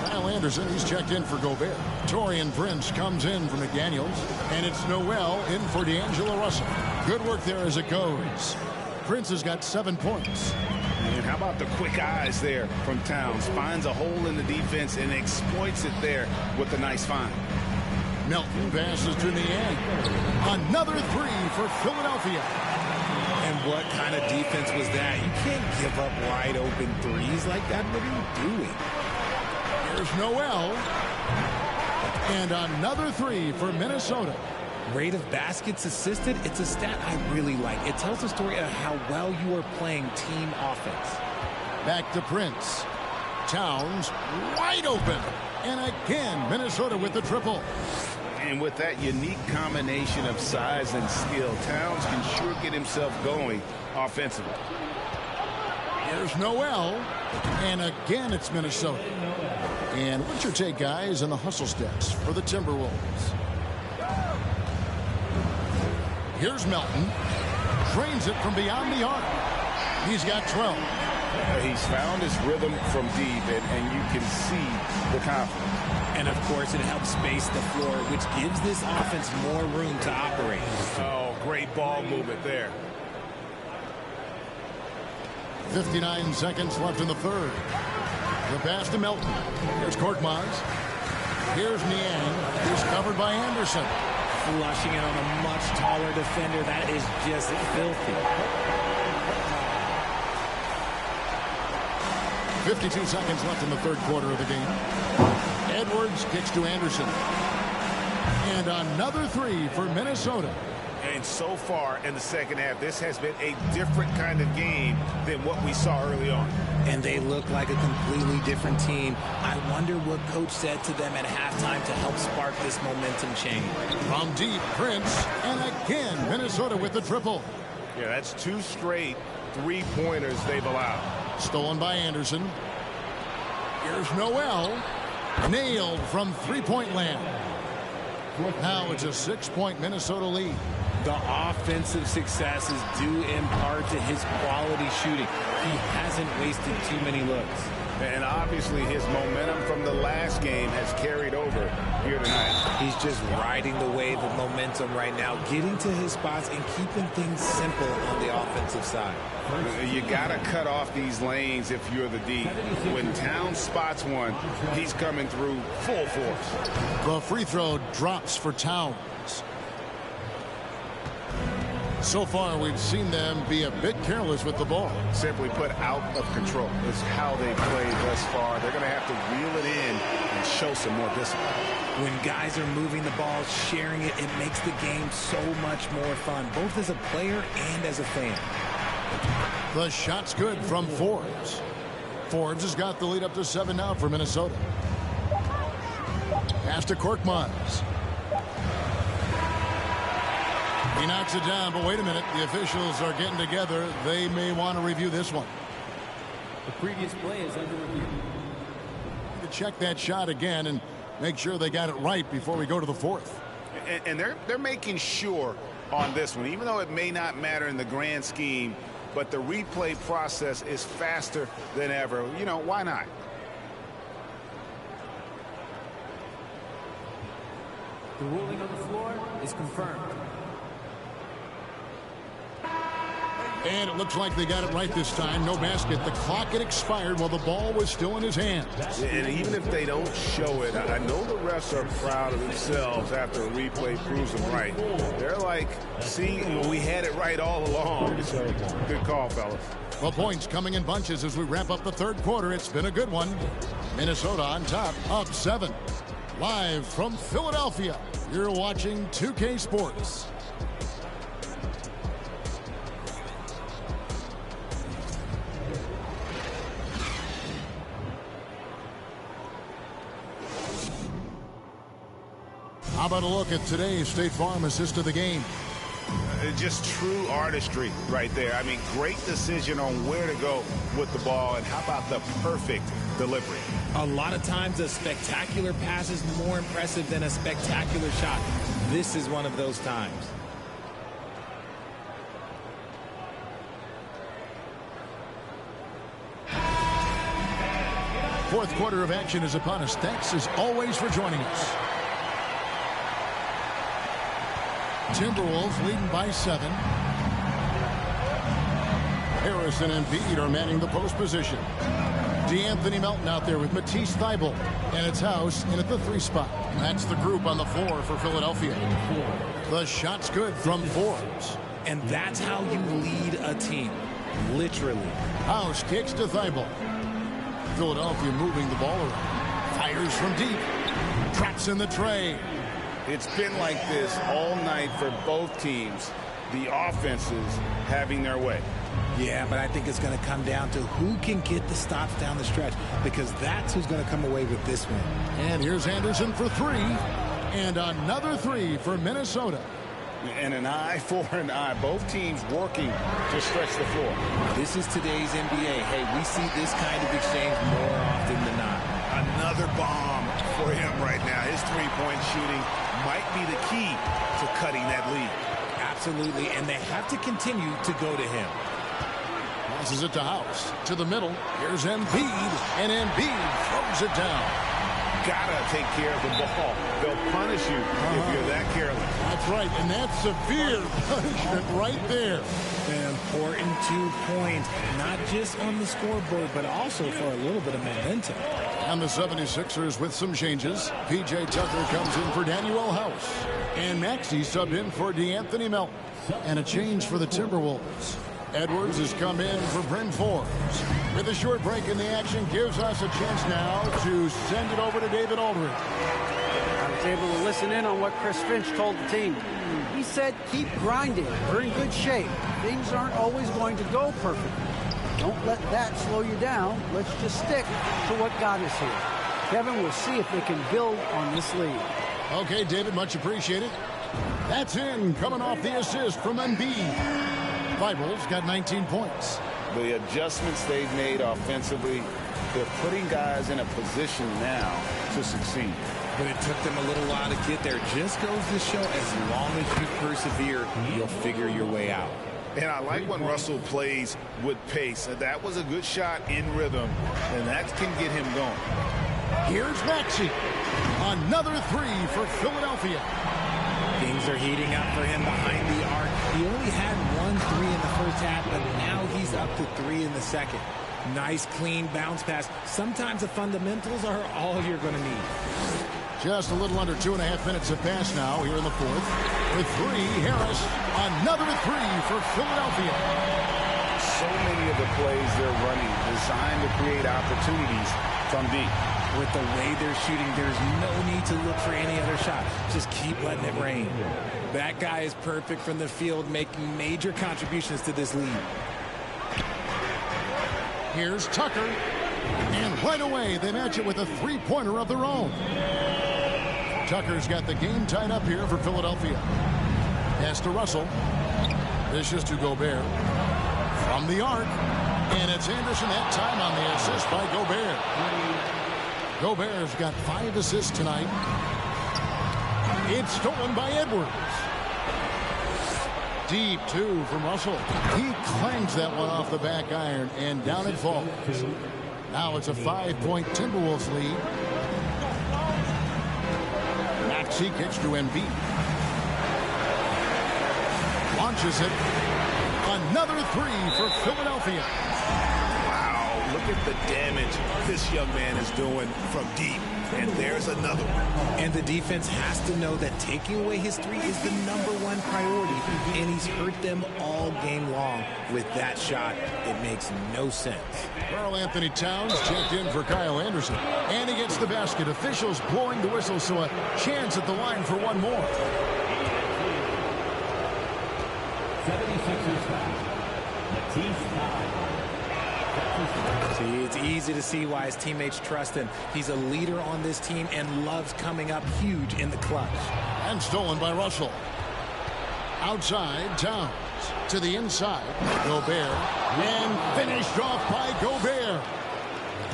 Kyle Anderson, he's checked in for Gobert. Taurean Prince comes in for McDaniels. And it's Noel in for D'Angelo Russell. Good work there as it goes. Prince has got 7 points. And how about the quick eyes there from Towns? Finds a hole in the defense and exploits it there with a nice find. Melton passes to Niang. Another 3 for Philadelphia. And what kind of defense was that? You can't give up wide open threes like that. What are you doing? Here's Noel. And another 3 for Minnesota. Rate of baskets assisted, it's a stat I really like. It tells the story of how well you are playing team offense. Back to Prince. Towns wide open. And again, Minnesota with the triple. And with that unique combination of size and skill, Towns can sure get himself going offensively. Here's Noel. And again, it's Minnesota. And what's your take, guys, on the hustle steps for the Timberwolves? Here's Melton. Trains it from beyond the arc. He's got 12. He's found his rhythm from deep, and you can see the confidence. And, of course, it helps space the floor, which gives this offense more room to operate. Oh, great ball movement there. 59 seconds left in the third. The pass to Melton. Here's Korkmaz. Here's Niang. He's covered by Anderson. flushing it on a much taller defender. That is just filthy. 52 seconds left in the third quarter of the game. Edwards kicks to Anderson. And another three for Minnesota. And so far in the second half, this has been a different kind of game than what we saw early on. And they look like a completely different team. I wonder what coach said to them at halftime to help spark this momentum change. From deep, Prince, and again, Minnesota with the triple. Yeah, that's 2 straight three-pointers they've allowed. Stolen by Anderson. Here's Noel. Nailed from three-point land. Now it's a 6-point Minnesota lead. The offensive success is due in part to his quality shooting. He hasn't wasted too many looks. And obviously his momentum from the last game has carried over here tonight. He's just riding the wave of momentum right now, getting to his spots and keeping things simple on the offensive side. You got to cut off these lanes if you're the D. When Towns spots one, he's coming through full force. The free throw drops for Towns. So far, we've seen them be a bit careless with the ball. Simply put, out of control is how they played thus far. They're going to have to reel it in and show some more discipline. When guys are moving the ball, sharing it, it makes the game so much more fun, both as a player and as a fan. The shot's good from Forbes. Forbes has got the lead up to 7 now for Minnesota. Pass to Korkmaz. He knocks it down, but wait a minute. The officials are getting together. They may want to review this one. The previous play is under review. To check that shot again and make sure they got it right before we go to the fourth. And they're making sure on this one, even though it may not matter in the grand scheme, but the replay process is faster than ever. You know, why not? The ruling on the floor is confirmed. And it looks like they got it right this time. No basket. The clock had expired while the ball was still in his hands. And even if they don't show it, I know the refs are proud of themselves after a replay proves them right. They're like, see, we had it right all along. So good call, fellas. Well, points coming in bunches as we wrap up the third quarter. It's been a good one. Minnesota on top, up 7. Live from Philadelphia, you're watching 2K Sports. How about a look at today's State Farm assist of the game? Just true artistry right there. I mean, great decision on where to go with the ball, and how about the perfect delivery? A lot of times a spectacular pass is more impressive than a spectacular shot. This is one of those times. Fourth quarter of action is upon us. Thanks as always for joining us. Timberwolves leading by 7. Harrison and Embiid are manning the post position. DeAnthony Melton out there with Matisse Thybulle. And it's House in at the 3 spot. That's the group on the floor for Philadelphia. The shot's good from Forbes. And that's how you lead a team. Literally. House kicks to Thybulle. Philadelphia moving the ball around. Fires from deep. Traps in the tray. It's been like this all night for both teams. The offenses having their way. Yeah, but I think it's going to come down to who can get the stops down the stretch, because that's who's going to come away with this one. And here's Anderson for 3. And another 3 for Minnesota. And an eye for an eye. Both teams working to stretch the floor. This is today's NBA. Hey, we see this kind of exchange more often than not. Another bomb for him right now. His three-point shooting might be the key to cutting that lead. Absolutely, and they have to continue to go to him. Passes it to House. To the middle. Here's Embiid. And Embiid throws it down. got to take care of the ball. They'll punish you if you're that careless. That's right, and that's severe punishment right there. An important 2 points, not just on the scoreboard, but also for a little bit of momentum. And the 76ers with some changes. P.J. Tucker comes in for Daniel House. And Maxey subbed in for DeAnthony Melton. And a change for the Timberwolves. Edwards has come in for Bryn Forbes. With a short break in the action, gives us a chance now to send it over to David Aldridge. I was able to listen in on what Chris Finch told the team. He said, keep grinding. We're in good shape. Things aren't always going to go perfectly. Don't let that slow you down. Let's just stick to what got us here. Kevin, we'll see if they can build on this lead. Okay, David, much appreciated. That's in, coming off the assist from Embiid. Thibault's got 19 points. The adjustments they've made offensively, they're putting guys in a position now to succeed. But it took them a little while to get there. Just goes to show, as long as you persevere, you'll figure your way out. And I like when Russell plays with pace. That was a good shot in rhythm, and that can get him going. Here's Maxey. Another three for Philadelphia. Things are heating up for him behind the arc. He only had 1 3 in the first half, but now he's up to 3 in the second. Nice, clean bounce pass. Sometimes the fundamentals are all you're going to need. Just a little under 2.5 minutes have passed now here in the fourth. With 3, Harris. Another 3 for Philadelphia. So many of the plays they're running designed to create opportunities from deep. With the way they're shooting, there's no need to look for any other shot. Just keep letting it rain. That guy is perfect from the field, making major contributions to this lead. Here's Tucker. And right away, they match it with a three-pointer of their own. Tucker's got the game tied up here for Philadelphia. Pass to Russell. This is to Gobert. From the arc. And it's Anderson that time on the assist by Gobert. Gobert's got 5 assists tonight. It's stolen by Edwards. Deep 2 from Russell. He clangs that one off the back iron, and down it falls. Now it's a 5-point Timberwolves lead. Maxey kicks to Embiid. Launches it. Another 3 for Philadelphia. Look at the damage this young man is doing from deep. And there's another one. And the defense has to know that taking away his 3 is the #1 priority. And he's hurt them all game long with that shot. It makes no sense. Karl Anthony Towns checked in for Kyle Anderson. And he gets the basket. Officials blowing the whistle, so a chance at the line for one more. 76ers foul. Matisse. See, it's easy to see why his teammates trust him. He's a leader on this team and loves coming up huge in the clutch. And stolen by Russell. Outside, Towns. To the inside, Gobert. And finished off by Gobert.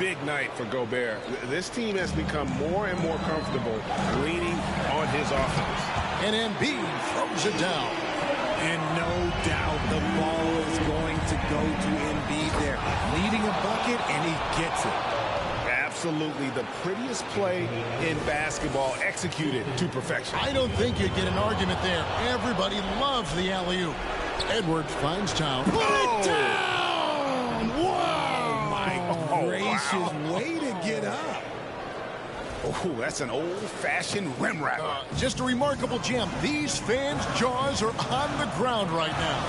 Big night for Gobert. This team has become more and more comfortable leaning on his offense. And Embiid throws it down. And no doubt the ball is going to go to Embiid there. Needing a bucket, and he gets it. Absolutely the prettiest play in basketball, executed to perfection. I don't think you'd get an argument there. Everybody loves the alley-oop. Edwards finds Towns. Put it down! Wow! Oh, my gracious. Wow. Way to get up. Oh, that's an old-fashioned rim wrapper. Just a remarkable gem. These fans' jaws are on the ground right now.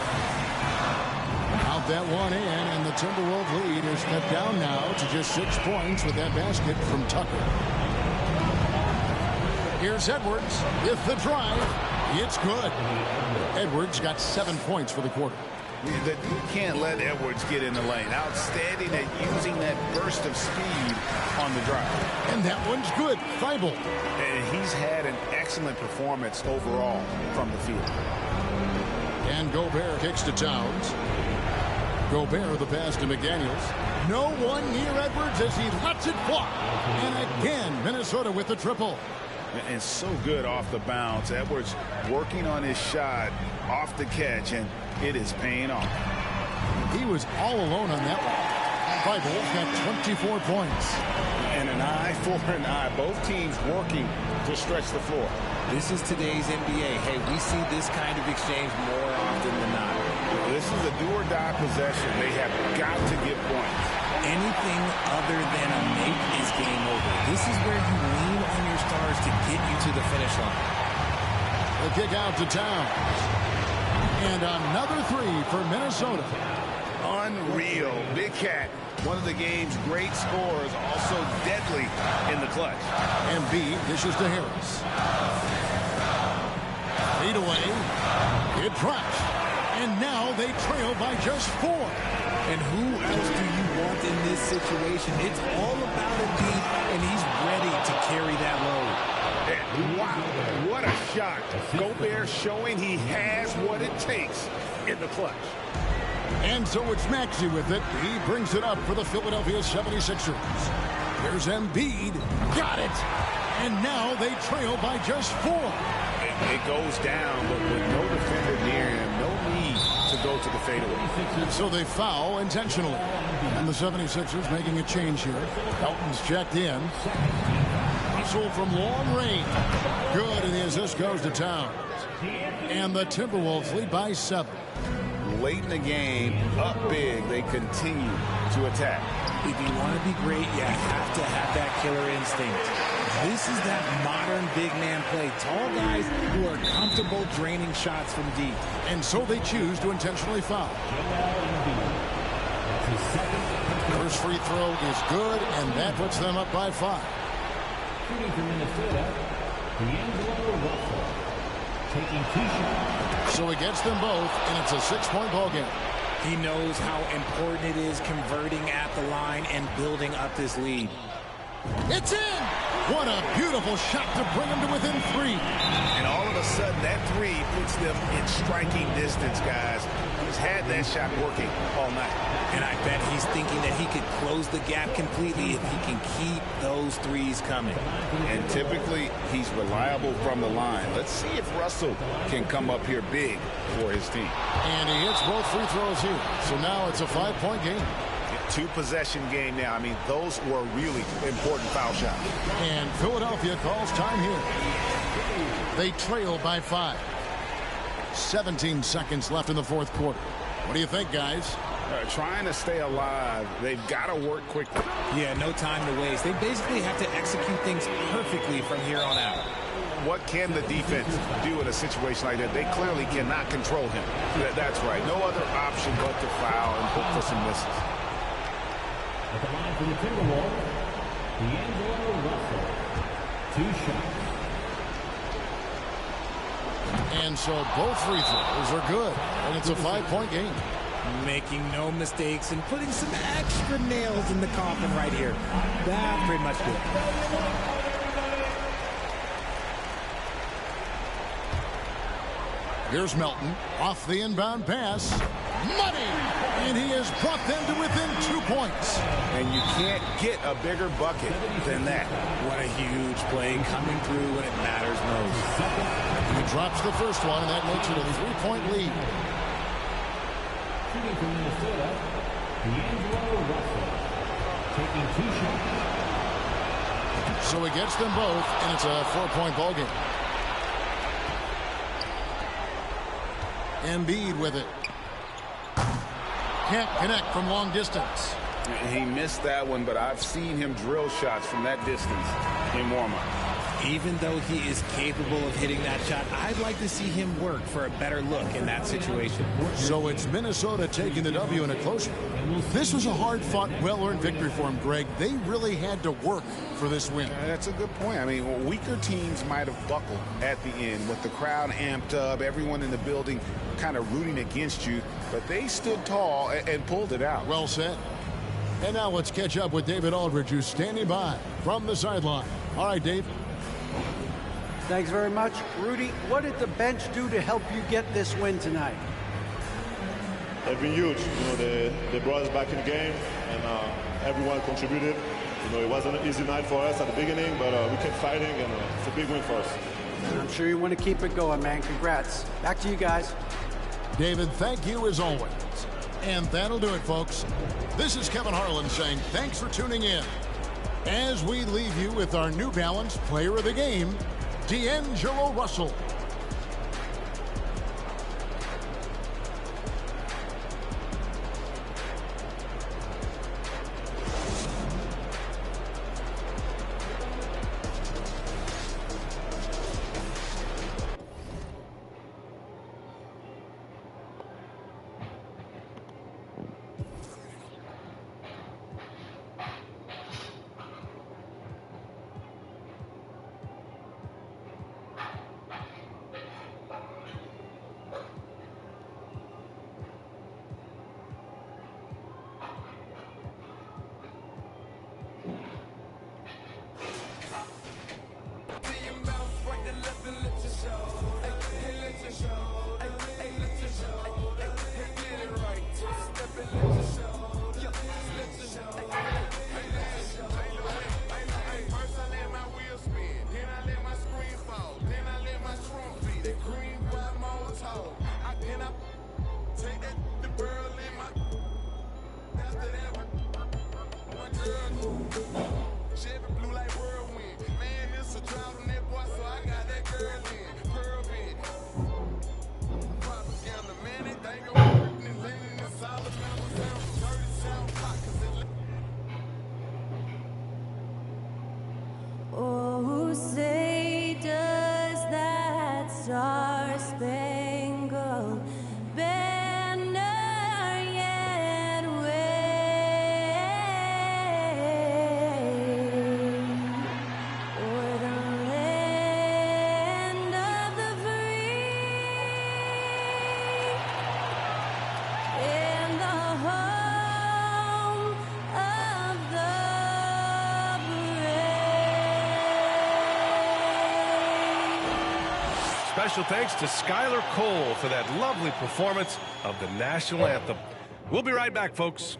Out that one in, and the Timberwolves lead is cut down now to just 6 points with that basket from Tucker. Here's Edwards with the drive. It's good. Edwards got 7 points for the quarter. You can't let Edwards get in the lane. Outstanding at using that burst of speed on the drive. And that one's good. Thibault. And he's had an excellent performance overall from the field. And Gobert kicks to Towns. Gobert the pass to McDaniels. No one near Edwards as he lets it fly. And again, Minnesota with the triple. And so good off the bounce. Edwards working on his shot off the catch, and it is paying off. He was all alone on that one. Bibles got 24 points. And an eye for an eye. Both teams working to stretch the floor. This is today's NBA. Hey, we see this kind of exchange more often than not. This is a do-or-die possession. They have got to get points. Anything other than a make is game over. This is where you lean on your stars to get you to the finish line. The kick out to Towns. And another three for Minnesota. Unreal. Big Cat, one of the game's great scorers, also deadly in the clutch. Embiid dishes to Harris. Feed away. It drops. And now they trail by just 4. And who else do you want in this situation? It's all about Embiid, and he's ready to carry that load. And wow, what a shot. Gobert showing he has what it takes in the clutch. And so it's Maxey with it. He brings it up for the Philadelphia 76ers. Here's Embiid. Got it. And now they trail by just 4. It goes down, but with no defender near him, no need to go to the fadeaway. So they foul intentionally. And the 76ers making a change here. Elton's checked in. Hustle from long range. Good, and the assist goes to Towns. And the Timberwolves lead by 7. Late in the game, up big, they continue to attack. If you want to be great, you have to have that killer instinct. This is that modern big man play. Tall guys who are comfortable draining shots from deep. And so they choose to intentionally foul. First free throw is good, and that puts them up by 5. Shooting for Minnesota, Russell. Taking 2 shots. So he gets them both, and it's a 6-point ball game. He knows how important it is converting at the line and building up this lead. It's in! What a beautiful shot to bring him to within 3. And all of a sudden, that 3 puts them in striking distance, guys. He's had that shot working all night. And I bet he's thinking that he could close the gap completely if he can keep those 3s coming. And typically, he's reliable from the line. Let's see if Russell can come up here big for his team. And he hits both free throws here. So now it's a 5-point game. 2-possession game now. I mean, those were really important foul shots. And Philadelphia calls time here. They trail by 5. 17 seconds left in the fourth quarter. What do you think, guys? Trying to stay alive. They've got to work quickly. Yeah, no time to waste. They basically have to execute things perfectly from here on out. What can the defense do in a situation like that? They clearly cannot control him. That's right. No other option but to foul and hope for some misses. At the line for the Timberwolves, Russell. 2 shots. And so both free throws are good. And it's a 5-point game. Making no mistakes and putting some extra nails in the coffin right here. That's pretty much good. Here's Melton off the inbound pass. Money! And he has brought them to within 2 points. And you can't get a bigger bucket than that. What a huge play coming through when it matters most. He drops the first one, and that makes it a 3-point lead. Shooting for Minnesota, Russell. Taking 2 shots. So he gets them both, and it's a 4-point ball game. Embiid with it. Can't connect from long distance. He missed that one, but I've seen him drill shots from that distance in warm-up. Even though he is capable of hitting that shot, I'd like to see him work for a better look in that situation. So it's Minnesota taking the W in a close one. This was a hard-fought, well-earned victory for him, Greg. They really had to work for this win. That's a good point. I mean, weaker teams might have buckled at the end with the crowd amped up, everyone in the building kind of rooting against you, but they stood tall and pulled it out. Well said. And now let's catch up with David Aldridge, who's standing by from the sideline. All right, Dave. Thanks very much. Rudy, what did the bench do to help you get this win tonight? They've been huge. You know, they brought us back in the game, and everyone contributed. You know, it wasn't an easy night for us at the beginning, but we kept fighting, and it's a big win for us. I'm sure you want to keep it going, man. Congrats. Back to you guys. David, thank you as always. And that'll do it, folks. This is Kevin Harlan saying thanks for tuning in. As we leave you with our New Balance Player of the Game, D'Angelo Russell. Oh, say does that star-spangled banner yet wave o'er the land of the free and the home of the Special thanks to Skylar Cole for that lovely performance of the national anthem. We'll be right back, folks.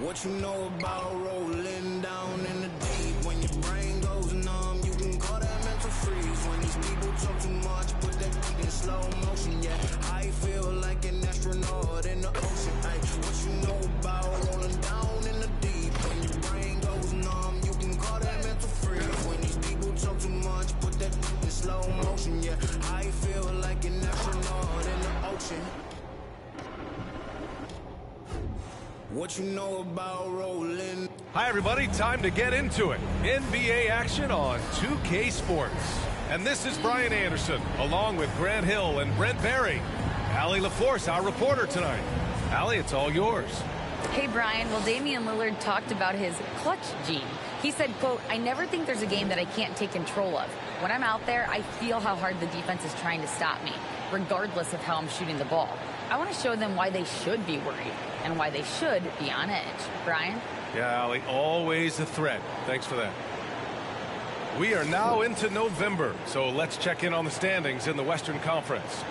What you know about rolling down in the deep? When your brain goes numb, you can call that mental freeze. When these people talk too much, put that in slow motion. Yeah, I feel like an astronaut in the ocean. Ay, what you know about rolling down in the deep? When your brain goes numb, you can call that mental freeze. When these people talk too much, put that in slow motion. Yeah, I feel like an astronaut in the ocean. What you know about rolling? Hi, everybody. Time to get into it. NBA action on 2K Sports. And this is Brian Anderson, along with Grant Hill and Brent Berry. Allie LaForce, our reporter tonight. Allie, it's all yours. Hey, Brian. Well, Damian Lillard talked about his clutch gene. He said, quote, "I never think there's a game that I can't take control of. When I'm out there, I feel how hard the defense is trying to stop me, regardless of how I'm shooting the ball. I want to show them why they should be worried and why they should be on edge." Brian? Yeah, Allie, always a threat. Thanks for that. We are now into November, so let's check in on the standings in the Western Conference.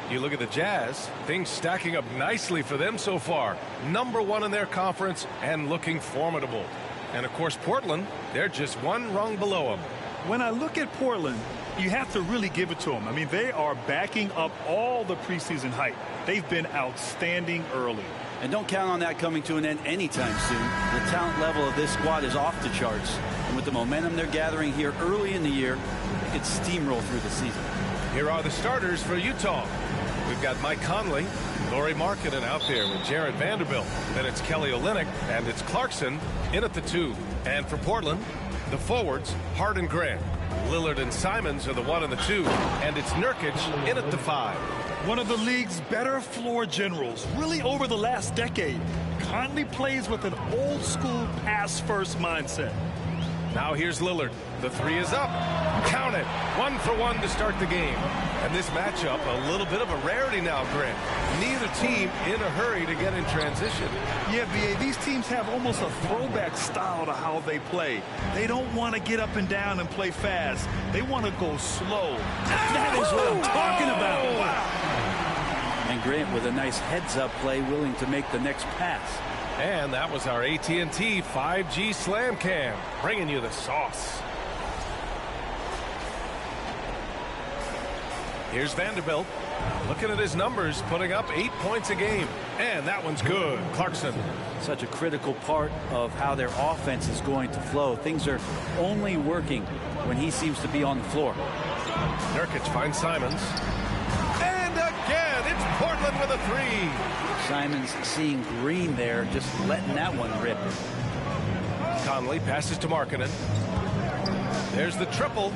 You look at the Jazz, things stacking up nicely for them so far. #1 in their conference and looking formidable. And, of course, Portland, they're just one rung below them. When I look at Portland, you have to really give it to them. I mean, they are backing up all the preseason hype. They've been outstanding early. And don't count on that coming to an end anytime soon. The talent level of this squad is off the charts. And with the momentum they're gathering here early in the year, they could steamroll through the season. Here are the starters for Utah. We've got Mike Conley, Lauri Markkanen out there with Jared Vanderbilt. Then it's Kelly Olynyk, and it's Clarkson in at the 2. And for Portland, the forwards, Hart and Grant. Lillard and Simons are the 1 and the 2. And it's Nurkic in at the 5. One of the league's better floor generals, really over the last decade. Conley plays with an old-school pass-first mindset. Now here's Lillard. The 3 is up. Count it. 1 for 1 to start the game. And this matchup, a little bit of a rarity now, Grant. Neither team in a hurry to get in transition. Yeah, B.A., these teams have almost a throwback style to how they play. They don't want to get up and down and play fast. They want to go slow. That is what I'm talking about. Wow. And Grant with a nice heads-up play, willing to make the next pass. And that was our AT&T 5G Slam Cam, bringing you the sauce. Here's Vanderbilt, looking at his numbers, putting up 8 points a game. And that one's good. Clarkson. Such a critical part of how their offense is going to flow. Things are only working when he seems to be on the floor. Nurkic finds Simons. And again, it's Portland with a three. Simons seeing green there, just letting that one rip. Conley passes to Markkanen. There's the triple.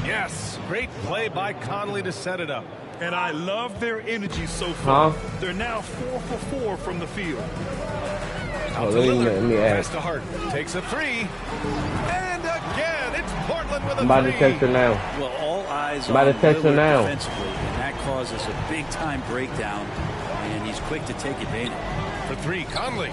Yes, great play by Conley to set it up. And I love their energy so far. They're now 4 for 4 from the field. Out to Lillard. Pass to Hart. Takes a three. And again, it's Portland with a By the three. texture now. Well, all eyes By on the texture Lillard now. defensively, and that causes a big-time breakdown, and he's quick to take advantage. For three, Conley.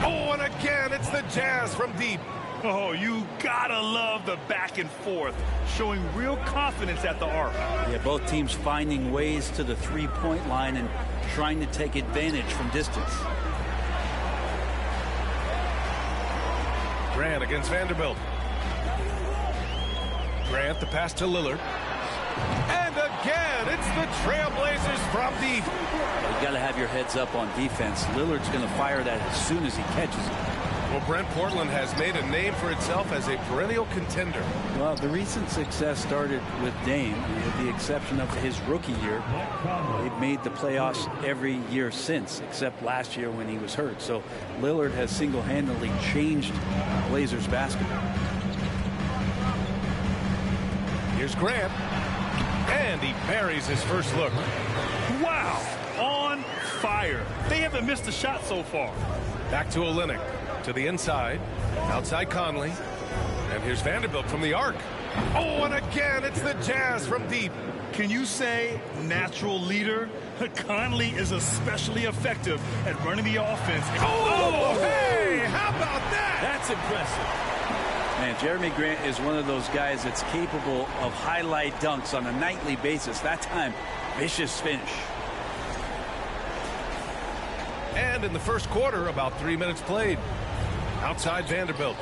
Oh, and again, it's the Jazz from deep. Oh, you gotta love the back and forth, showing real confidence at the arc. Yeah, both teams finding ways to the three-point line and trying to take advantage from distance. Grant against Vanderbilt. Grant, the pass to Lillard. And again, it's the Trailblazers from deep. You got to have your heads up on defense. Lillard's going to fire that as soon as he catches it. Well, Brent, Portland has made a name for itself as a perennial contender. Well, the recent success started with Dame, with the exception of his rookie year. They've made the playoffs every year since, except last year when he was hurt. So Lillard has single-handedly changed Blazers basketball. Here's Grant. And he buries his first look. Wow, on fire. They haven't missed a shot so far. Back to Olynyk. To the inside. Outside Conley. And here's Vanderbilt from the arc. Oh, and again, it's the Jazz from deep. Can you say natural leader? Conley is especially effective at running the offense. Oh, hey, how about that? That's impressive. Man, Jeremy Grant is one of those guys that's capable of highlight dunks on a nightly basis. That time, vicious finish. And in the first quarter, about 3 minutes played. Outside Vanderbilt.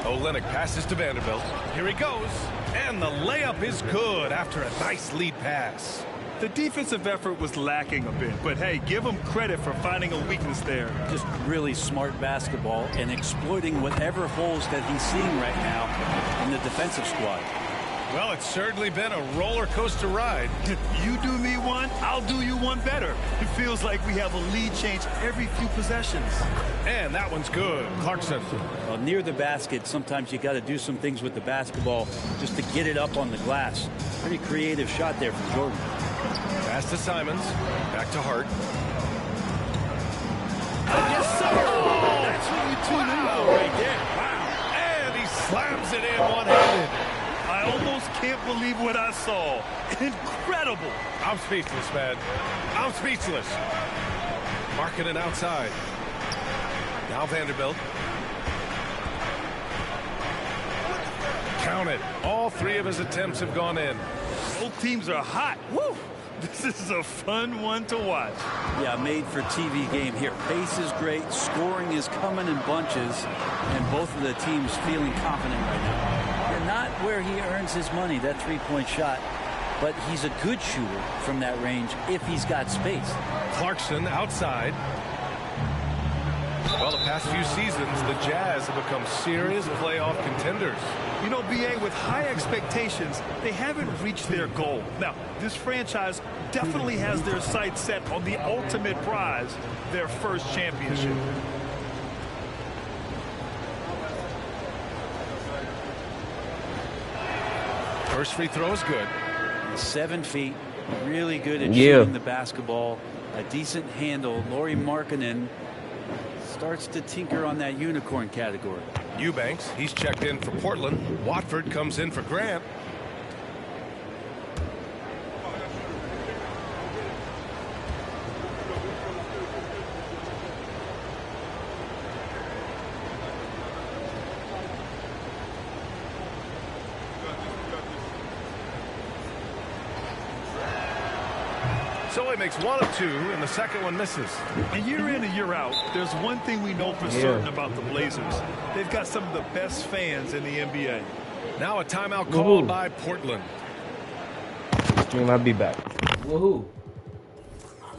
Olynyk passes to Vanderbilt. Here he goes. And the layup is good after a nice lead pass. The defensive effort was lacking a bit, but hey, give him credit for finding a weakness there. Just really smart basketball and exploiting whatever holes that he's seeing right now in the defensive squad. Well, it's certainly been a roller coaster ride. You do me one, I'll do you one better. It feels like we have a lead change every few possessions. And that one's good. Clarkson. Well, near the basket, sometimes you got to do some things with the basketball just to get it up on the glass. Pretty creative shot there from Jordan. Pass to Simons. Back to Hart. Yes, sir. Oh, that's what you tune in for right there. Wow. And he slams it in one-handed. I almost can't believe what I saw. Incredible. I'm speechless, man. I'm speechless. Markkanen outside. Now Vanderbilt. Count it. All three of his attempts have gone in. Both teams are hot. Woo! This is a fun one to watch. Yeah, made for TV game here. Pace is great. Scoring is coming in bunches. And both of the teams feeling confident right now. And not where he earns his money, that three-point shot. But he's a good shooter from that range if he's got space. Clarkson outside. Well, the past few seasons, the Jazz have become serious playoff contenders. You know, B.A., with high expectations, they haven't reached their goal. Now, this franchise definitely has their sights set on the ultimate prize, their first championship. First free throw is good. 7 feet, really good at shooting the basketball. A decent handle. Lauri Markkanen starts to tinker on that unicorn category. Eubanks, he's checked in for Portland. Watford comes in for Grant. So he makes 1 of 2, and the second one misses. And year in and year out, there's one thing we know for certain about the Blazers. They've got some of the best fans in the NBA. Now a timeout called by Portland. Stream, I'll be back. Woohoo.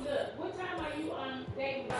Look, what time are you on dating?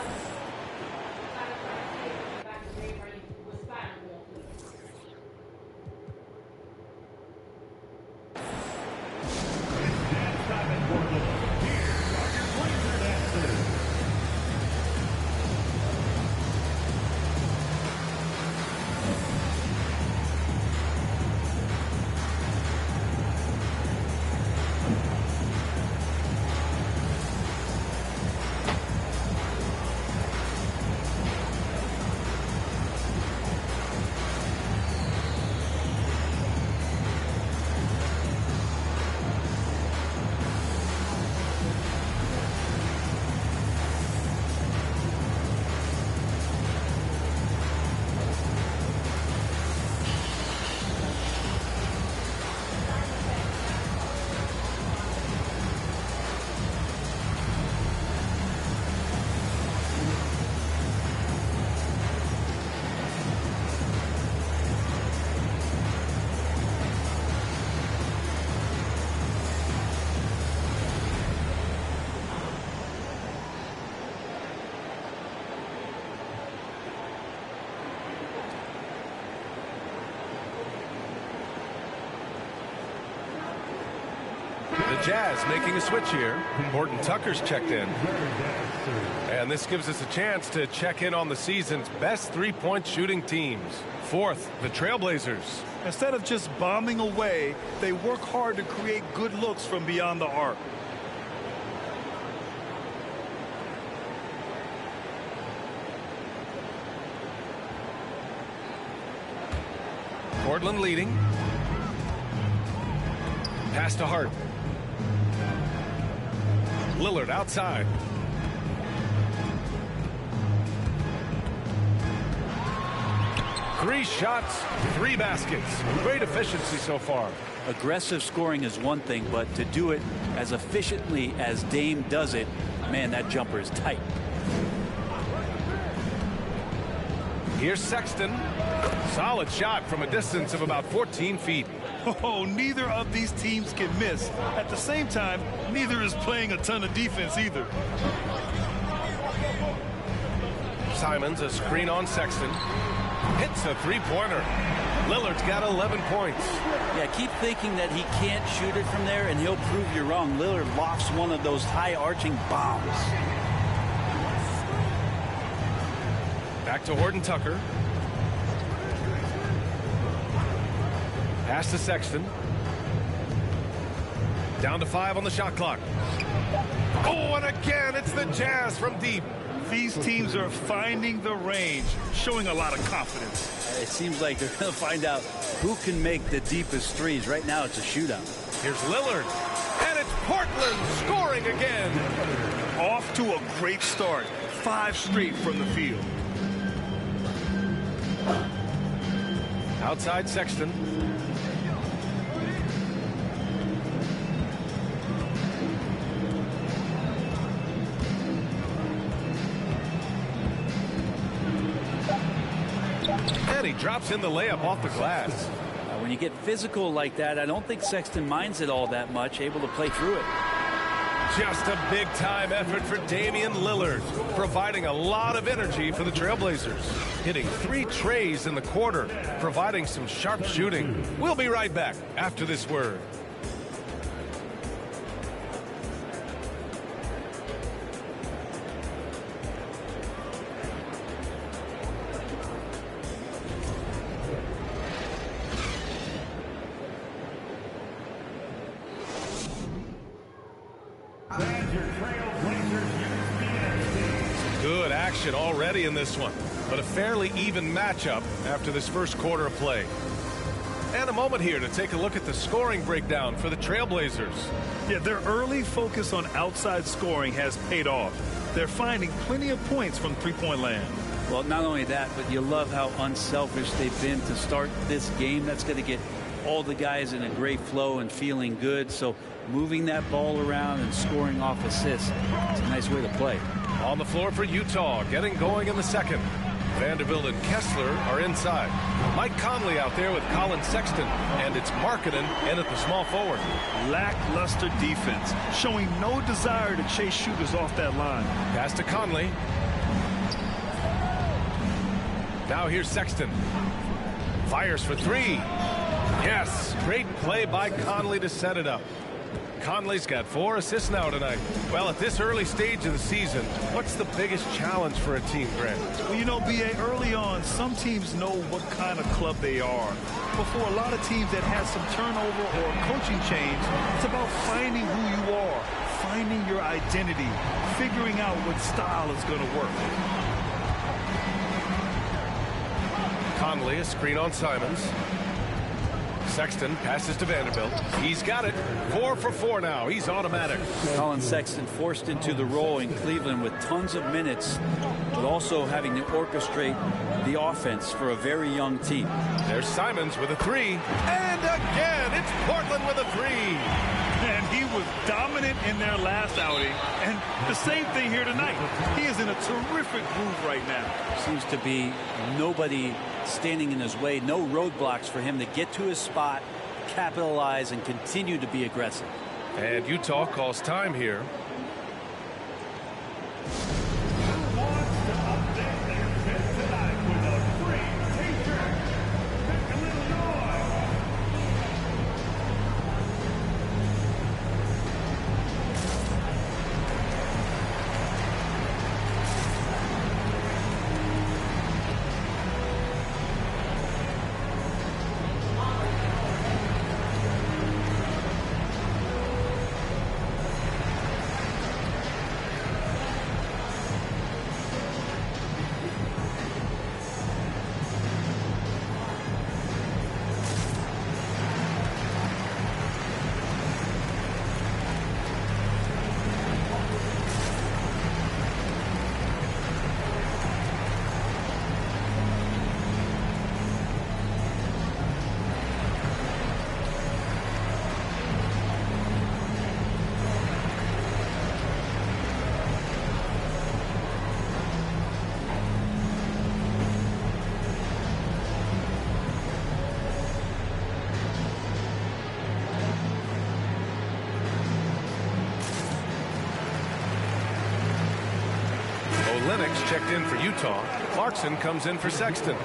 The Jazz making a switch here. Horton Tucker's checked in. And this gives us a chance to check in on the season's best three-point shooting teams. Fourth, the Trailblazers. Instead of just bombing away, they work hard to create good looks from beyond the arc. Portland leading. Pass to Hart. Lillard outside. Three shots, 3 baskets. Great efficiency so far. Aggressive scoring is one thing, but to do it as efficiently as Dame does it, man, that jumper is tight. Here's Sexton. Solid shot from a distance of about 14 feet. Oh, neither of these teams can miss. At the same time, neither is playing a ton of defense either. Simons, a screen on Sexton. Hits a three-pointer. Lillard's got 11 points. Yeah, keep thinking that he can't shoot it from there, and he'll prove you wrong. Lillard lofts one of those high-arching bombs. Back to Horton Tucker. Pass to Sexton. Down to 5 on the shot clock. Oh, and again, it's the Jazz from deep. These teams are finding the range, showing a lot of confidence. It seems like they're going to find out who can make the deepest threes. Right now, it's a shootout. Here's Lillard. And it's Portland scoring again. Off to a great start. 5 straight from the field. Outside Sexton. And he drops in the layup off the glass. When you get physical like that, I don't think Sexton minds it all that much, able to play through it. Just a big-time effort for Damian Lillard, providing a lot of energy for the Trailblazers. Hitting 3 trays in the quarter, providing some sharp shooting. We'll be right back after this word. Good action already in this one, but a fairly even matchup after this first quarter of play. And a moment here to take a look at the scoring breakdown for the Trailblazers. Yeah, their early focus on outside scoring has paid off. They're finding plenty of points from three-point land. Well, not only that, but you love how unselfish they've been to start this game. That's going to get all the guys in a great flow and feeling good. So moving that ball around and scoring off assists. It's a nice way to play. On the floor for Utah, getting going in the second. Vanderbilt and Kessler are inside. Mike Conley out there with Colin Sexton, and it's Markkanen in at the small forward. Lackluster defense, showing no desire to chase shooters off that line. Pass to Conley. Now here's Sexton. Fires for three. Yes, great play by Conley to set it up. Conley's got 4 assists now tonight. Well, at this early stage of the season, what's the biggest challenge for a team, Grant? Well, you know, B.A., early on, some teams know what kind of club they are. But for a lot of teams that have some turnover or coaching change, it's about finding who you are, finding your identity, figuring out what style is going to work. Conley, a screen on Simons. Sexton passes to Vanderbilt. He's got it. 4 for 4 now. He's automatic. Colin Sexton forced into the role in Cleveland with tons of minutes, but also having to orchestrate the offense for a very young team. There's Simons with a 3. And again, it's Portland with a 3. And he was dominant in their last outing. And the same thing here tonight. He is in a terrific groove right now. Seems to be nobody standing in his way. No roadblocks for him to get to his spot, capitalize, and continue to be aggressive. And Utah calls time here. Lennox checked in for Utah. Clarkson comes in for Sexton.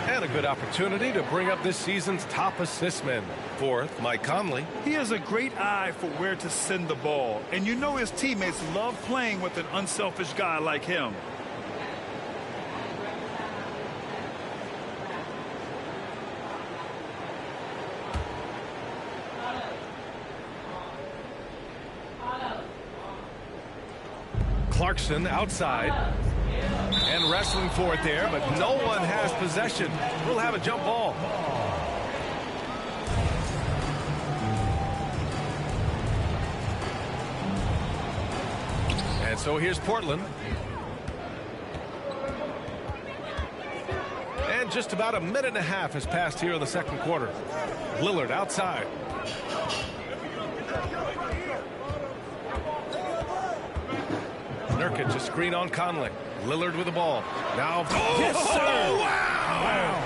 And a good opportunity to bring up this season's top assist men. 4th, Mike Conley. He has a great eye for where to send the ball. And you know his teammates love playing with an unselfish guy like him. Clarkson outside and wrestling for it there, but no one has possession. We'll have a jump ball. And so here's Portland. And just about a minute and a half has passed here in the second quarter. Lillard outside. Nurkic, a screen on Conley. Lillard with the ball. Now, yes, sir. Wow.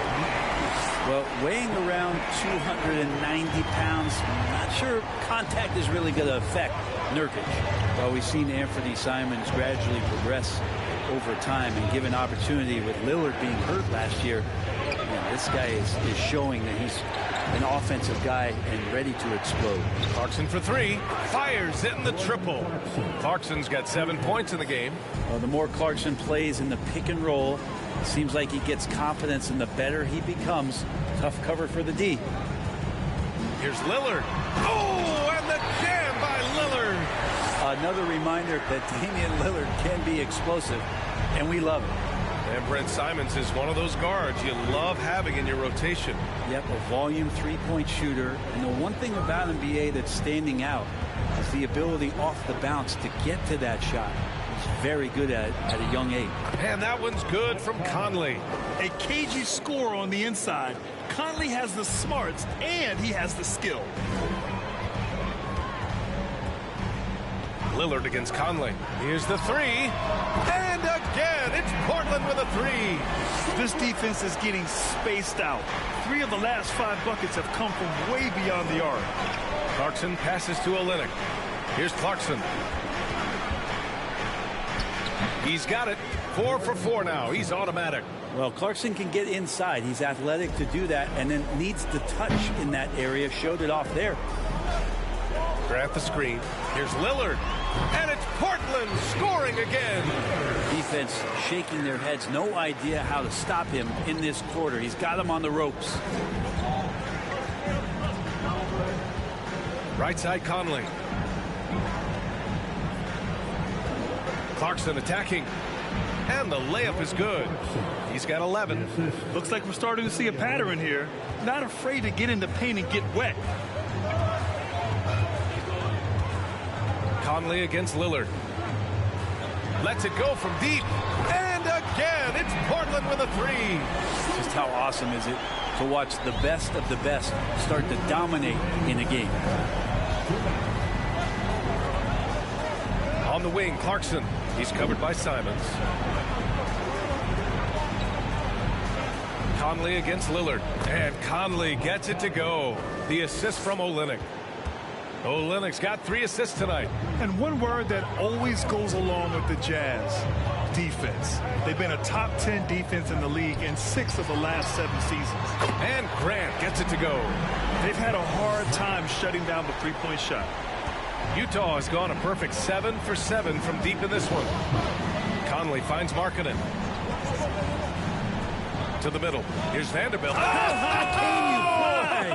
Well, weighing around 290 pounds, not sure contact is really going to affect Nurkic. Well, we've seen Anthony Simons gradually progress over time and given opportunity with Lillard being hurt last year. Man, this guy is showing that he's an offensive guy and ready to explode. Clarkson for 3. Fires in the triple. Clarkson's got 7 points in the game. Well, the more Clarkson plays in the pick and roll, it seems like he gets confidence, and the better he becomes. Tough cover for the D. Here's Lillard. Oh, and the jam by Lillard. Another reminder that Damian Lillard can be explosive, and we love it. And Brent Simons is one of those guards you love having in your rotation. Yep, a volume three-point shooter. And the one thing about NBA that's standing out is the ability off the bounce to get to that shot. He's very good at a young age. And that one's good from Conley. A cagey scorer on the inside. Conley has the smarts and he has the skill. Lillard against Conley. Here's the three. And again, it's Portland with a three. This defense is getting spaced out. 3 of the last 5 buckets have come from way beyond the arc. Clarkson passes to Olynyk. Here's Clarkson. He's got it. 4 for 4 now. He's automatic. Well, Clarkson can get inside. He's athletic to do that, and then needs the touch in that area. Showed it off there. Grant the screen. Here's Lillard. And it's Portland scoring again. Defense shaking their heads. No idea how to stop him in this quarter. He's got him on the ropes. Right side Conley. Clarkson attacking. And the layup is good. He's got 11. Looks like we're starting to see a pattern here. Not afraid to get in the paint and get wet. Conley against Lillard. Lets it go from deep. And again, it's Portland with a three. Just how awesome is it to watch the best of the best start to dominate in a game. On the wing, Clarkson. He's covered by Simons. Conley against Lillard. And Conley gets it to go. The assist from Olynyk. Olynyk's got 3 assists tonight. And one word that always goes along with the Jazz: defense. They've been a top 10 defense in the league in 6 of the last 7 seasons. And Grant gets it to go. They've had a hard time shutting down the three-point shot. Utah has gone a perfect 7 for 7 from deep in this one. Conley finds Markkanen. To the middle. Here's Vanderbilt. Oh, how can you play?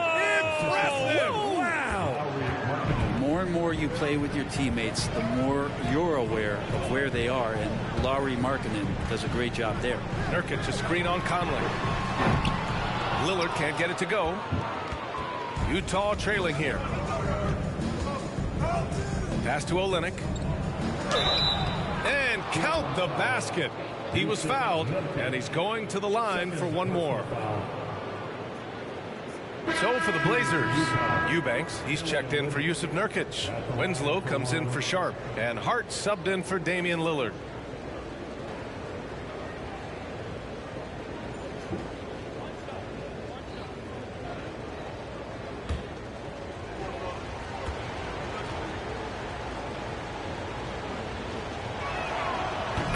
Impressive! Wow! The more and more you play with your teammates, the more you're aware of where they are, and Lauri Markkanen does a great job there. Nurkic a screen on Conley. Lillard can't get it to go. Utah trailing here. Pass to Olynyk. And count the basket. He was fouled, and he's going to the line for one more. So for the Blazers, Eubanks, he's checked in for Yusuf Nurkic. Winslow comes in for Sharp, and Hart subbed in for Damian Lillard.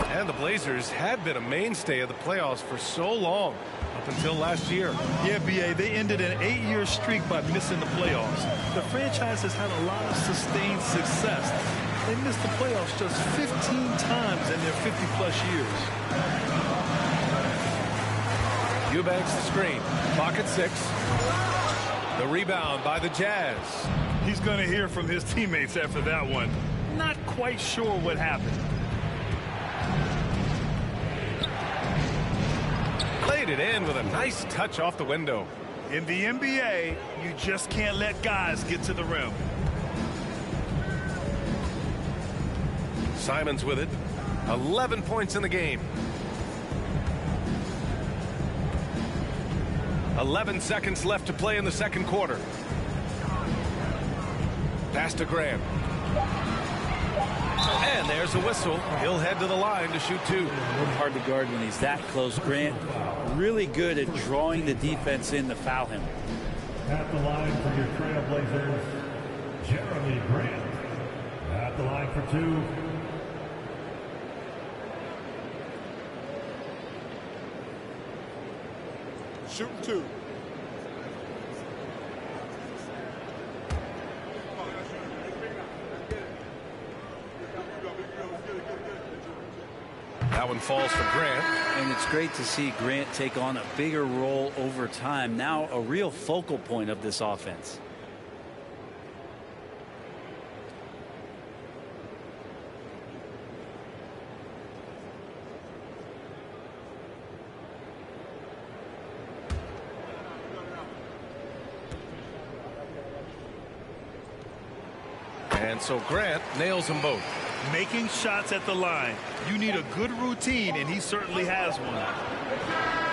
And the Blazers had been a mainstay of the playoffs for so long, up until last year. Yeah, B.A., they ended an 8-year streak by missing the playoffs. The franchise has had a lot of sustained success. They missed the playoffs just 15 times in their 50-plus years. Eubanks the screen. Clock at 6. The rebound by the Jazz. He's going to hear from his teammates after that one. Not quite sure what happened. Laid it in with a nice touch off the window. In the NBA, you just can't let guys get to the rim. Simons with it. 11 points in the game. 11 seconds left to play in the second quarter. Pass to Graham. And there's a whistle. He'll head to the line to shoot 2. Hard to guard when he's that close. Grant really good at drawing the defense in to foul him. At the line for your Trailblazers, Jeremy Grant. At the line for 2. Shooting 2. That one falls for Grant. And it's great to see Grant take on a bigger role over time. Now a real focal point of this offense. And so Grant nails them both. making shots at the line. You need a good routine, and he certainly has one.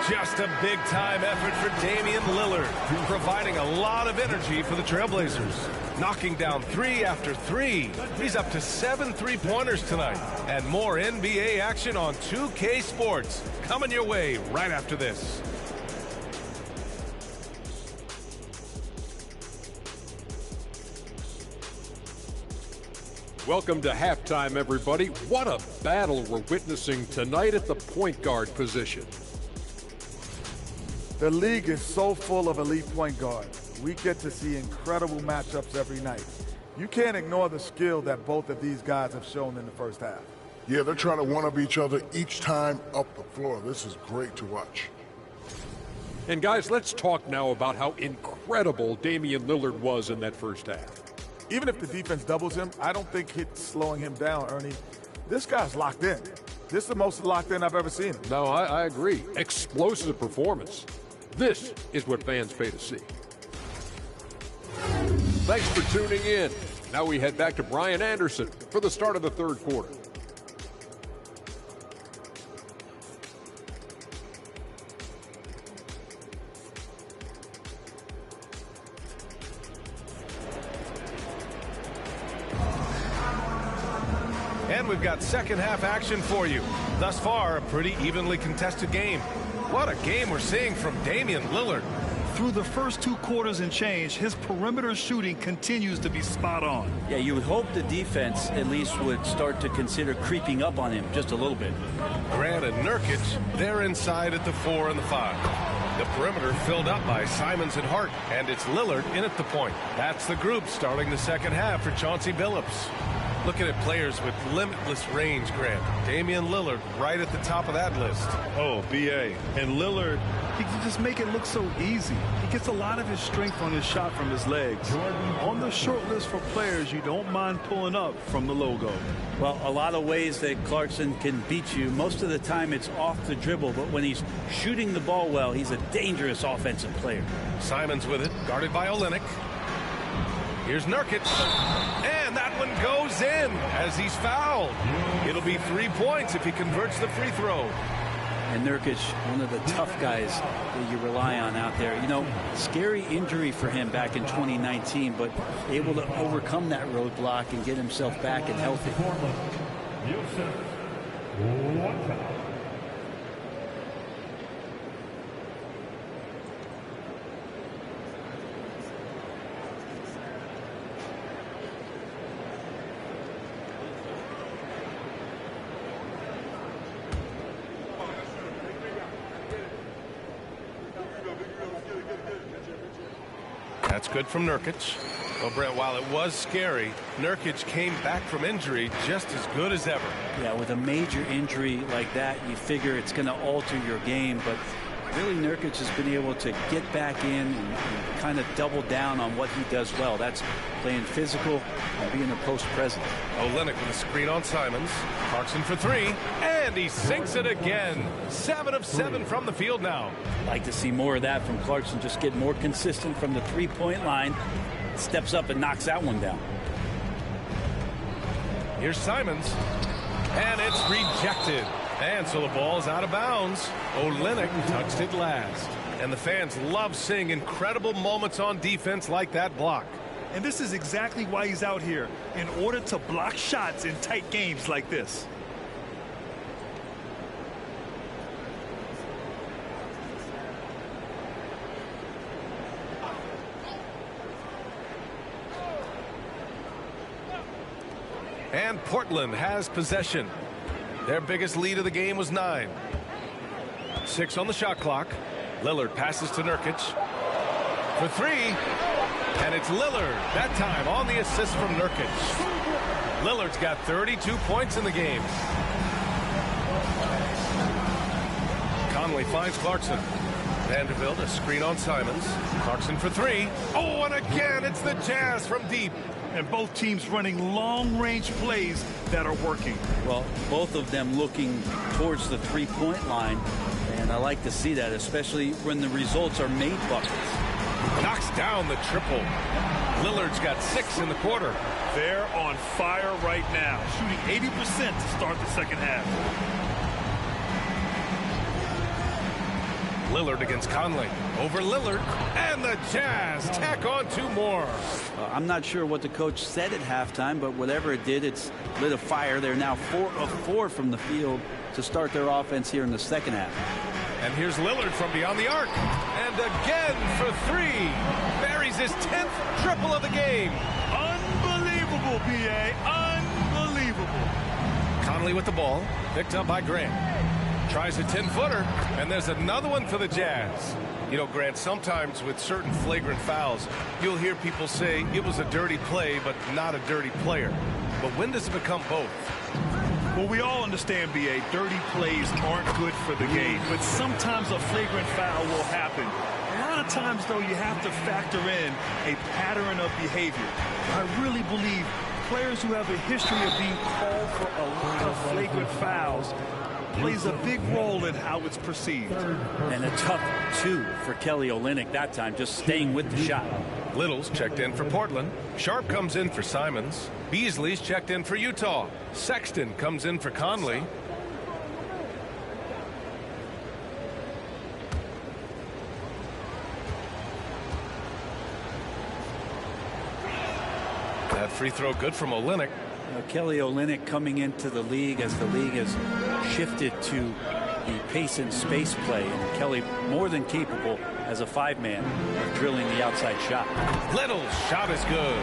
Just a big-time effort for Damian Lillard, providing a lot of energy for the Trailblazers. Knocking down 3 after 3. He's up to 7 3-pointers tonight. And more NBA action on 2K Sports. Coming your way right after this. Welcome to halftime, everybody. What a battle we're witnessing tonight at the point guard position. The league is so full of elite point guards. We get to see incredible matchups every night. You can't ignore the skill that both of these guys have shown in the first half. Yeah, they're trying to one-up each other each time up the floor. This is great to watch. And guys, let's talk now about how incredible Damian Lillard was in that first half. Even if the defense doubles him, I don't think it's slowing him down, Ernie. This guy's locked in. This is the most locked in I've ever seen him. No, I agree. Explosive performance. This is what fans pay to see. Thanks for tuning in. Now we head back to Brian Anderson for the start of the third quarter. And we've got second half action for you. Thus far, a pretty evenly contested game. What a game we're seeing from Damian Lillard. Through the first 2 quarters and change, his perimeter shooting continues to be spot on. Yeah, you would hope the defense at least would start to consider creeping up on him just a little bit. Grant and Nurkic, they're inside at the 4 and the 5. The perimeter filled up by Simons and Hart, and it's Lillard in at the point. That's the group starting the second half for Chauncey Billups. Looking at players with limitless range, Grant. Damian Lillard right at the top of that list. Oh, B.A. And Lillard, he can just make it look so easy. He gets a lot of his strength on his shot from his legs. On the short list for players you don't mind pulling up from the logo. Well, a lot of ways that Clarkson can beat you. Most of the time it's off the dribble, but when he's shooting the ball well, he's a dangerous offensive player. Simons with it, guarded by Olynyk. Here's Nurkic, and that one goes in as he's fouled. It'll be 3 points if he converts the free throw. And Nurkic, one of the tough guys that you rely on out there. You know, scary injury for him back in 2019, but able to overcome that roadblock and get himself back and healthy. That's good from Nurkic. Well, Brent, while it was scary, Nurkic came back from injury just as good as ever. Yeah, with a major injury like that, you figure it's going to alter your game, but really Nurkic has been able to get back in and kind of double down on what he does well. That's playing physical and being a post presence. Olynyk with a screen on Simons. Clarkson for 3, and he sinks it again. 7 of 7 from the field now. Like to see more of that from Clarkson. Just get more consistent from the three-point line. Steps up and knocks that one down. Here's Simons, and it's rejected. And so the ball's out of bounds. Olynyk touched it last. And the fans love seeing incredible moments on defense like that block. And this is exactly why he's out here, in order to block shots in tight games like this. And Portland has possession. Their biggest lead of the game was 9. 6 on the shot clock. Lillard passes to Nurkic for 3. And it's Lillard, that time on the assist from Nurkic. Lillard's got 32 points in the game. Conley finds Clarkson. Vanderbilt, a screen on Simons. Clarkson for 3. Oh, and again, it's the Jazz from deep. And both teams running long-range plays that are working. Well, both of them looking towards the three-point line, and I like to see that, especially when the results are made buckets. Knocks down the triple. Lillard's got 6 in the quarter. They're on fire right now, shooting 80% to start the second half. Lillard against Conley. Over Lillard, and the Jazz tack on 2 more. I'm not sure what the coach said at halftime, but whatever it did, it's lit a fire. They're now 4 of 4 from the field to start their offense here in the second half. And here's Lillard from beyond the arc. And again for 3. Buries his 10th triple of the game. Unbelievable, B.A. Unbelievable. Conley with the ball. Picked up by Grant. Tries a 10-footer. And there's another one for the Jazz. You know, Grant, sometimes with certain flagrant fouls, you'll hear people say it was a dirty play, but not a dirty player. But when does it become both? Well, we all understand, B.A., dirty plays aren't good for the game, but sometimes a flagrant foul will happen. A lot of times, though, you have to factor in a pattern of behavior. I really believe players who have a history of being called for a lot of flagrant fouls plays a big role in how it's perceived. And a tough 2 for Kelly Olynyk that time, just staying with the shot. Little's checked in for Portland. Sharp comes in for Simons. Beasley's checked in for Utah. Sexton comes in for Conley. That free throw good from Olynyk. Kelly Olynyk coming into the league as the league has shifted to the pace and space play, and Kelly more than capable as a 5-man of drilling the outside shot. Little's shot is good.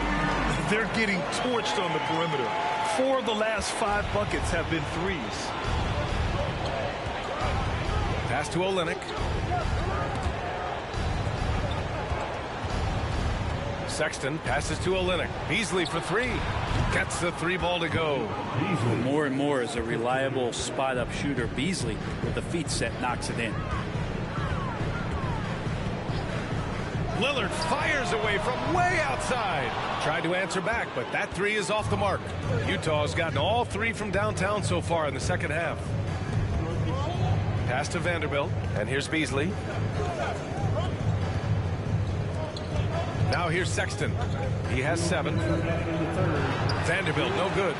They're getting torched on the perimeter. 4 of the last 5 buckets have been threes. Pass to Olynyk. Sexton passes to Olynyk. Beasley for 3. Gets the 3-ball to go. More and more as a reliable spot-up shooter. Beasley, with the feet set, knocks it in. Lillard fires away from way outside. Tried to answer back, but that 3 is off the mark. Utah's gotten all 3 from downtown so far in the second half. Pass to Vanderbilt, and here's Beasley. Now here's Sexton. He has 7. Vanderbilt, no good.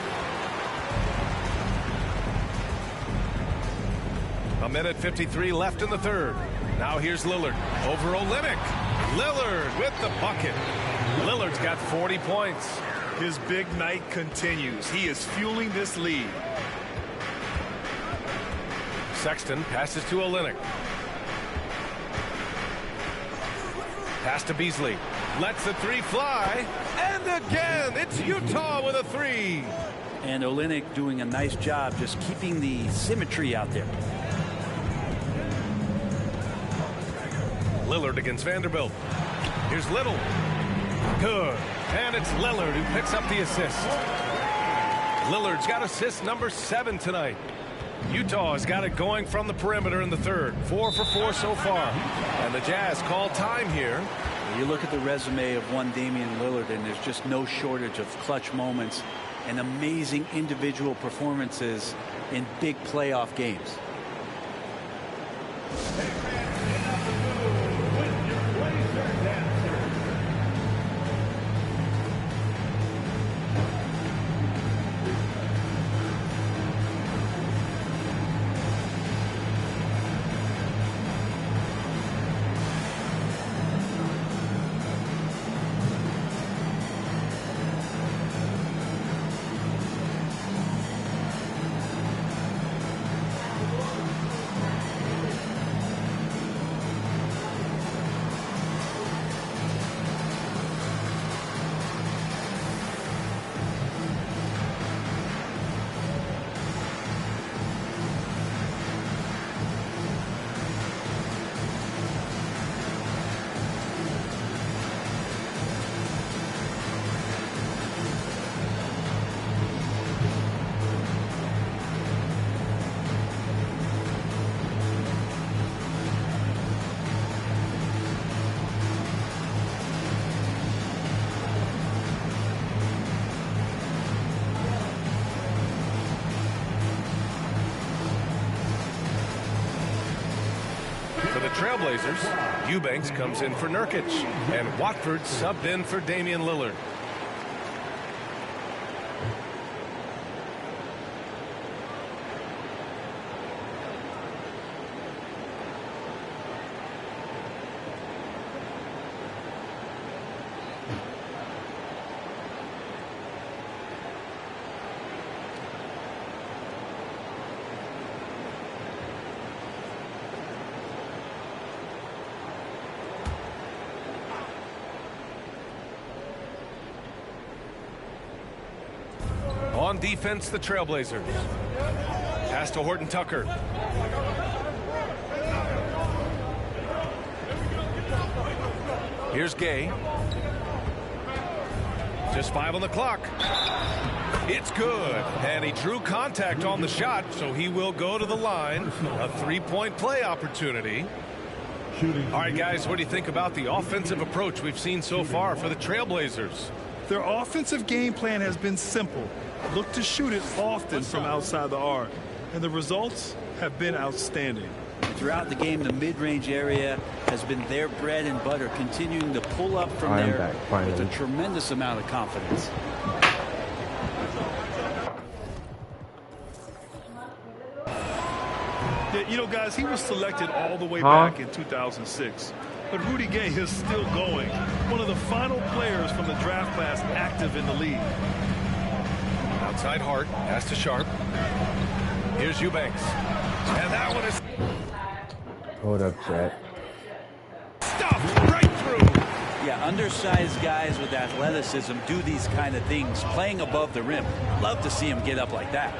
A minute 53 left in the third. Now here's Lillard over Olynyk. Lillard with the bucket. Lillard's got 40 points. His big night continues. He is fueling this lead. Sexton passes to Olynyk. Pass to Beasley. Lets the 3 fly. And again, it's Utah with a 3. And Olynyk doing a nice job just keeping the symmetry out there. Lillard against Vanderbilt. Here's Little. Good. And it's Lillard who picks up the assist. Lillard's got assist number 7 tonight. Utah has got it going from the perimeter in the third. 4 for 4 so far. And the Jazz call time here. You look at the resume of one Damian Lillard, and there's just no shortage of clutch moments and amazing individual performances in big playoff games. For the Trailblazers, Eubanks comes in for Nurkic, and Watford subbed in for Damian Lillard. On defense, the Trailblazers. Pass to Horton Tucker. Here's Gay. Just 5 on the clock. It's good. And he drew contact on the shot, so he will go to the line. A 3-point play opportunity. All right, guys, what do you think about the offensive approach we've seen so far for the Trailblazers? Their offensive game plan has been simple. Look to shoot it often from outside the arc. And the results have been outstanding. Throughout the game, the mid-range area has been their bread and butter, continuing to pull up from there with a tremendous amount of confidence. Yeah, you know, guys, he was selected all the way back in 2006. But Rudy Gay is still going. One of the final players from the draft class active in the league. Outside Hart, pass to Sharp. Here's Eubanks. And that one is... Hold up, Chet. Stuffed right through. Yeah, undersized guys with athleticism do these kind of things, playing above the rim. Love to see him get up like that.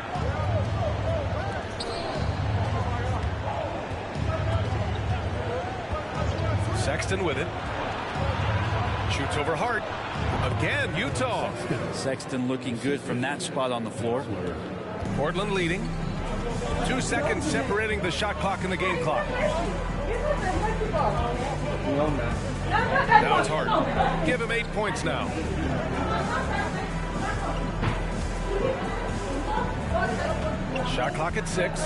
Sexton with it. Shoots over Hart. Again, Utah. Sexton looking good from that spot on the floor. Portland leading. 2 seconds separating the shot clock and the game clock. Now it's Hart. Give him 8 points now. Shot clock at 6.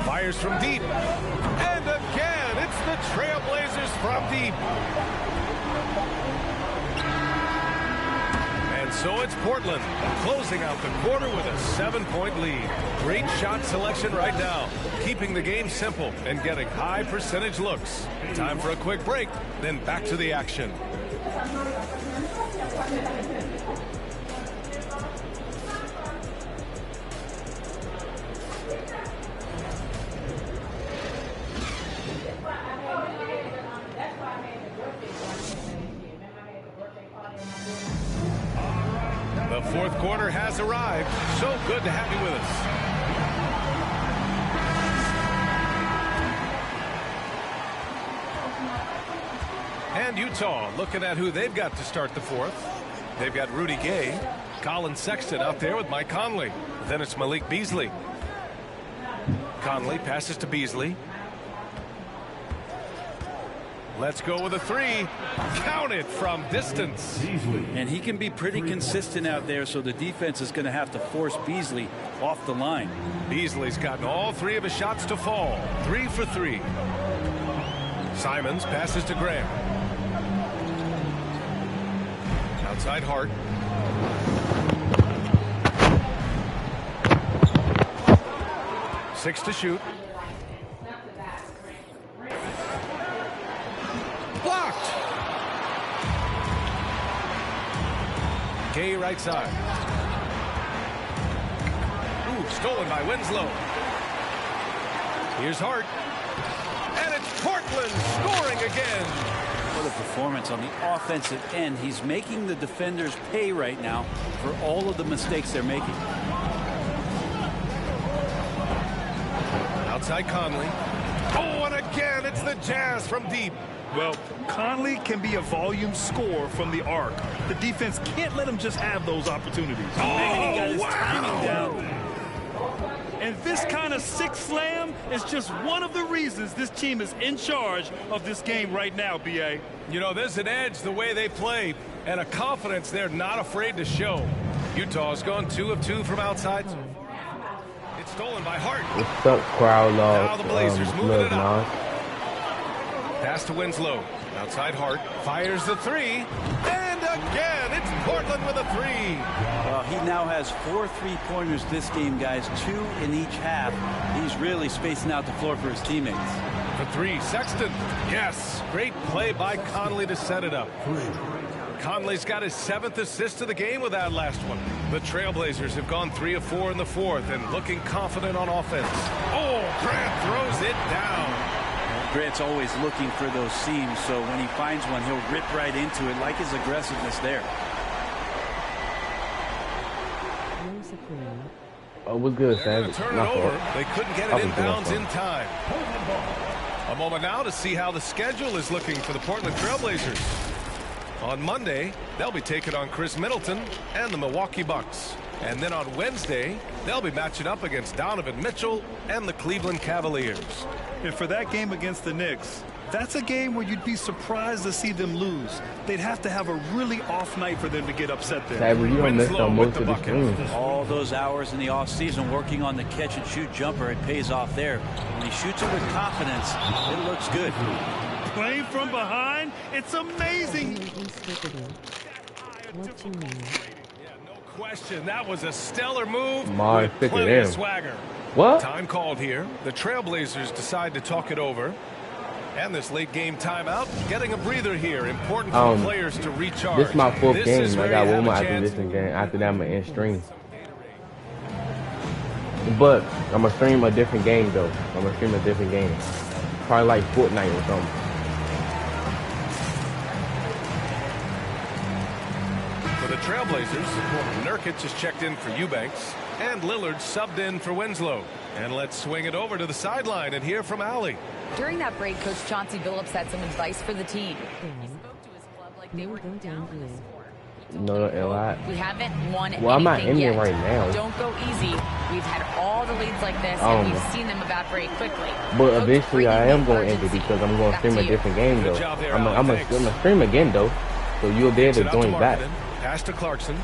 Fires from deep. And again, it's the Trailblazers from deep. And so it's Portland closing out the quarter with a 7-point lead. Great shot selection right now, keeping the game simple and getting high percentage looks. Time for a quick break, then back to the action. The fourth quarter has arrived. So good to have you with us. And Utah looking at who they've got to start the fourth. They've got Rudy Gay, Colin Sexton out there with Mike Conley. Then it's Malik Beasley. Conley passes to Beasley. Let's go with a 3. Count it from distance. And he can be pretty consistent out there, so the defense is going to have to force Beasley off the line. Beasley's gotten all 3 of his shots to fall. 3 for 3. Simons passes to Graham. Outside Hart. Six to shoot. Blocked. Gay right side. Ooh, stolen by Winslow. Here's Hart. And it's Portland scoring again. What a performance on the offensive end. He's making the defenders pay right now for all of the mistakes they're making. Outside Conley. Oh, and again, it's the Jazz from deep. Well, Conley can be a volume scorer from the arc. The defense can't let him just have those opportunities. Oh, and he got his timing wow. down. And this kind of six slam is just one of the reasons this team is in charge of this game right now, B.A. You know, there's an edge the way they play and a confidence they're not afraid to show. Utah's gone 2 of 2 from outside. It's Stolen by Hart. What's up, crowd? Now the Blazers moving it up. Nas. Pass to Winslow. Outside Hart. Fires the three. And again, it's Portland with a three. Well, he now has 4 3-pointers this game, guys. 2 in each half. He's really spacing out the floor for his teammates. For three, Sexton. Yes. Great play by Conley to set it up. Conley's got his 7th assist of the game with that last one. The Trailblazers have gone 3 of 4 in the 4th and looking confident on offense. Oh, Grant throws it down. Grant's always looking for those seams, so when he finds one, he'll rip right into it, like his aggressiveness there. Oh, what's good, Savage? Turn it over. They couldn't get it inbounds in time. A moment now to see how the schedule is looking for the Portland Trailblazers. On Monday, they'll be taking on Chris Middleton and the Milwaukee Bucks. And then on Wednesday, they'll be matching up against Donovan Mitchell and the Cleveland Cavaliers. And for that game against the Knicks, that's a game where you'd be surprised to see them lose. They'd have to have a really off night for them to get upset there. Saber, you don't miss on most of the games. All those hours in the offseason working on the catch-and-shoot jumper, it pays off there. When he shoots it with confidence, it looks good. Playing from behind, it's amazing. Question. That was a stellar move My with plenty of damn. swagger. What? Time called here. The Trailblazers decide to talk it over. And this late game timeout, getting a breather here. Important for the players to recharge. This is my 4th This game. I got one more after this game. After that, I'm going to end stream. But I'm going to stream a different game, though. I'm going to stream a different game. Probably like Fortnite or something. For the Trailblazers, Nurkic has checked in for Eubanks, and Lillard subbed in for Winslow. And let's swing it over to the sideline and hear from Allie. During that break, Coach Chauncey Billups had some advice for the team. He spoke to his club like they were down in the score. No, We haven't won well, I'm not anything in yet. there right now. Don't go easy. We've had all the leads like this, and we've seen them evaporate quickly. But eventually, I am going to end it because I'm going to stream a different game, though. I'm going to stream again, though. So you'll be able to join back. Pass to Clarkson.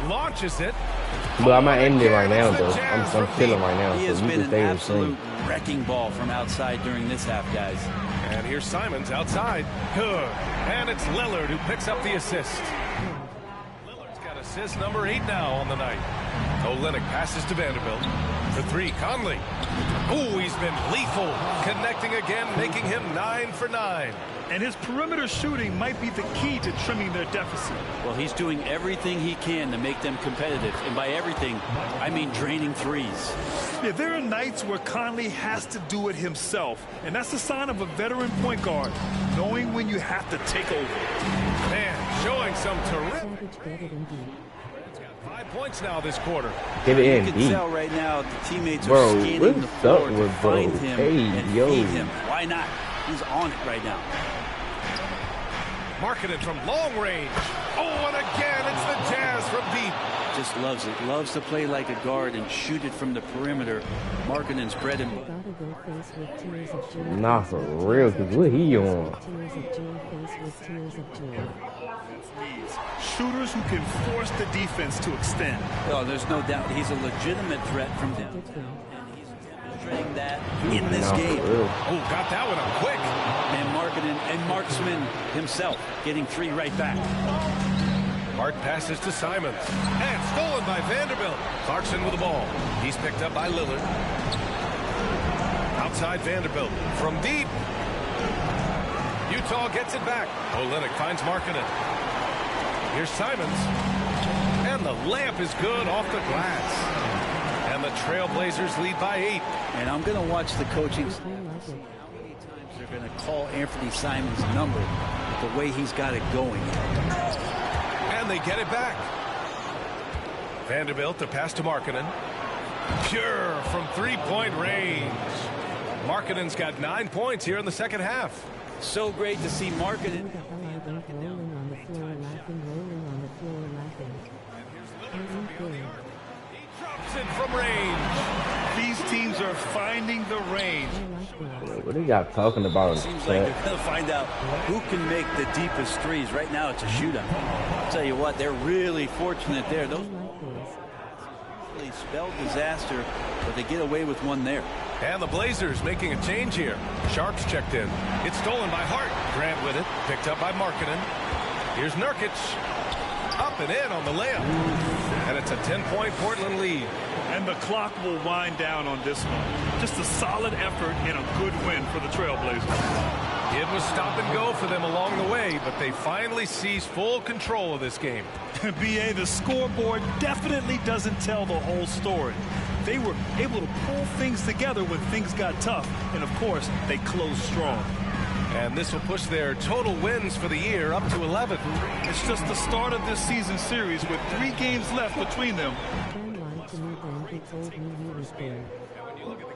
Launches it. But I'm not in there right now, though. I'm chilling right now. He So has you been can an stay in absolute stream. wrecking ball from outside during this half, guys. And here's Simons outside. Good. And it's Lillard who picks up the assist. Lillard's got assist number 8 now on the night. Olynyk passes to Vanderbilt. For 3, Conley. Oh, he's been lethal. Connecting again, making him 9 for 9. And his perimeter shooting might be the key to trimming their deficit. Well, he's doing everything he can to make them competitive. And by everything, I mean draining threes. Yeah, there are nights where Conley has to do it himself. And that's a sign of a veteran point guard, knowing when you have to take over. Man, showing some terrific. 5 points now this quarter. Get it in, You can tell right now the teammates Bro, are scanning the what's floor up to with bro? find him Hey, and yo. feed him. Why not? He's on it right now. Marketed from long range. Oh, and again, it's the Jazz from deep. Just loves it. Loves to play like a guard and shoot it from the perimeter. Markkanen's bread and butter. Nah, for real, because what he on? Shooters who can force the defense to extend. Oh, there's no doubt he's a legitimate threat from down. And he's demonstrating that in this game. Oh, got that one up quick. And Markkanen and Marksman himself getting 3 right back. Hart passes to Simons. And stolen by Vanderbilt. Clarkson with the ball. He's picked up by Lillard. Outside Vanderbilt. From deep. Utah gets it back. Olynyk finds Markkanen. Here's Simons. And the layup is good off the glass. And the Trailblazers lead by 8. And I'm going to watch the coaching. How many times they're going to call Anthony Simons' number the way he's got it going. And they get it back. Vanderbilt to pass to Markkanen. Pure from 3-point range. Markkanen's got 9 points here in the second half. So great to see Markkanen. He drops it from range. These teams are finding the range. What are y'all talking about? Seems like they're going to find out who can make the deepest threes. Right now, it's a shootout. I'll tell you what, they're really fortunate there. Those They spelled disaster, but they get away with one there. And the Blazers making a change here. Sharps checked in. It's stolen by Hart. Grant with it. Picked up by Markkanen. Here's Nurkic. Up and in on the layup. And it's a 10-point Portland lead. And the clock will wind down on this one. Just a solid effort and a good win for the Trailblazers. It was stop and go for them along the way, but they finally seized full control of this game. BA, the scoreboard definitely doesn't tell the whole story. They were able to pull things together when things got tough, and of course, they closed strong. And this will push their total wins for the year up to 11. It's just the start of this season series with 3 games left between them.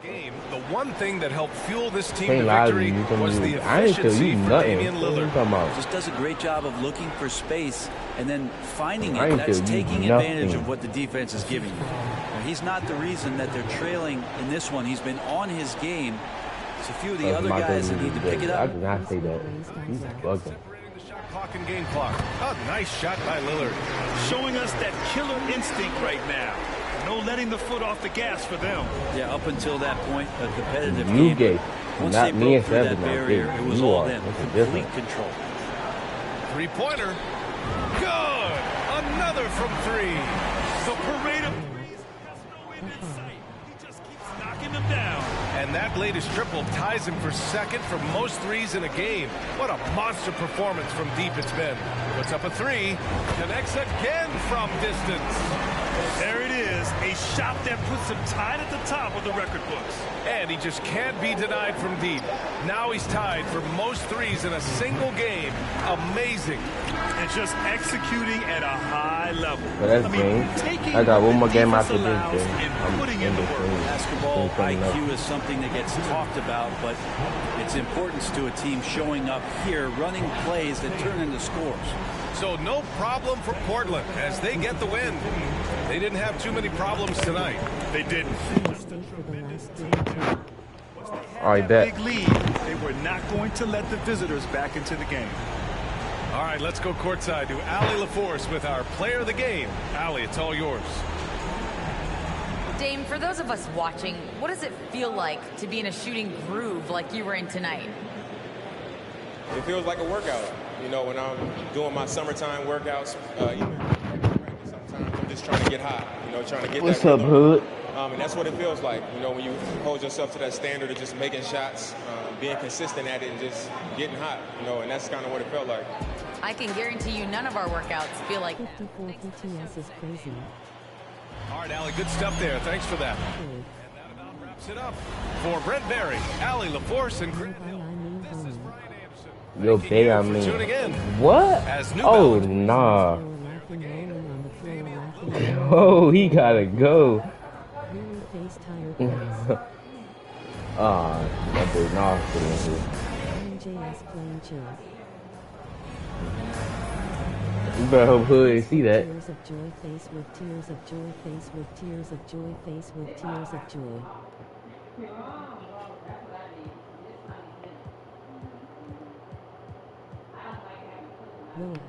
Game, the one thing that helped fuel this team to victory was the efficiency for Damian Lillard. Just does a great job of looking for space and then finding it. That's taking advantage of what the defense is giving you. Now, he's not the reason that they're trailing in this one. He's been on his game. It's a few of the other guys that need to pick it up. I did not say that. He's bugging. Clock and game clock. A nice shot by Lillard. Showing us that killer instinct right now. No letting the foot off the gas for them. Yeah, up until that point, a competitive You game. gave. Once Not they me broke and through Seven. that barrier, it was all them. Complete control. Three-pointer. Good. Another from 3. The parade of threes has no end in sight. He just keeps knocking them down. And that latest triple ties him for second for most threes in a game. What a monster performance from deep it's been. Puts up a 3. Connects again from distance. There it is, a shot that puts him tied at the top of the record books. And he just can't be denied from deep. Now he's tied for most threes in a single game. Amazing. And just executing at a high level. Well, that's game. I got one more game after this game. I'm putting in the work. Basketball IQ is something that gets talked about, but its importance to a team showing up here, running plays that turn into scores. So no problem for Portland as they get the win. They didn't have too many problems tonight. They didn't. All right, bet. Big lead. They were not going to let the visitors back into the game. All right, let's go courtside to Allie LaForce with our player of the game. Allie, it's all yours. Dame, for those of us watching, what does it feel like to be in a shooting groove like you were in tonight? It feels like a workout. You know, when I'm doing my summertime workouts, sometimes I'm just trying to get hot. You know, trying to get What's that up, Hood? And that's what it feels like. You know, when you hold yourself to that standard of just making shots, being consistent at it, and just getting hot. You know, and that's kind of what it felt like. I can guarantee you none of our workouts feel like that. 54 BTS is crazy. All right, Allie, good stuff there. Thanks for that. And that about wraps it up. For Brent Barry, Allie LaForce, and this is Brian Anderson. Yo, babe, I mean, what? Oh, nah. Oh, he gotta go. That dude, nah, you better hope Hood see that. Tears of joy, face with tears of joy, face with tears of joy, face with tears of joy. Lord.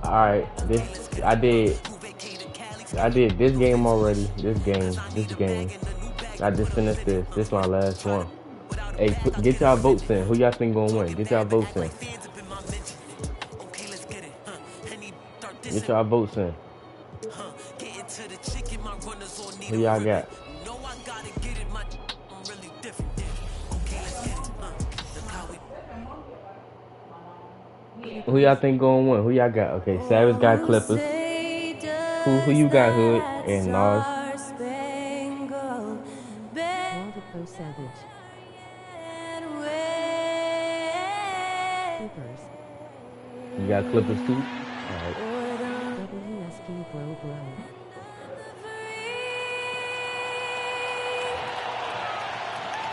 Alright, I did this game already. This game. I just finished this. This is my last one. Hey, get y'all votes in. Who y'all think gonna win? Get y'all votes in. Get y'all votes in. Who y'all got? Who y'all think gonna win? Who y'all got? Okay, Savage got Clippers. Who you got, Hood and Nas? Savage. Clippers. You got Clippers too? Alright. WSB bro.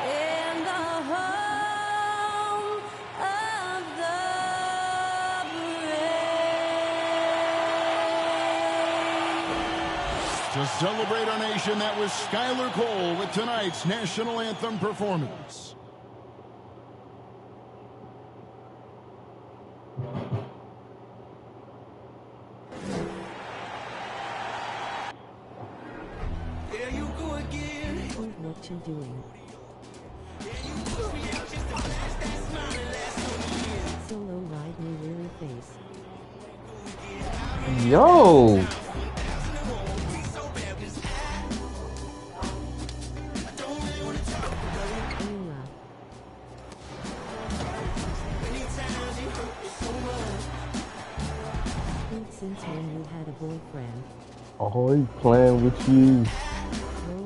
In the home of the brave. To celebrate our nation, that was Skylar Cole with tonight's national anthem performance. There you go again. What you doing? Solo ride me really face. Yo. Since when you had a boyfriend? Oh, he's playing with you.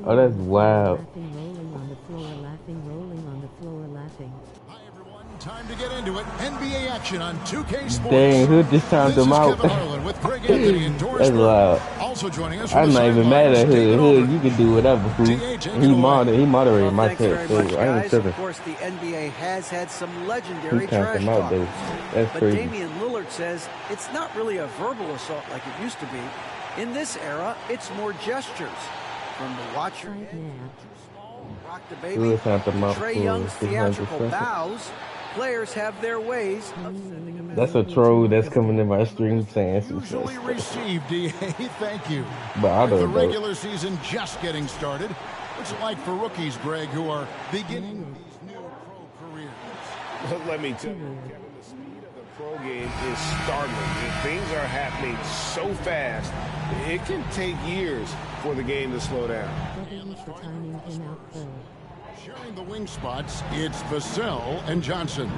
Oh, that's wild. Laughing, rolling on the floor, laughing, rolling on the floor, laughing. Hi, everyone. Time to get into it. NBA action on 2K Sports. Dang, who just timed him out? Kevin Harlan with Greg Anthony and Doris That's wild. Also joining us. I'm not even mad at Hood. You can do whatever, fool. He moderated my text, so I ain't tripping. Of course, the NBA has had some legendary He timed trash him out, talk. dude. That's But crazy. Damian Lillard says it's not really a verbal assault like it used to be. In this era, it's more gestures. From the watcher, rock the baby, Who is timed him out Trae for Young's 600 theatrical seconds? bows. Players have their ways. That's a troll that's coming in my stream saying some shit. Usually received, DA. Thank you. But I With the don't know. regular season just getting started, what's it like for rookies, Greg, who are beginning these new pro careers? Let me tell you, Kevin, the speed of the pro game is startling. Things are happening so fast, it can take years for the game to slow down. Sharing the wing spots, it's Vassell and Johnson.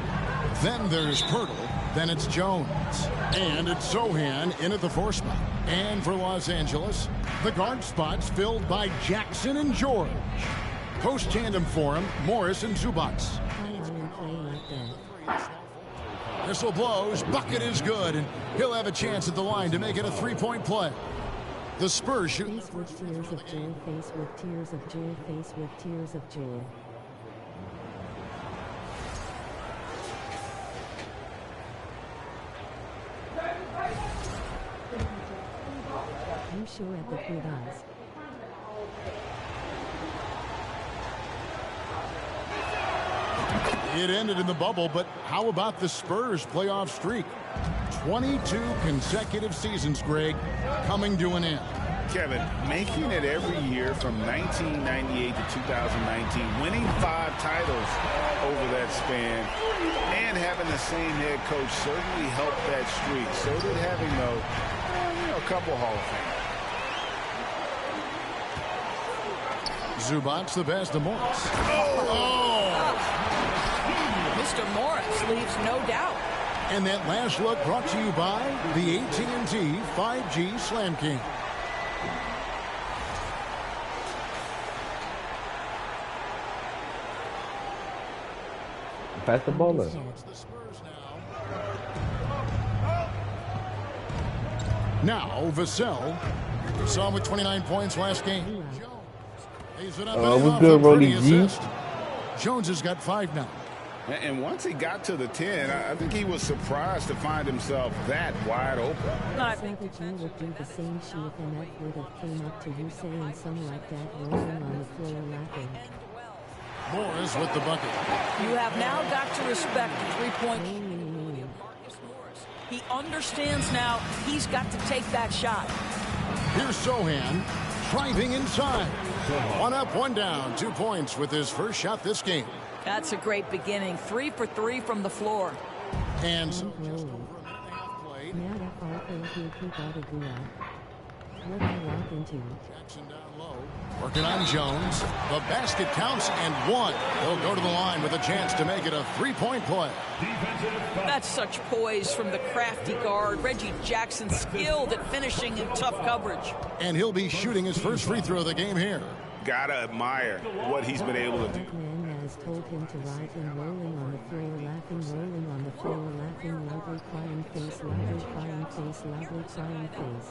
Then there's Pirtle. Then it's Jones. And it's Sohan in at the 4 spot. And for Los Angeles, the guard spots filled by Jackson and George. Post tandem for him, Morris and Zubac. Whistle blows, bucket is good, and he'll have a chance at the line to make it a 3-point play. The Spurs shoot. Face with tears of joy, face with tears of joy, face with tears of joy. You sure at the good eyes. It ended in the bubble, but how about the Spurs playoff streak? 22 consecutive seasons, Greg, coming to an end. Kevin, making it every year from 1998 to 2019, winning 5 titles over that span, and having the same head coach certainly helped that streak. So did having, though, a couple Hall of Fame. Zubac the pass to Morris. Mr. Morris leaves no doubt. And that last look brought to you by the AT&T 5G Slam King. Pass the ball up. Now, Vassell saw him with 29 points last game. What's good, Rolly G? Jones has got 5 now. And once he got to the 10, I think he was surprised to find himself that wide open. I think that you would do the same shit if an F would have came up to you saying something like that, rolling on the floor laughing. Morris with the bucket. You have now got to respect the three-point. He understands now he's got to take that shot. Here's Sohan driving inside. 1 up, 1 down, 2 points with his first shot this game. That's a great beginning. 3 for 3 from the floor. And so just over what I walk into. Jackson down low. Working on Jones. The basket counts and 1. He'll go to the line with a chance to make it a 3-point play. That's such poise from the crafty guard. Reggie Jackson skilled at finishing in tough coverage. And he'll be shooting his first free throw of the game here. Gotta admire what he's been able to do. Man has told him to rise and rolling on the floor, laughing, rolling on the floor, laughing, loudly crying face, loudly crying face, loudly crying face.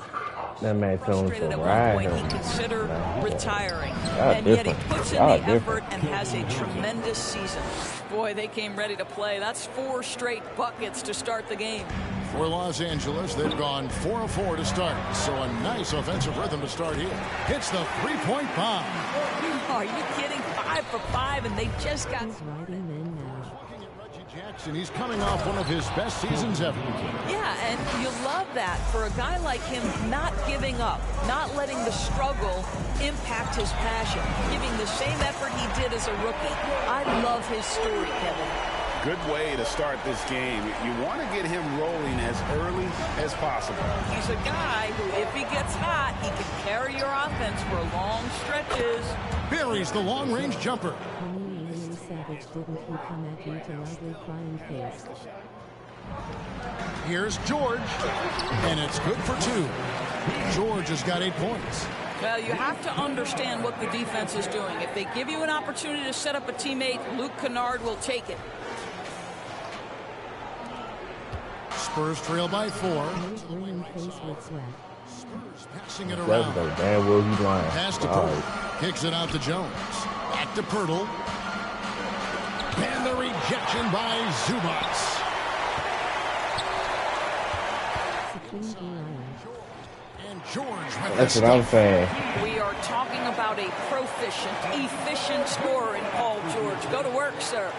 That man told him Frustrated to at one ride point, he him. considered retiring. Y'all And yet he different. puts in Y'all the different. effort and has a tremendous season. Boy, they came ready to play. That's 4 straight buckets to start the game. For Los Angeles, they've gone 4 of 4 to start. So a nice offensive rhythm to start here. Hits the three-point bomb. Are you kidding? 5 for 5, and they just got... Jackson, he's coming off one of his best seasons ever. Yeah, and you love that for a guy like him, not giving up, not letting the struggle impact his passion, giving the same effort he did as a rookie. I love his story, Kevin. Good way to start this game. You want to get him rolling as early as possible. He's a guy who, if he gets hot, he can carry your offense for long stretches. Buries the long-range jumper. Savage didn't he come at you to loudly crying face. Here's George, and it's good for 2. George has got 8 points. Well, you have to understand what the defense is doing. If they give you an opportunity to set up a teammate, Luke Kennard will take it. Spurs trail by 4. Face with sweat. Spurs passing it around. Damn well he's lying. Pass to Pirtle. Kicks it out to Jones. Back to Pirtle. And the rejection by Zubats. And George with That's what I'm saying. We are talking about a proficient, efficient scorer in Paul George. Go to work, sir.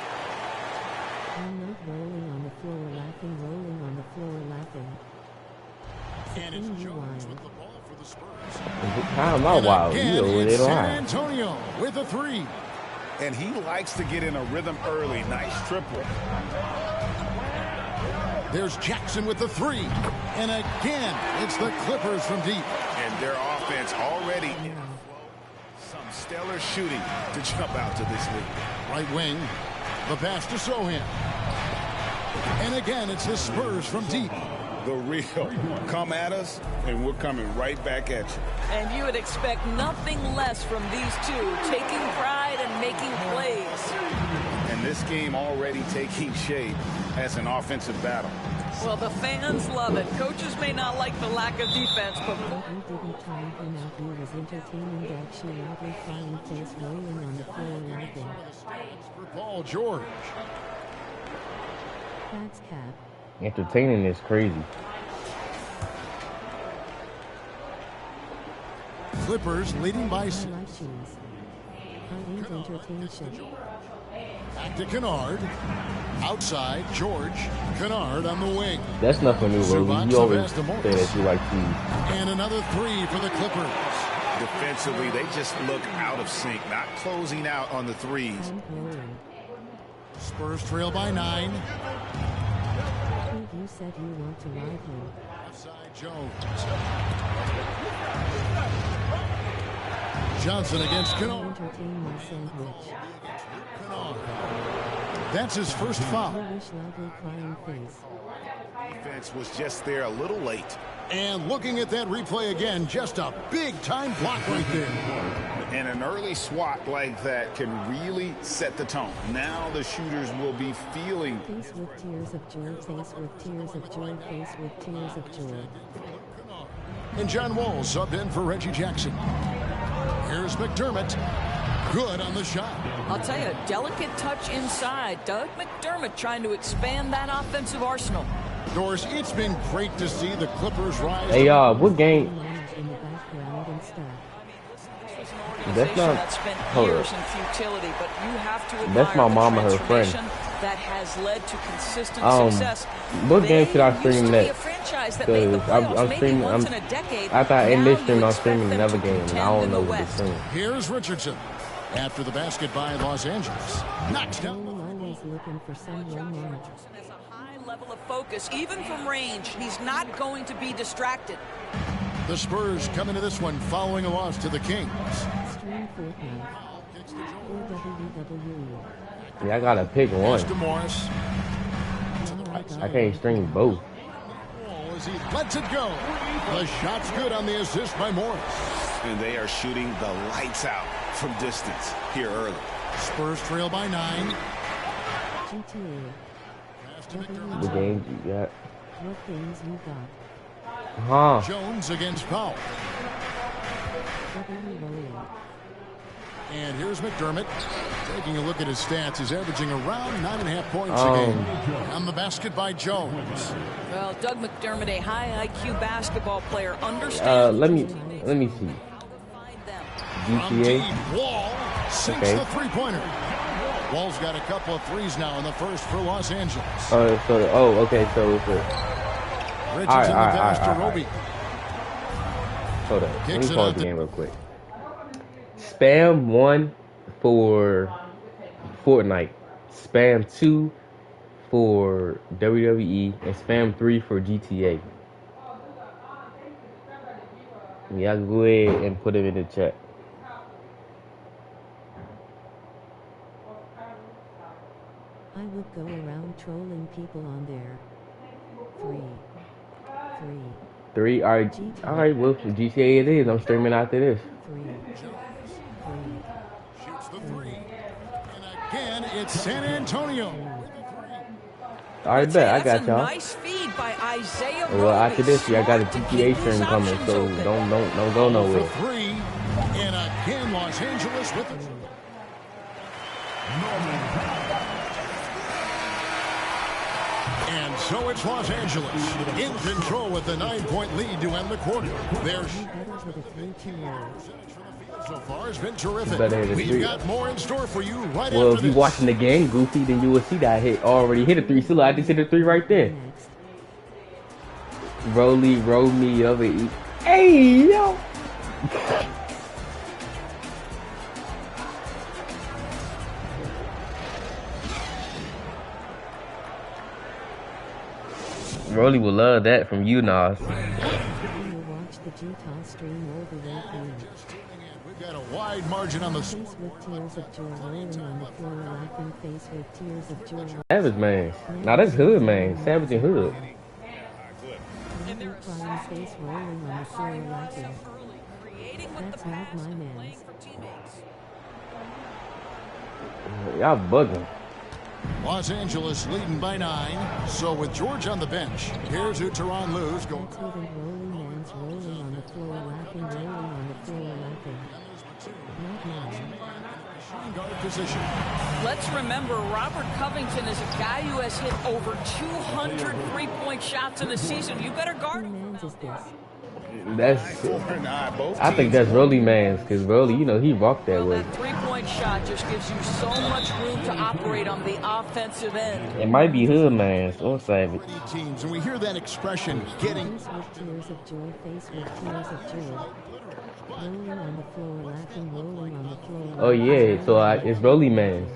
I'm not rolling on the floor laughing, rolling on the floor laughing. And it's Jones with the ball for the Spurs. How am I wild? You know where they San lie. Antonio with a 3. And he likes to get in a rhythm early. Nice triple. There's Jackson with the 3. And again, it's the Clippers from deep. And their offense already in some stellar shooting to jump out to this lead. Right wing, the pass to Sohan. And again, it's the Spurs from deep. The real come at us, and we're coming right back at you. And you would expect nothing less from these two, taking pride and making plays. And this game already taking shape as an offensive battle. Well, the fans love it. Coaches may not like the lack of defense, but... You didn't time him out. He was entertaining that she loudly crying face rolling on the floor laughing. For Paul George. That's cap. Entertaining is crazy. Clippers leading by 6. Back to Kennard. Outside, George. Kennard on the wing. That's nothing new, Rosie. You always say that you like these. And another 3 for the Clippers. Defensively, they just look out of sync, not closing out on the threes. Spurs trail by 9. You said you want to ride him. Outside Jones. Johnson against Kennard. That's his first foul. Defense was just there a little late. And looking at that replay again, just a big-time block right there. And an early swat like that can really set the tone. Now the shooters will be feeling. Face with tears of joy, face with tears of joy, face with tears of joy. And John Wall subbed in for Reggie Jackson. Here's McDermott. Good on the shot. I'll tell you, delicate touch inside. Doug McDermott trying to expand that offensive arsenal. Doris, it's been great to see the Clippers rise. Hey, what game? That's not. Hold up. Futility, but you have to That's my mom and her friend. That has led to consistent success. What game should I stream next? Because I'm streaming. After I end this stream, I'm streaming another game, and I don't know what to stream. Here's Richardson. After the basket by Los Angeles. Knocks down. Always looking for someone more. Level of focus, even from range. He's not going to be distracted. The Spurs come into this one following a loss to the Kings. Yeah, I gotta pick one. Mr. Morris. I can't stream both. As he lets it go. The shot's good on the assist by Morris. And they are shooting the lights out from distance here early. Spurs trail by 9. The games you got. What games you got? Jones against Powell. And here's McDermott. Taking a look at his stats, he's averaging around 9.5 points a game. On the basket by Jones. Well, Doug McDermott, a high IQ basketball player, understands. Let me see. GTA. Wall sinks the three-pointer. Wall's got a couple of threes now in the first for Los Angeles. Okay, so it's a. Richards in the pass to Roby. Hold up. Let me pause the game real quick. Spam 1 for Fortnite. Spam 2 for WWE. And spam 3 for GTA. Y'all go ahead and put it in the chat. I would go around trolling people on there. 3. All right. Well, for GTA it is. I'm streaming after this. 3. Shoots the three. And again, it's San Antonio. All right, bet. I got y'all. Nice feed by Isaiah Well, after this, I got a GTA stream coming, so don't go nowhere. For three. And again, Los Angeles with the... And so it's Los Angeles in control with the 9-point lead to end the quarter. There's so far has been terrific. We've got more in store for you right well, after if you're watching the game, Goofy, then you will see that I already hit a 3. So I just hit a 3 right there. Roll me over. Hey, yo. Rolly will love that from you, Nas. Watch the Utah stream all the way through. We've got a wide margin on the face with tears of joy rolling on the floor, laughing face with tears of joy. Savage man. Now that's hood man. Savage and hood. Crying face rolling on the floor, laughing. That's not my man. Y'all bugging. Los Angeles leading by 9. So with George on the bench, here's who Teron Lue's going. That's even rolling man's rolling on the floor, laughing, rolling on the floor, laughing. Not mine. Guard position. Let's remember, Robert Covington is a guy who has hit over 200 three-point shots in a season. You better guard him. Who man's is this? That's. I think that's Rolly man's, because Rolly, you know, he rocked that way. That three-point shot just gives you so much room to operate on the offensive end. It might be hood man's or Savage. Teams, and we hear that expression, getting. Face with tears of joy, face with tears of joy. Rolling on the floor, laughing, rolling on the floor. Oh yeah, so it's Rolly man's.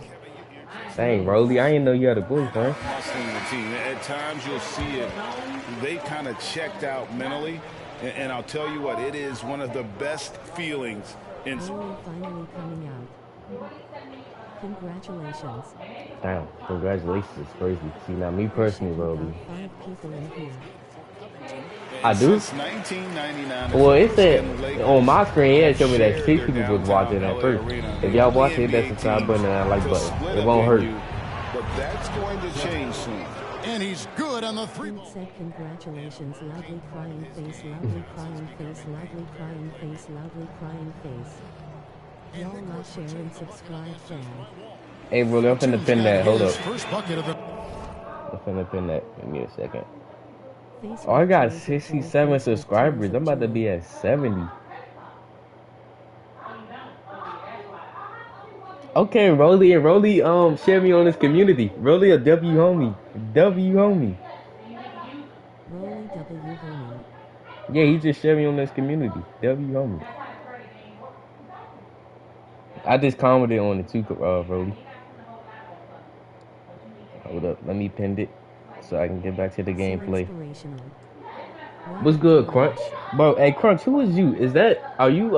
Dang, Rolly, I didn't know you had a boyfriend. Hustling the team. At times you'll see it. They kind of checked out mentally. And I'll tell you what, it is one of the best feelings in. Finally coming out. Congratulations. Damn, congratulations is crazy. See, now me personally, Rolly. 5 people in here. I do? Since 1999. Well, it said on my screen, it showed me that 6 people was watching at first. If y'all watch it, that subscribe button and that like button. It won't hurt. But that's going to change soon. And he's good on the three. Said congratulations, loudly crying face, loudly crying face, loudly crying face, loudly crying face. Y'all like, share, and subscribe, fam. Hey, Rolly, I'm finna pin that. Hold up. First bucket of the. I'm finna pin that. Give me a second. Oh, I got 67 subscribers. I'm about to be at 70. Okay, Rolly share me on this community. Rolly a W homie. W homie. Rolly W homie. Yeah, he just shared me on this community. W homie. I just commented on it too, Rolly. Hold up, let me pin it so I can get back to the gameplay. What's good, Crunch? Bro, hey Crunch, who is you? Are you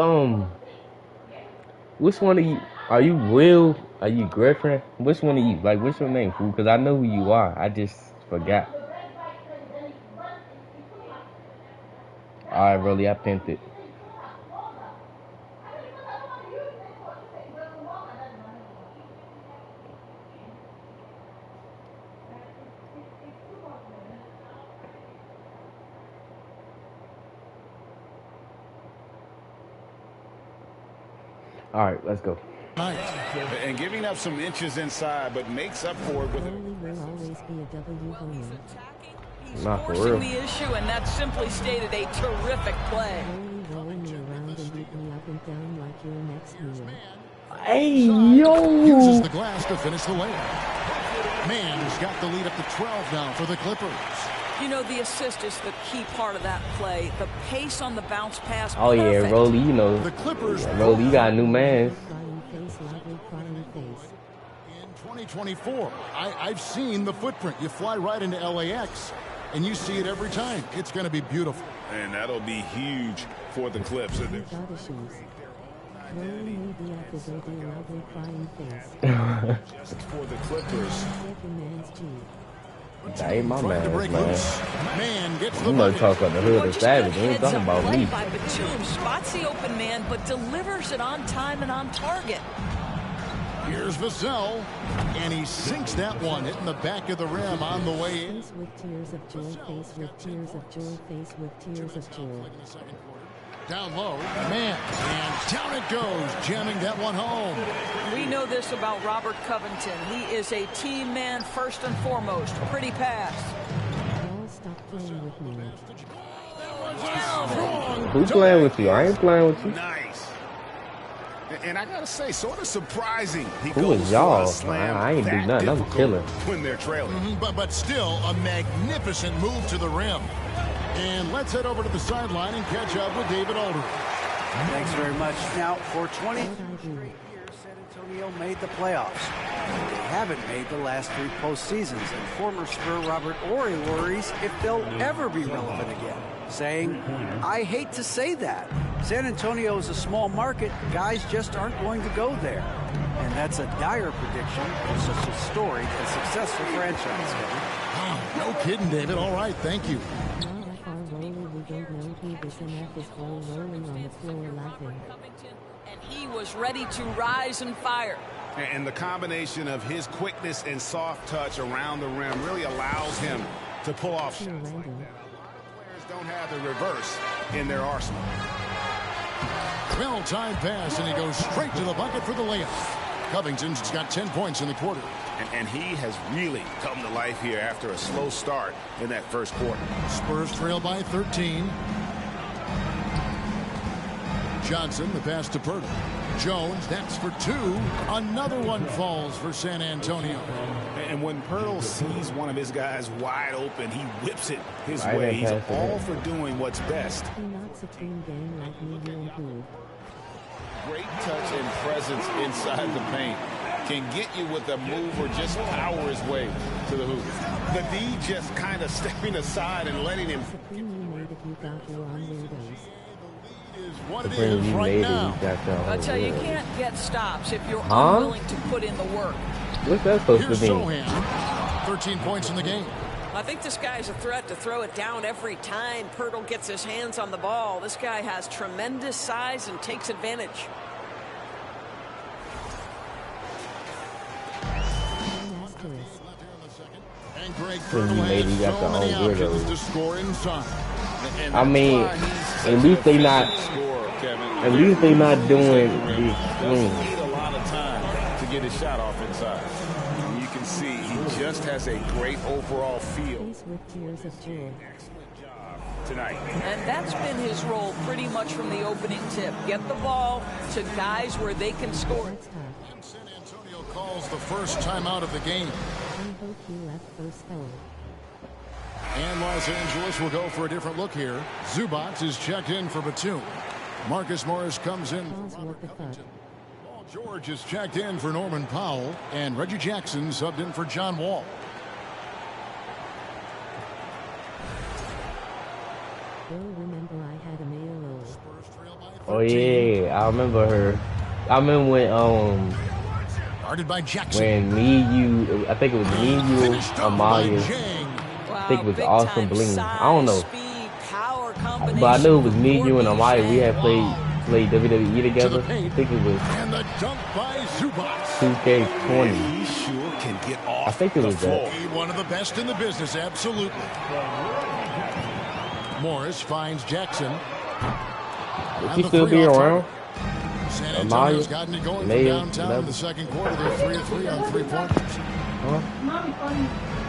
which one of you? Are you Will? Are you girlfriend? Which one of you? Like, what's your name, fool? Because I know who you are. I just forgot. Alright, Rolly, I pinned it. Alright, let's go. And giving up some inches inside, but makes up for it with it. Will always be a W homer. Not for Forcing real. the issue, and that simply stated a terrific play. Rolling me around and beat me up and down like your next meal. Hey, Uses yo! the glass to finish the layup. Man has got the lead up to 12 now for the Clippers. You know, the assist is the key part of that play. The pace on the bounce pass. Oh yeah, perfect. Rolly, you know. The Clippers. Rolly, you got a new man. Crying face, lovely crying face. In 2024, I've seen the footprint. You fly right into LAX, and you see it every time. It's going to be beautiful. And that'll be huge for the Clips. You got issues. Rolling me the activity, lovely crying face. For the Clippers. Taking man's G. That ain't my man, man. Man gets the You must bucket. talk about the hood of Savage. You ain't talking about me. By Batum, spots the open man, but delivers it on time and on target. Here's Vassell, and he sinks that one, hitting the back of the rim on the way in. Face with tears of joy, face with tears of joy, face with tears of joy. Down low, man, and down it goes, jamming that one home. We know this about Robert Covington. He is a team man first and foremost. Pretty pass. Y'all stop playing with me. Who's playing with you? I ain't playing with you. Nice. And I gotta say, sort of surprising. He Who goes is for y'all? a slam I ain't do that nothing. I'm difficult chilling. when they're trailing. But still, a magnificent move to the rim. And let's head over to the sideline and catch up with David Aldridge. Thanks very much. Now, for 23 straight years, San Antonio made the playoffs. They haven't made the last 3 postseasons, and former Spur Robert Horry worries if they'll ever be relevant again, saying, I hate to say that. San Antonio is a small market. Guys just aren't going to go there. And that's a dire prediction for such a storied and successful franchise, Kevin. No kidding, David. All right, thank you. We don't know who this MF is all rolling on the floor laughing. And he was ready to rise and fire. And the combination of his quickness and soft touch around the rim really allows him to pull off shots like that. Players don't have the reverse in their arsenal. Well-timed pass, and he goes straight to the bucket for the layup. Covington's got 10 points in the quarter. And he has really come to life here after a slow start in that first quarter. Spurs trail by 13. Johnson, the pass to Pirtle. Jones, that's for 2. Another one falls for San Antonio. And when Pirtle sees one of his guys wide open, he whips it his way. He's all for doing what's best. He knocks a team game like me, you improve. Great touch and presence inside the paint. Can get you with a move or just power his way to the hoop. The D just kind of stepping aside and letting him. Supreme you made if you got your own windows. What it is right now. I tell you, you can't get stops if you're Huh? unwilling to put in the work. What's that supposed Here's to mean? Sohan. 13 points in the game. I think this guy's a threat to throw it down every time Pirtle gets his hands on the ball. This guy has tremendous size and takes advantage. And Greg So you Pirtle maybe has got so the many own options weirdo. to score inside. I mean, at least they not. At least they not doing the Need swing. a lot of time to get his shot off inside. And you can see he just has a great overall feel Face with tears of joy. tonight. And that's been his role pretty much from the opening tip. Get the ball to guys where they can score. San Antonio calls the first timeout of the game. I hope you left first foul. And Los Angeles will go for a different look here. Zubac is checked in for Batum. Marcus Morris comes in. What the fuck? Paul George is checked in for Norman Powell. And Reggie Jackson subbed in for John Wall. Bro, remember I had a mail. Oh yeah, I remember her. I remember when Guarded by Jackson. when me, you, I think it was me, you, Amalia. I think it was Awesome Bling. I don't know. But I knew it was me, you, and Amaya. We had played WWE together. I think it was And the dunk by Zubac. 2K20. He sure can get off I think it was that. One of the best in the business, absolutely. Morris finds Jackson. Would he still be around? San Amaya, Antonio's gotten it going from Mayo, downtown in the second quarter. They're 3 of 3 on three-pointers. Huh?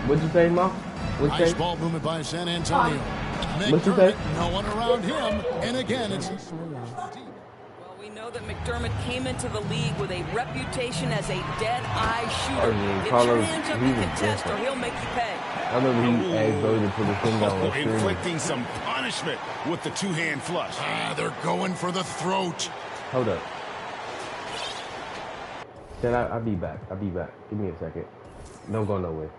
What'd you say, Ma? What'd you Nice say? ball movement by San Antonio. What'd you say? McDermott, no one around him. And again, it's... Well, we know that McDermott came into the league with a reputation as a dead-eye shooter. Get your hands up and contest or he'll make you pay. I remember he asked Brody to put his finger on the screen. Inflicting some punishment with the two-hand flush. They're going for the throat. Hold up. Then I'll be back. I'll be back. Give me a second. Don't go nowhere.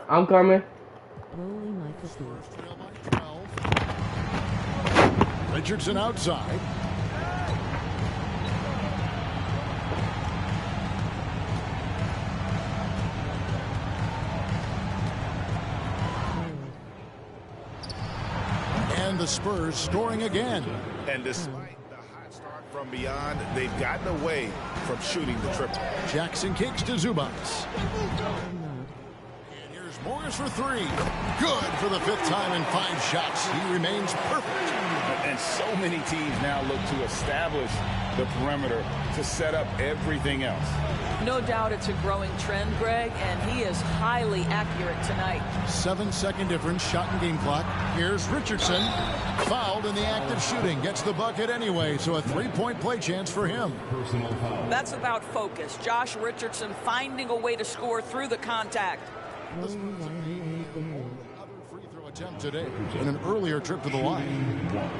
I'm coming. Richardson outside. And the Spurs scoring again. And despite the hot start from beyond, they've gotten away from shooting the triple. Jackson kicks to Zubats. And here's Morris for three. Good for the fifth time in 5 shots. He remains perfect. And so many teams now look to establish the perimeter to set up everything else. No doubt it's a growing trend, Greg, and he is highly accurate tonight. 7-second difference, shot and game clock. Here's Richardson. Fouled in the act of shooting. Gets the bucket anyway, so a 3-point play chance for him. That's about focus. Josh Richardson finding a way to score through the contact. Other free throw attempt today in an earlier trip to the line.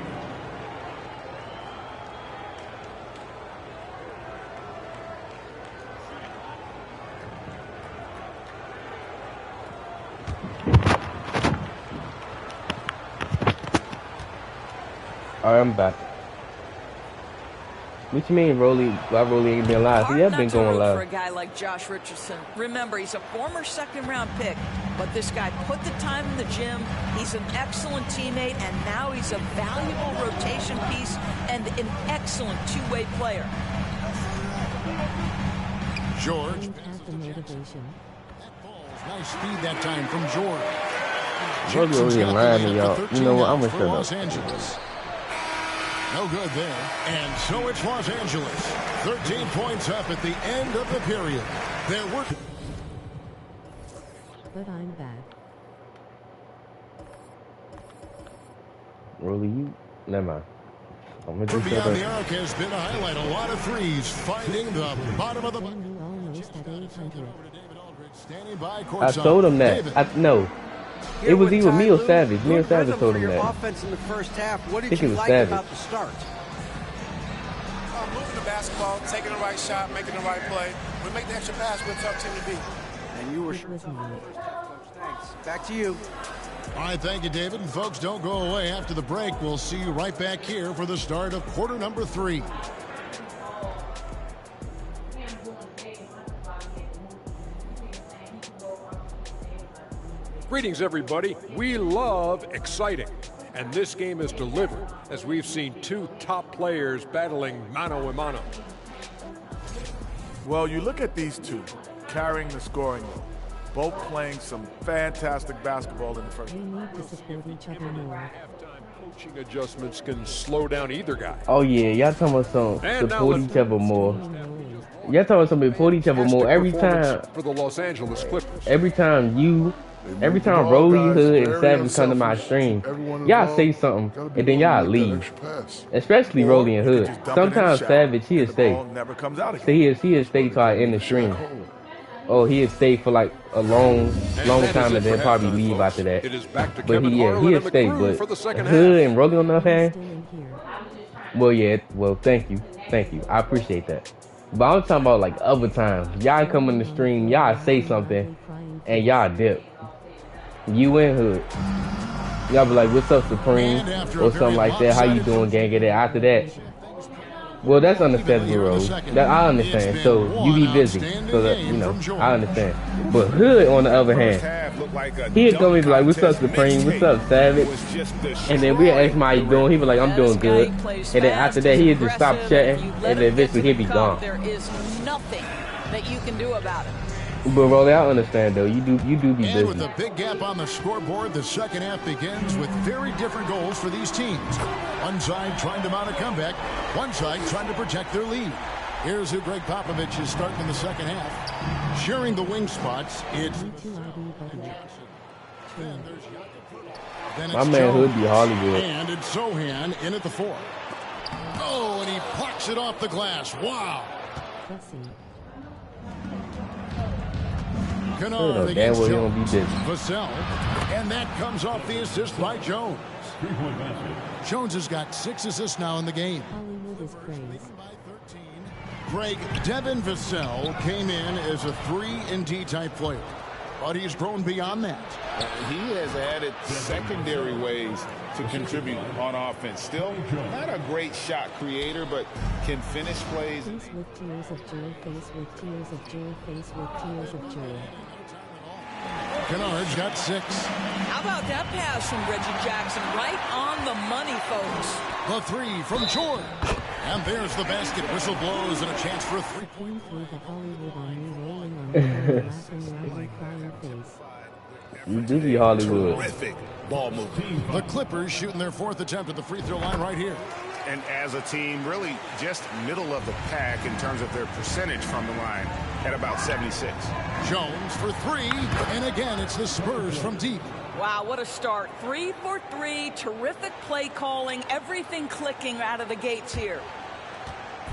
Alright, I'm back. What you mean, Rolly? Why Rolly ain't been live? He has been going live. For a guy like Josh Richardson. Remember, he's a former second-round pick, but this guy put the time in the gym. He's an excellent teammate, and now he's a valuable rotation piece and an excellent two-way player. George. Nice speed that time from George. George really lying to y'all. You know what? I'm gonna shut up. Los Angeles. No good there. And so it's Los Angeles. 13 points up at the end of the period. There were... But I'm back. Rolly, you? Never mind. I'm gonna From just beyond shut the up. arc has been a highlight. A lot of threes. Finding the bottom of the... Almost at 800. Standing by I courtside. told him that. David. No. It was either me or Savage. Me or Good Savage rhythm told for him your that. offense in the first half. What I did think it you was like Savage. about the start? Moving the basketball, taking the right shot, making the right play. We make the extra pass, we're a tough team to beat. And you were sure. Thanks. Back to you. All right, thank you, David. And folks, don't go away. After the break, we'll see you right back here for the start of quarter number 3. Greetings, everybody. We love exciting. And this game is delivered as we've seen 2 top players battling mano a mano. Well, you look at these two carrying the scoring load, both playing some fantastic basketball in the first. We need to support each other more. Coaching adjustments can slow down either guy. Oh yeah, y'all talking about some And now support let's- each other more. Y'all talking about some support each other more every time. For the Los Angeles Clippers. Every time Rolly, Hood, and Savage come to my stream, y'all say something, and then y'all leave. Especially Rolly and Hood. Sometimes Savage, he'll stay. Never comes out again. So he'll stay till I end the stream. Or he'll stay for like a long time and then probably leave after that. But he'll stay. But Hood and Rolly on the other hand, well, thank you. I appreciate that. But I'm talking about like other times. Y'all come in the stream, y'all say something, and y'all dip. You and Hood. Y'all be like, what's up, Supreme? Or something like that. How you doing, gang? Get it after that. Well, that's understandable, Rose. That I understand. So you be busy. So that, you know, I understand. But Hood, on the other hand, he'll come and be like, what's up, Supreme? What's up, Savage? And then we'll ask him how you doing. He'll be like, I'm doing good. And then after that, he'll just stop chatting. And then eventually he'll be gone. There is nothing that you can do about it. But Rolly, I understand though. You do be And with busy. a big gap on the scoreboard, the second half begins with very different goals for these teams. One side trying to mount a comeback, one side trying to protect their lead. Here's who Greg Popovich is starting in the second half. Sharing the wing spots, it's My man Hood be Hollywood. And it's Zohan in at the 4. Oh, and he plucks it off the glass. Wow. Kennard against Jones. Vassell. And that comes off the assist by Jones. Jones has got 6 assists now in the game. Greg, Devin Vassell came in as a 3-and-D type player, but he's grown beyond that. He has added secondary ways to contribute on offense. Still not a great shot creator, but can finish plays. Face with tears of joy, face with tears of joy, face with tears of joy. Kennard's got 6. How about that pass from Reggie Jackson? Right on the money, folks. The 3 from George. And there's the basket. Whistle blows and a chance for a 3. You do be Hollywood. Terrific ball movement. The Clippers shooting their 4th attempt at the free throw line right here. And as a team, really just middle of the pack in terms of their percentage from the line at about 76. Jones for 3. And again, it's the Spurs from deep. Wow, what a start. 3 for 3. Terrific play calling. Everything clicking out of the gates here.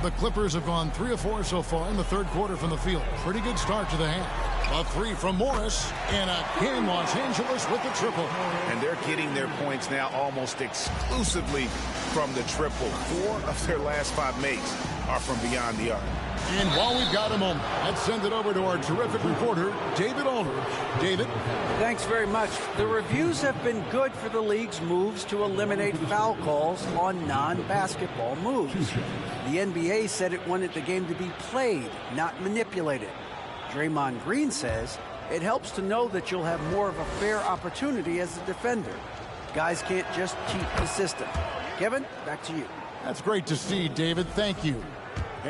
The Clippers have gone 3 of 4 so far in the third quarter from the field. Pretty good start to the half. A 3 from Morris, and again Los Angeles with the triple. And they're getting their points now almost exclusively from the triple. 4 of their last 5 makes are from beyond the arc. And while we've got a moment, let's send it over to our terrific reporter, David Aldridge. David? Thanks very much. The reviews have been good for the league's moves to eliminate foul calls on non-basketball moves. The NBA said it wanted the game to be played, not manipulated. Draymond Green says it helps to know that you'll have more of a fair opportunity as a defender. Guys can't just cheat the system. Kevin, back to you. That's great to see, David. Thank you.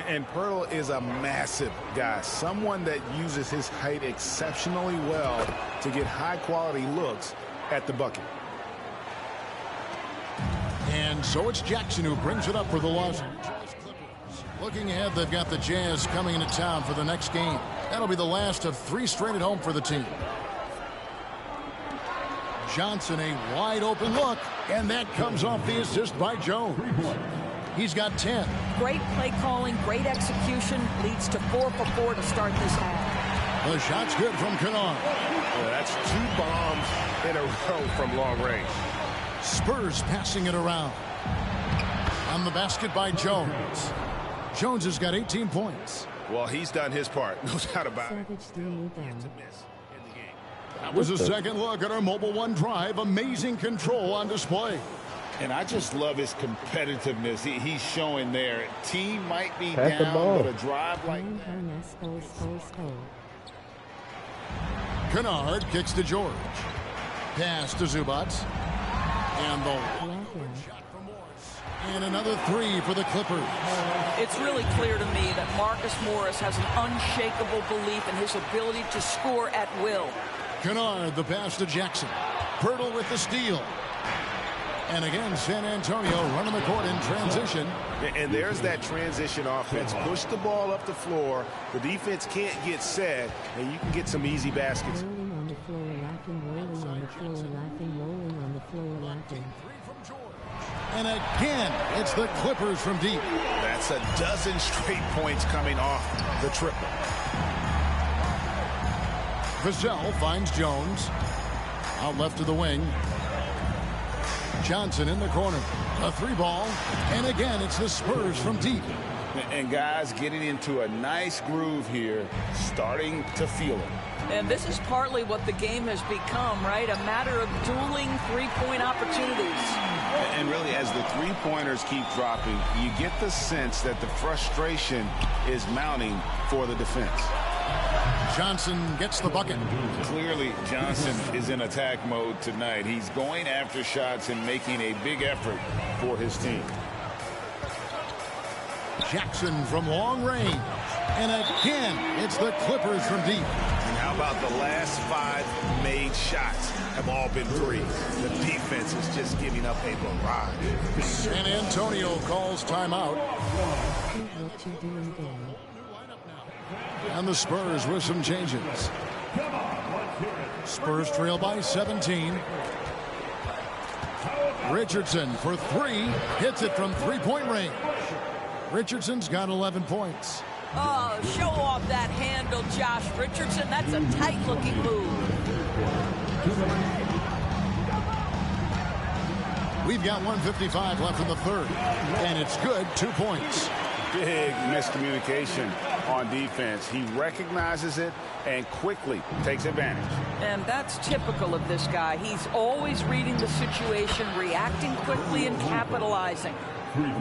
And Pirtle is a massive guy, someone that uses his height exceptionally well to get high-quality looks at the bucket. And so it's Jackson who brings it up for the Los Angeles Clippers. Looking ahead, they've got the Jazz coming into town for the next game. That'll be the last of 3 straight at home for the team. Johnson, a wide-open look, and that comes off the assist by Jones. He's got 10. Great play calling, great execution, leads to 4 for 4 to start this half. The shot's good from Kennard. Well, that's 2 bombs in a row from long range. Spurs passing it around. On the basket by Jones. Jones has got 18 points. Well, he's done his part, no doubt about it. That was a second look at our Mobile One drive. Amazing control on display. And I just love his competitiveness he's showing there. Team might be Pass the down, ball. but a drive like Kennard kicks to George. Pass to Zubac. And the shot for Morris. And another 3 for the Clippers. It's really clear to me that Marcus Morris has an unshakable belief in his ability to score at will. Kennard, the pass to Jackson. Pirtle with the steal. And again, San Antonio running the court in transition. And there's that transition offense. Push the ball up the floor. The defense can't get set, and you can get some easy baskets. Rolling on the floor, laughing, rolling on the floor, laughing, rolling on the floor, laughing. And again, it's the Clippers from deep. That's a dozen straight points coming off the triple. Vassell finds Jones. Out left to the wing. Johnson in the corner. A 3-ball. And again, it's the Spurs from deep. And guys getting into a nice groove here, starting to feel it. And this is partly what the game has become, right? A matter of dueling 3-point opportunities. And really, as the 3-pointers keep dropping, you get the sense that the frustration is mounting for the defense. Johnson gets the bucket. Clearly, Johnson is in attack mode tonight. He's going after shots and making a big effort for his team. Jackson from long range. And again, it's the Clippers from deep. about the last 5 made shots have all been threes. The defense is just giving up a barrage. San Antonio calls timeout. What you doing there? And the Spurs with some changes. Spurs trail by 17. Richardson for 3. Hits it from three-point range. Richardson's got 11 points. Oh, show off that handle, Josh Richardson. That's a tight-looking move. We've got 1:55 left in the third. And it's good, 2 points. Big miscommunication on defense. He recognizes it and quickly takes advantage. And that's typical of this guy. He's always reading the situation, reacting quickly, and capitalizing.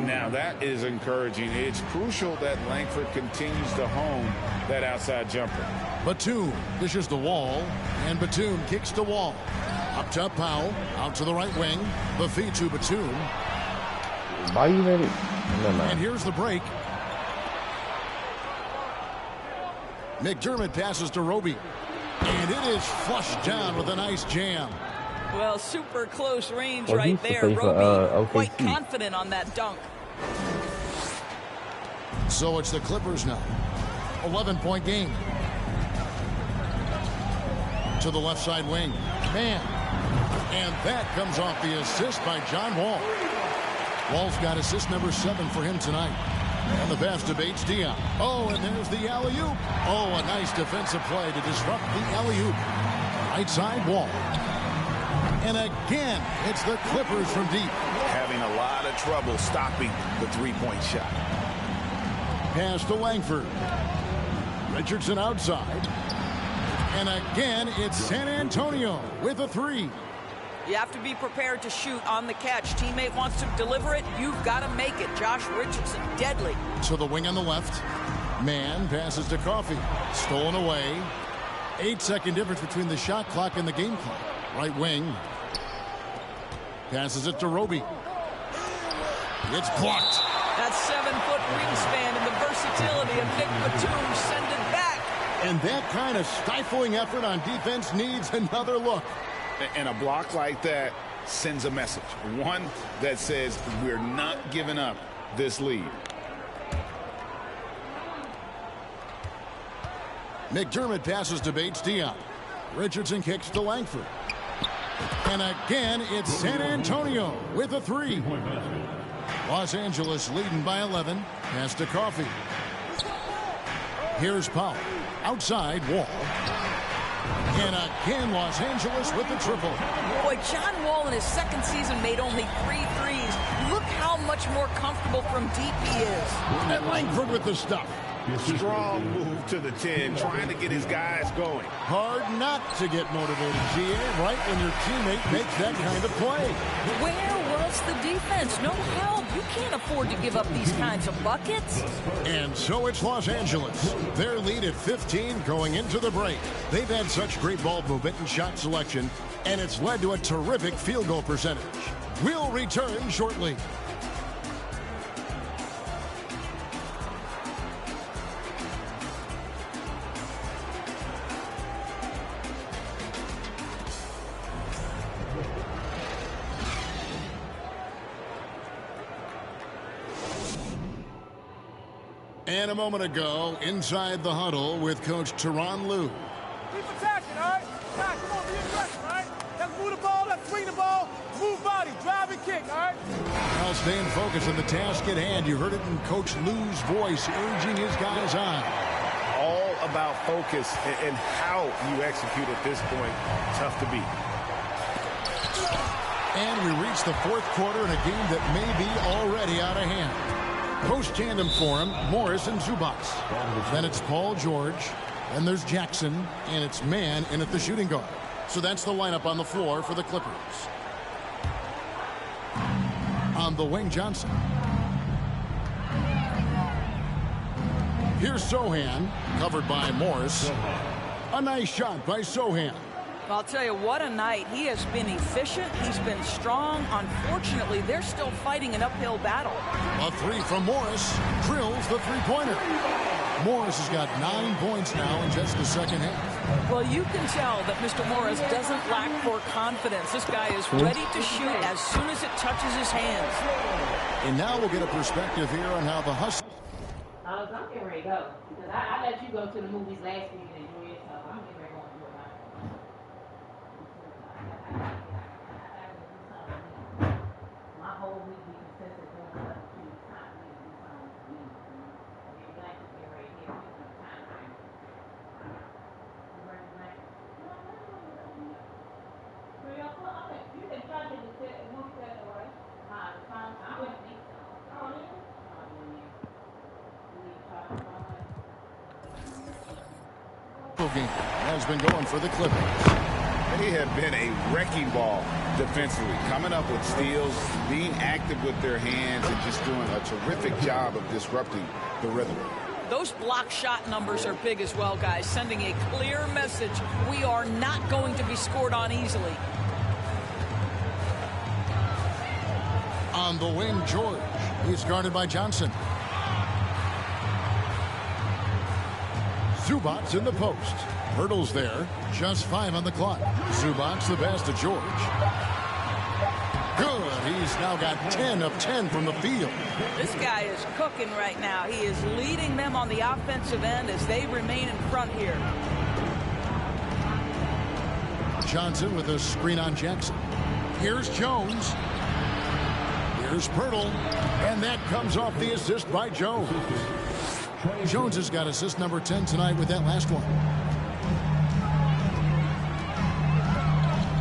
Now that is encouraging. It's crucial that Langford continues to hone that outside jumper. Batum dishes the Wall, and Batum kicks to Wall. Up to Powell, out to the right wing. The feed to Batum. Why you let it? No. And here's the break. McDermott passes to Roby. And it is flushed down with a nice jam. Well, super close range Well, right he's there. supposed to Roby OKC. quite confident on that dunk. So it's the Clippers now. 11-point game. To the left side wing. Man. And that comes off the assist by John Wall. Wall's got assist number 7 for him tonight. And the pass to Bates Dion. Oh, and there's the alley-oop. Oh, a nice defensive play to disrupt the alley-oop. Right side Wall. And again, it's the Clippers from deep. Having a lot of trouble stopping the three-point shot. Pass to Langford. Richardson outside. And again, it's San Antonio with a 3. You have to be prepared to shoot on the catch. Teammate wants to deliver it. You've got to make it. Josh Richardson, deadly. To the wing on the left. Man passes to Coffey. Stolen away. 8-second difference between the shot clock and the game clock. Right wing. Passes it to Roby. It's blocked. That 7-foot wingspan and the versatility of Nick Batum send it back. And that kind of stifling effort on defense needs another look. And a block like that sends a message. One that says we're not giving up this lead. McDermott passes to Bates Dion. Richardson kicks to Langford. And again, it's San Antonio with a 3. Los Angeles leading by 11. Pass to Coffey. Here's Powell. Outside Wall. And again, Los Angeles with the triple. Boy, John Wall in his second season made only 3 threes. Look how much more comfortable from deep he is. And Langford with the stuff. Strong move to the 10, trying to get his guys going. Hard not to get motivated, GA, right when your teammate makes that kind of play. Where was the defense? No help. You can't afford to give up these kinds of buckets. And so it's Los Angeles. Their lead at 15 going into the break. They've had such great ball movement and shot selection, and it's led to a terrific field goal percentage. We'll return shortly. And a moment ago, inside the huddle with Coach Tyronn Lue. Keep attacking, all right? Now, come on, be aggressive, all right? Let's move the ball, let's swing the ball, move body, drive and kick, all right? Now staying focused on the task at hand. You heard it in Coach Lue's voice, urging his guys on. All about focus and how you execute at this point. Tough to beat. And we reach the fourth quarter in a game that may be already out of hand. Post-tandem for him, Morris and Zubac. Then it's Paul George. Then there's Jackson. And it's Man in at the shooting guard. So that's the lineup on the floor for the Clippers. On the wing, Johnson. Here's Sohan, covered by Morris. A nice shot by Sohan. I'll tell you, what a night. He has been efficient. He's been strong. Unfortunately, they're still fighting an uphill battle. A 3 from Morris drills the three-pointer. Morris has got 9 points now in just the second half. Well, you can tell that Mr. Morris doesn't lack for confidence. This guy is ready to shoot as soon as it touches his hands. And now we'll get a perspective here on how the Huskies. I'm getting ready to go. Because I let you go to the movies last week and enjoy yourself. I'm getting ready to go and do it now. My whole week be consistent doing stuff to you. It's time for me to do something for me. And you're glad to get right here. We can time frame. You ready to go? So y'all put up it. You can try to just sit and move that away. I wouldn't think so. Oh, yeah? Game has been going for the Clippers. They have been a wrecking ball defensively, coming up with steals, being active with their hands, and just doing a terrific job of disrupting the rhythm. Those block shot numbers are big as well, guys, sending a clear message. We are not going to be scored on easily. On the wing, George. He's guarded by Johnson. Zubac's in the post. Hurdles there. Just 5 on the clock. Zubac's the pass to George. Good. He's now got 10 of 10 from the field. This guy is cooking right now. He is leading them on the offensive end as they remain in front here. Johnson with a screen on Jackson. Here's Jones. Here's Pirtle. And that comes off the assist by Jones. Jones has got assist number 10 tonight with that last one.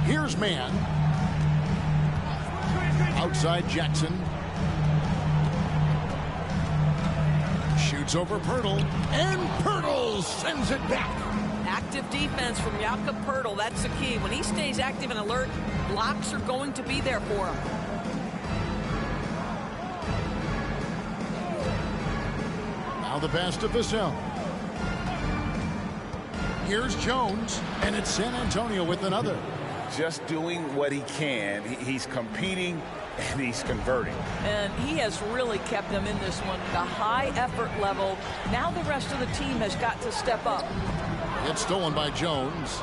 Here's Mann. Outside Jackson. Shoots over Pirtle. And Pirtle sends it back. Active defense from Jakob Pirtle. That's the key. When he stays active and alert, blocks are going to be there for him. Now the pass to Vassell. Here's Jones, and it's San Antonio with another. Just doing what he can. He's competing, and he's converting. And he has really kept them in this one. The high effort level. Now the rest of the team has got to step up. It's stolen by Jones.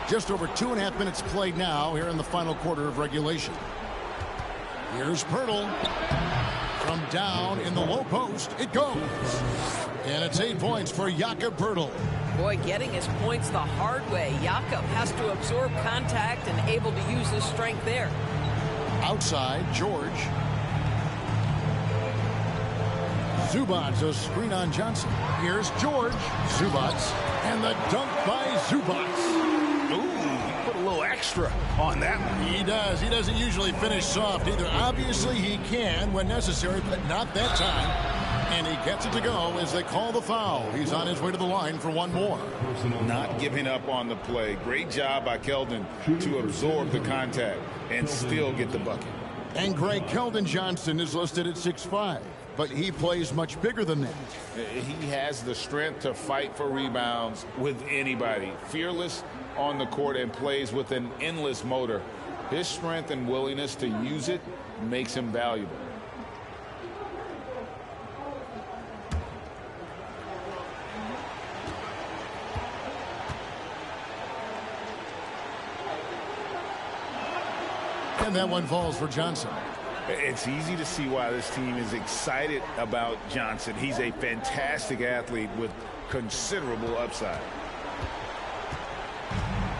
Just over 2.5 minutes played now here in the final quarter of regulation. Here's Pirtle. From down in the low post, it goes. And it's 8 points for Jakob Pirtle. Boy, getting his points the hard way. Jakob has to absorb contact and able to use his strength there. Outside, George. Zubac's a screen on Johnson. Here's George. Zubac's. And the dunk by Zubac's. Put a little extra on that one. He does. He doesn't usually finish soft either. Obviously, he can when necessary, but not that time. And he gets it to go as they call the foul. He's on his way to the line for one more. Not giving up on the play. Great job by Keldon to absorb the contact and still get the bucket. And Greg Keldon Johnson is listed at 6'5", but he plays much bigger than that. He has the strength to fight for rebounds with anybody. Fearless on the court and plays with an endless motor. His strength and willingness to use it makes him valuable. And that one falls for Johnson. It's easy to see why this team is excited about Johnson. He's a fantastic athlete with considerable upside.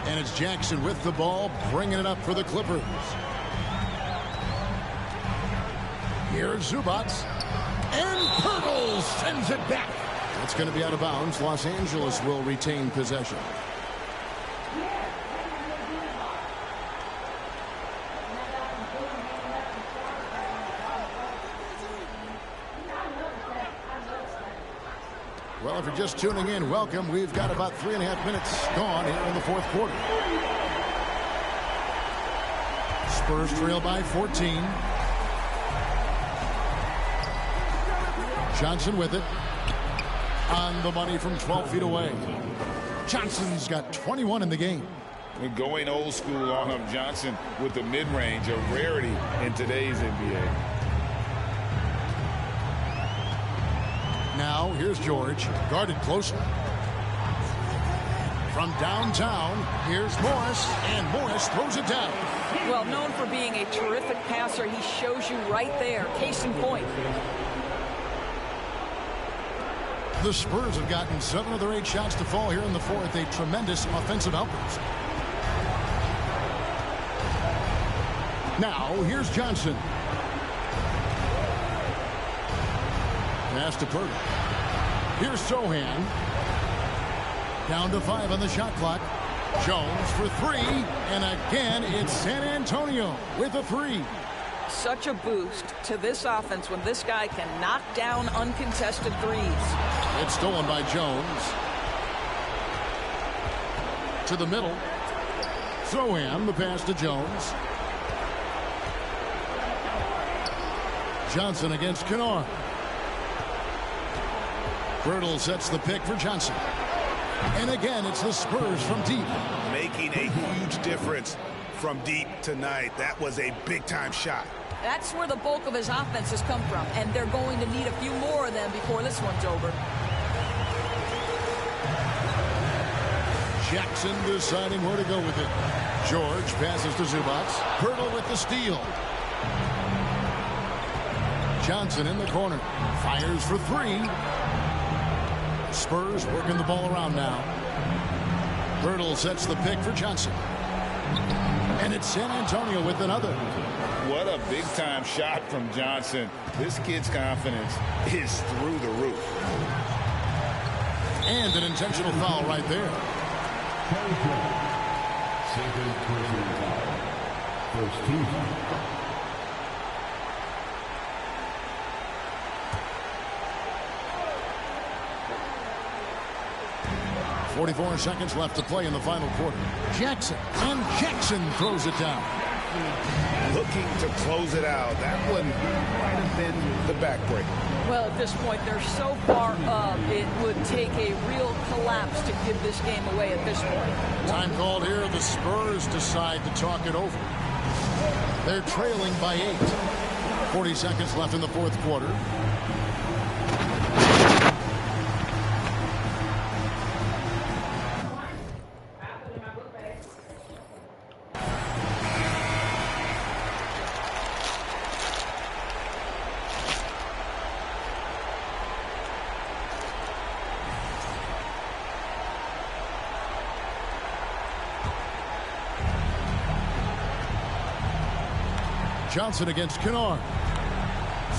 And it's Jackson with the ball, bringing it up for the Clippers. Here's Zubac's. And Pirtle sends it back. It's going to be out of bounds. Los Angeles will retain possession. Well, if you're just tuning in, welcome. We've got about 3.5 minutes gone here in the fourth quarter. Spurs trail by 14. Johnson with it. On the money from 12 feet away. Johnson's got 21 in the game. We're going old school on him. Johnson with the mid-range, a rarity in today's NBA. Here's George, guarded closer. From downtown, here's Morris, and Morris throws it down. Well, known for being a terrific passer, he shows you right there. Case in point. The Spurs have gotten 7 of their 8 shots to fall here in the fourth. A tremendous offensive outburst. Now, here's Johnson. Pass to Purdy. Here's Sohan. Down to 5 on the shot clock. Jones for 3. And again, it's San Antonio with a 3. Such a boost to this offense when this guy can knock down uncontested threes. It's stolen by Jones. To the middle. Sohan, the pass to Jones. Johnson against Kennard. Birtle sets the pick for Johnson. And again, it's the Spurs from deep. Making a huge difference from deep tonight. That was a big-time shot. That's where the bulk of his offense has come from, and they're going to need a few more of them before this one's over. Jackson deciding where to go with it. George passes to Zubac. Birtle with the steal. Johnson in the corner. Fires for 3. Spurs working the ball around now. Birtle sets the pick for Johnson. And it's San Antonio with another. What a big-time shot from Johnson. This kid's confidence is through the roof. And an intentional foul right there. Second personal foul. First team foul. 44 seconds left to play in the final quarter. Jackson, and Jackson throws it down. Looking to close it out. That one might have been the backbreaker. Well, at this point, they're so far up, it would take a real collapse to give this game away at this point. Time called here. The Spurs decide to talk it over. They're trailing by 8. 40 seconds left in the fourth quarter. Johnson against Kennard.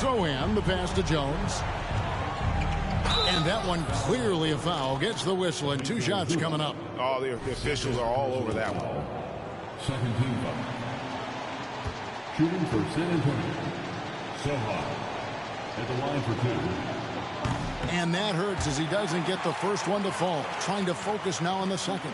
Sohan, the pass to Jones. And that one clearly a foul. Gets the whistle, and 2 shots coming up. Oh, the officials are all over that one. Second team foul. Shooting for San Antonio. Sohan at the line for 2. And that hurts as he doesn't get the first one to fall. Trying to focus now on the second.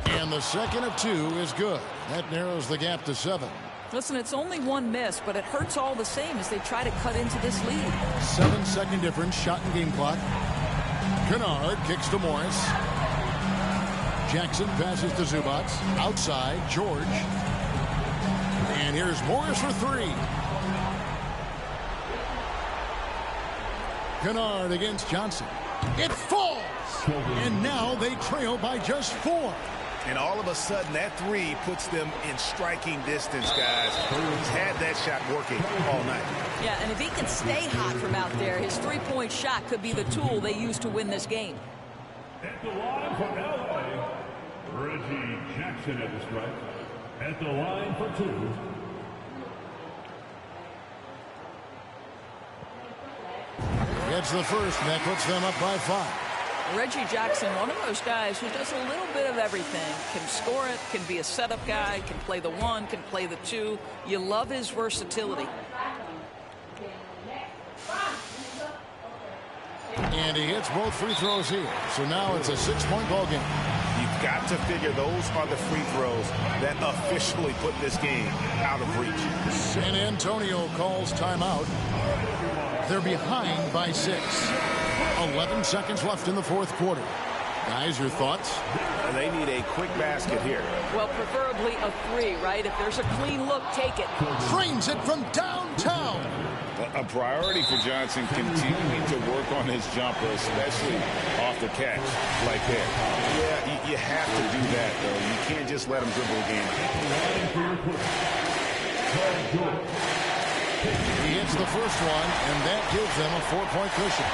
And the second of 2 is good. That narrows the gap to 7. Listen, it's only 1 miss, but it hurts all the same as they try to cut into this lead. 7-second difference, shot and game clock. Kennard kicks to Morris. Jackson passes to Zubac. Outside, George. And here's Morris for 3. Kennard against Johnson. It falls! And now they trail by just 4. And all of a sudden, that 3 puts them in striking distance, guys. He's had that shot working all night. Yeah, and if he can stay hot from out there, his 3-point shot could be the tool they use to win this game. At the line for LA, Reggie Jackson at the strike. At the line for 2. Gets the first, and that puts them up by 5. Reggie Jackson, one of those guys who does a little bit of everything. Can score it, can be a setup guy, can play the 1, can play the 2. You love his versatility. And he hits both free throws here. So now it's a 6-point ball game. You've got to figure those are the free throws that officially put this game out of reach. San Antonio calls timeout. They're behind by 6. 11 seconds left in the fourth quarter. Guys, your thoughts? They need a quick basket here. Well, preferably a 3, right? If there's a clean look, take it. Drains it from downtown. A priority for Johnson, continuing to work on his jumper, especially off the catch like that. Yeah, you have to do that, though. You can't just let him dribble the game. He hits the first one, and that gives them a 4-point cushion.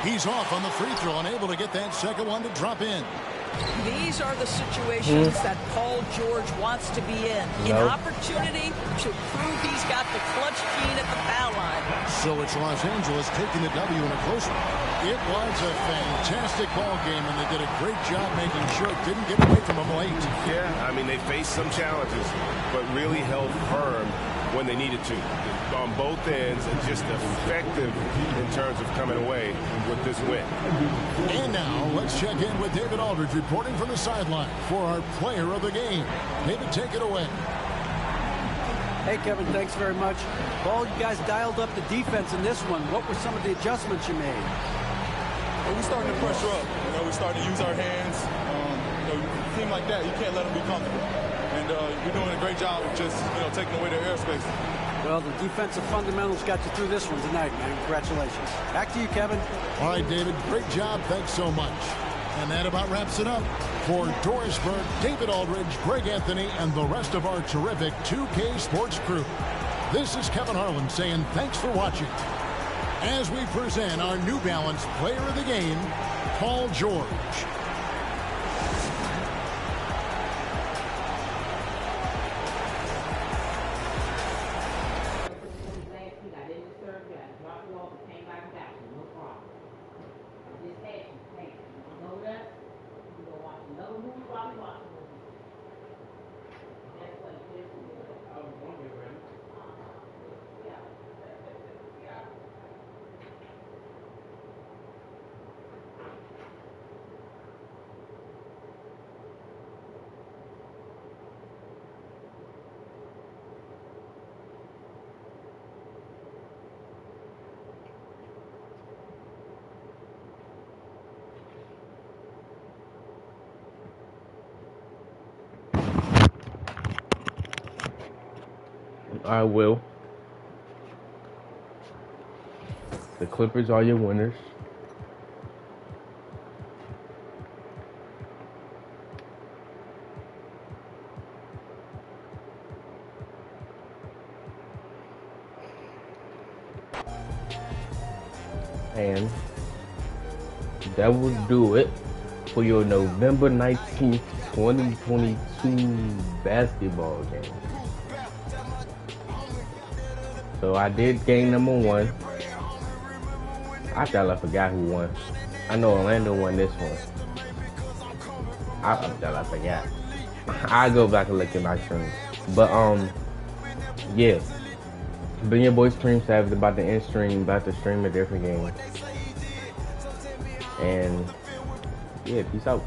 He's off on the free throw, unable to get that second one to drop in. These are the situations that Paul George wants to be in. An opportunity to prove he's got the clutch gene at the foul line. So it's Los Angeles taking the W in a close one. It was a fantastic ball game, and they did a great job making sure it didn't get away from them late. Yeah, I mean, they faced some challenges, but really held firm when they needed to. On both ends, and just effective in terms of coming away with this win. And now, let's check in with David Aldridge reporting from the sideline for our player of the game. David, take it away. Hey, Kevin, thanks very much. Paul, you guys dialed up the defense in this one. What were some of the adjustments you made? Well, we're starting to pressure up. We're starting to use our hands. A team like that, you can't let them be comfortable. And we're doing a great job of just, taking away their airspace. Well, the defensive fundamentals got you through this one tonight, man. Congratulations. Back to you, Kevin. All right, David, great job. Thanks so much. And that about wraps it up. For Doris Burke, David Aldridge, Greg Anthony, and the rest of our terrific 2K Sports crew, this is Kevin Harlan saying thanks for watching as we present our New Balance player of the game, Paul George. I will. The Clippers are your winners. And that will do it for your November 19th, 2022 basketball game. So I did game number 1. I thought I forgot who won. I know Orlando won this one. I thought I forgot. I'll go back and look at my streams. But yeah. Been your boy Stream Savage, about to end stream, about to stream a different game. And yeah, peace out.